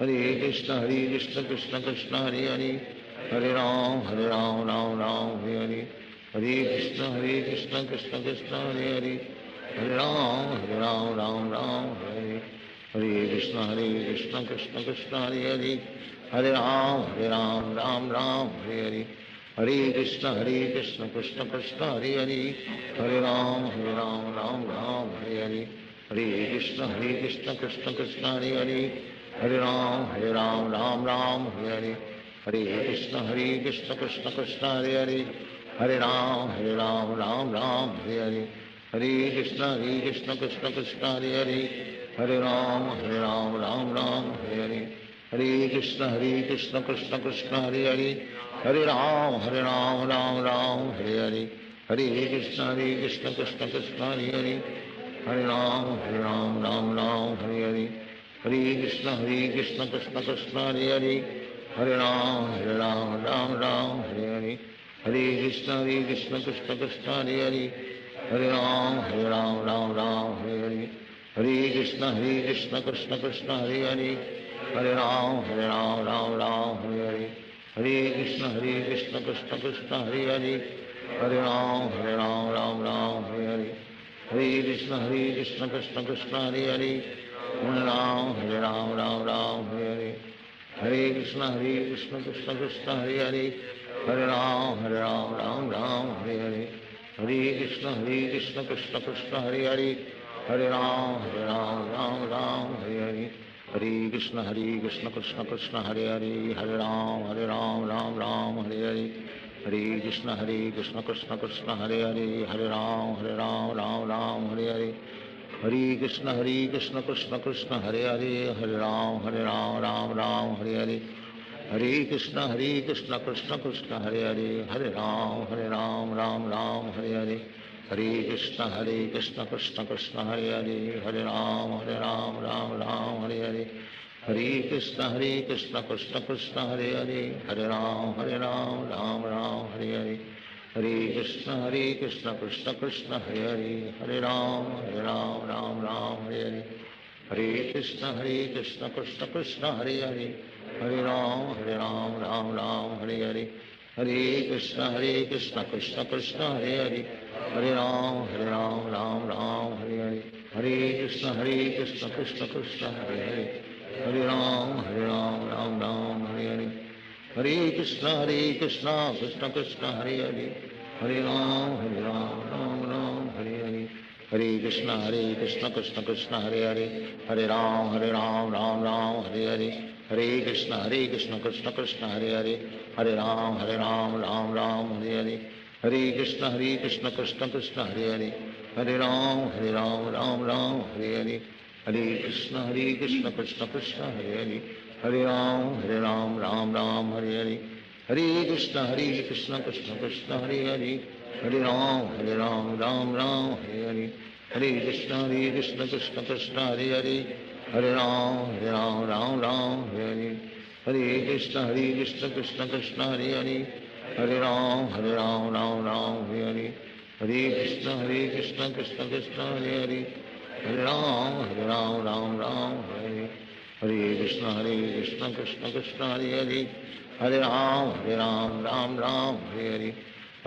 Hare Krishna Krishna Krishna Hare Hare Hare Ram Ram Hare Hare Krishna Krishna Krishna Hare Hare Hare Ram Ram Hare Hare Hare Krishna Krishna Krishna Hare Hare Hare Ram Ram Hare Hare Hare Krishna Krishna Krishna Hare Hare Hare Ram Ram Hare Hare Hare Krishna Krishna Krishna Hare Hare Hare Ram Ram Hare Hare Hare Krishna Krishna Krishna Hare Hare Hare Ram Ram Hare Hare Hare Krishna Krishna Krishna Hare Hare Hare Ram Ram Hare Hare Hare Krishna Krishna Krishna Hare Hare Hare Ram Ram Hare Hare Hare Krishna Krishna Krishna Hare Hare Hare Ram Ram Hare Hare Hare Krishna Krishna Krishna Hare Hare Hare Ram Ram Hare Hare Hare Krishna Krishna Krishna Hare Hare Hare Ram Ram Hare Hare Hare Krishna Krishna Krishna Hare Hare Hare Ram Ram Hare Hare Hare Krishna Krishna Krishna Hare Hare Hare Ram Ram Hare Hare Hare Krishna Krishna Krishna Hare Hare Hare Ram Ram Hare Hare Hare Krishna Krishna Krishna Hare Hare Hare Ram Ram Ram Hare Hare Hare Krishna Krishna Krishna Hare Hare Hare Ram Ram Hare Hare Hare Krishna Krishna Krishna Hare Hare Ram Ram Hare Hare Hare Krishna Krishna Krishna Hare Ram Ram Hare Hare Hare Krishna Krishna Krishna Hare Ram Ram Hare Hare Hare Krishna Krishna Krishna Hare Ram Ram Hare Hare Hare Krishna Krishna Krishna Hare Ram Ram Hare Hare Hare Krishna Krishna Krishna Hare Ram Ram Hare Hare Hare Krishna Krishna Krishna Hare Ram Ram Hare Hare Hare Krishna Krishna Krishna Hare Ram Ram Hare Hare Hare Krishna Krishna Krishna Hare Ram Ram Hare Hare Hare Krishna Krishna Krishna Hare Ram Ram Hare Hare Hare Krishna Krishna Krishna Hare Ram Ram Hare Hare Hare Krishna Krishna Krishna Hare Ram Ram Hare Hare Hare Krishna Krishna Krishna Hare Ram Ram Hare Hare Hare Krishna Krishna Krishna Hare Ram Ram Hare Hare Hare Krishna Krishna Krishna Hare Ram Ram Hare Hare Hare Krishna Krishna Krishna Hare Ram Ram Hare Hare Hare Krishna Krishna Krishna Hare Ram Ram Hare Hare Hare Krishna Krishna Krishna Hare Ram Ram Hare Hare Hare Krishna Krishna Krishna Hare Ram Ram Hare Hare Hare Krishna Krishna Krishna Hare Ram Ram Hare Hare Hare Krishna Krishna Krishna Hare Ram Ram Hare Hare Hare Krishna Krishna Krishna Hare Ram Ram Hare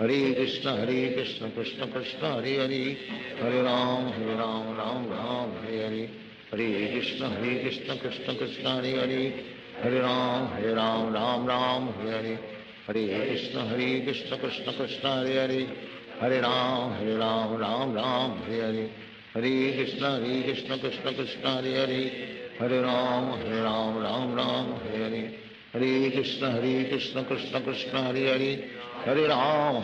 Hare Hare Krishna Krishna Krishna Hare Ram Ram Hare Hare Hare Krishna Krishna Krishna Hare Ram Ram Hare Hare Hare Krishna Krishna Krishna Hare Ram Ram Hare Hare Hare Krishna Krishna Krishna Hare Ram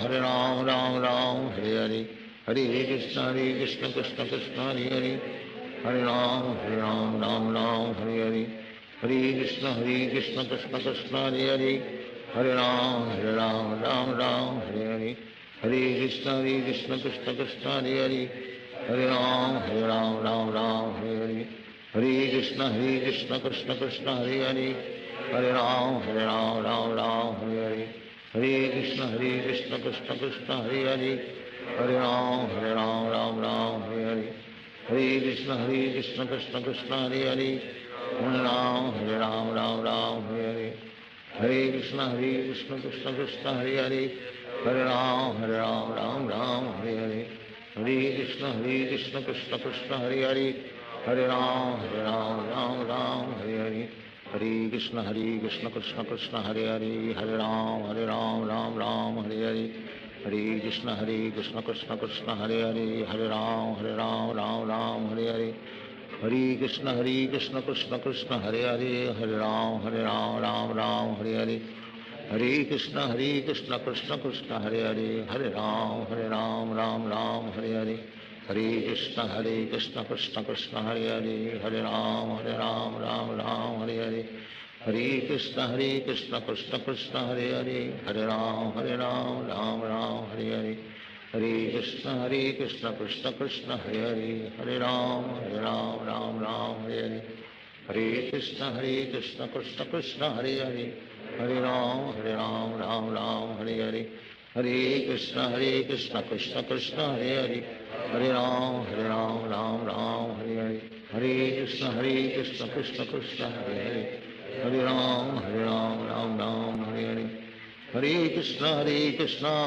Ram Hare Hare Hare Krishna Krishna Krishna Hare Ram Ram Hare Hare Hare Krishna Krishna Krishna Hare Ram Ram Hare Hare Hare Krishna Krishna Krishna Hare Ram Ram Hare Hare Hare Krishna Krishna Krishna Hare Ram Ram Hare Hare Hare Krishna Krishna Krishna Hare Ram Ram Hare Hare Hare Krishna Krishna Krishna Hare Ram Ram Hare Hare Hare Krishna Krishna Krishna Hare Ram Ram Hare Hare Hare Krishna Krishna Krishna Hare Ram Ram Hare Hare Hare Krishna Krishna Krishna Hare Ram Ram Hare Hare Hare Krishna Krishna Krishna Hare Ram Ram Hare Hare Hare Krishna Krishna Krishna Hare Ram Ram Hare Hare Hare Krishna Krishna Krishna Hare Ram Ram Hare Hare Hare Krishna Krishna Krishna Hare Ram Ram Hare Hare Hare Krishna Krishna Krishna Hare Ram Ram Hare Hare Hare Krishna Krishna Krishna Hare Ram Ram Hare Hare Hare Krishna Krishna Krishna Hare Ram Ram Hare Hare Hare Krishna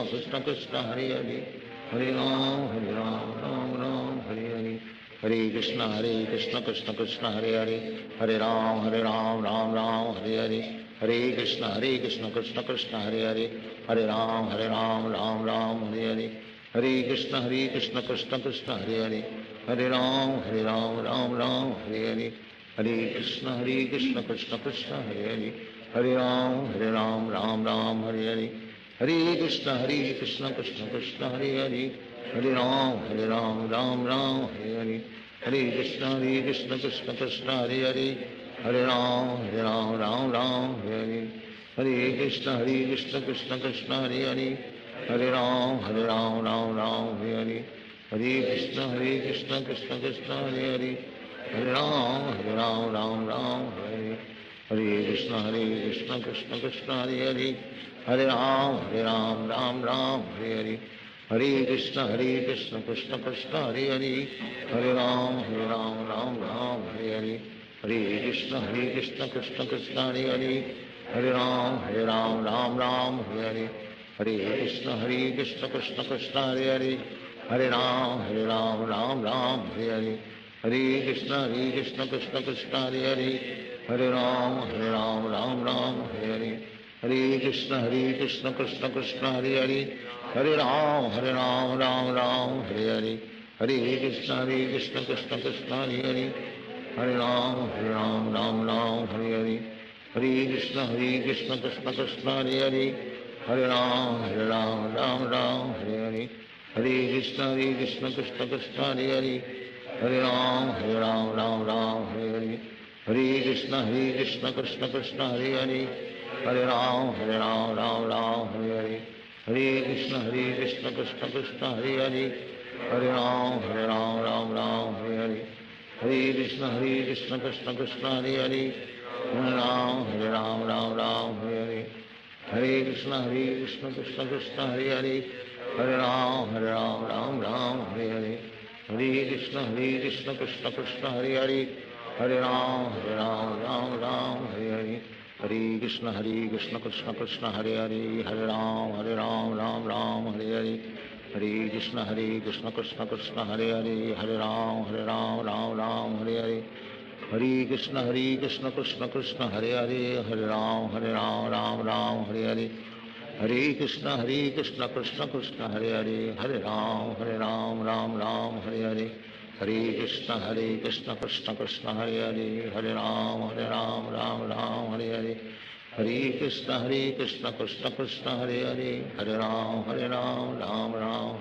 Krishna Krishna Hare Ram Ram Hare Hare Hare Krishna Krishna Krishna Hare Ram Ram Hare Hare Hare Krishna Krishna Krishna Hare Ram Ram Ram Hare Hare Hare Krishna Krishna Krishna Hare Hare Ram, Ram Ram, Hare Hare, Hare Krishna Krishna Hare Hare, Hare Ram, Ram Ram, Hare Hare, Hare Krishna Krishna Krishna Hare Hare, Hare Ram, Ram Ram, Hare Hare, Hare Krishna Krishna Krishna Hare Hare, Hare Ram, Ram Ram, Hare Hare, Hare Krishna Krishna Krishna Hare Hare, Hare Ram, Ram Ram, Hare Hare, Hare Krishna Krishna Krishna Hare Hare, Hare Ram, Ram Ram, Hare Hare Krishna Krishna Krishna Hare Hare, Hare Ram, Ram Ram, Hare Hare, Hare Krishna Krishna Krishna Hare Hare, Hare Ram, Ram Ram, Hare Hare, Hare Krishna Krishna Krishna Hare Hare, Hare Ram, Ram Ram, Hare Hare, Hare Krishna Krishna Krishna Hare Hare, Hare Ram, Ram Ram, Hare Hare, Hare Krishna Krishna Krishna Hare Hare, Hare Ram, Ram Ram, Hare Hare, Hare Krishna Krishna Krishna Hare Hare, Hare Ram, Ram Ram, Hare Hare, Hare Krishna Krishna Krishna Hare Hare, Hare Ram, Ram Ram, Hare Hare, Hare Krishna Krishna Krishna Hare Hare, Hare Ram, Ram Ram, Hare Hare, Hare Krishna Krishna Krishna Hare Hare, Hare Ram, Ram Ram, Hare Hare, Hare Krishna Krishna Krishna Hare Hare, Hare Ram, Ram Ram, Hare Hare, Hare Krishna Krishna Krishna Hare Hare, Hare Ram, Ram, Hare Hare, Hare Krishna Krishna Krishna Hare Hare, Hare Ram, Ram, Hare Hare, Hare Krishna Krishna Krishna Hare Hare, Hare Ram, Ram, Hare Hare, Hare Krishna Krishna Krishna Hare Hare, Hare Ram, Ram, Hare Hare, Hare Krishna Krishna Krishna Hare Hare, Hare Ram, Ram, Hare Hare, Hare Krishna Krishna Krishna Hare Hare, Hare Ram, Ram, Hare Hare, Hare Krishna Krishna Krishna Hare Hare, Hare Ram, Ram, Hare Hare, Hare Krishna Krishna Krishna Hare Hare, Hare Ram, Ram, Hare Hare, Hare Krishna Krishna Krishna Hare Hare, Hare Ram, Ram, Hare Hare, Hare Krishna Krishna Krishna Hare Hare, Hare Ram, Ram,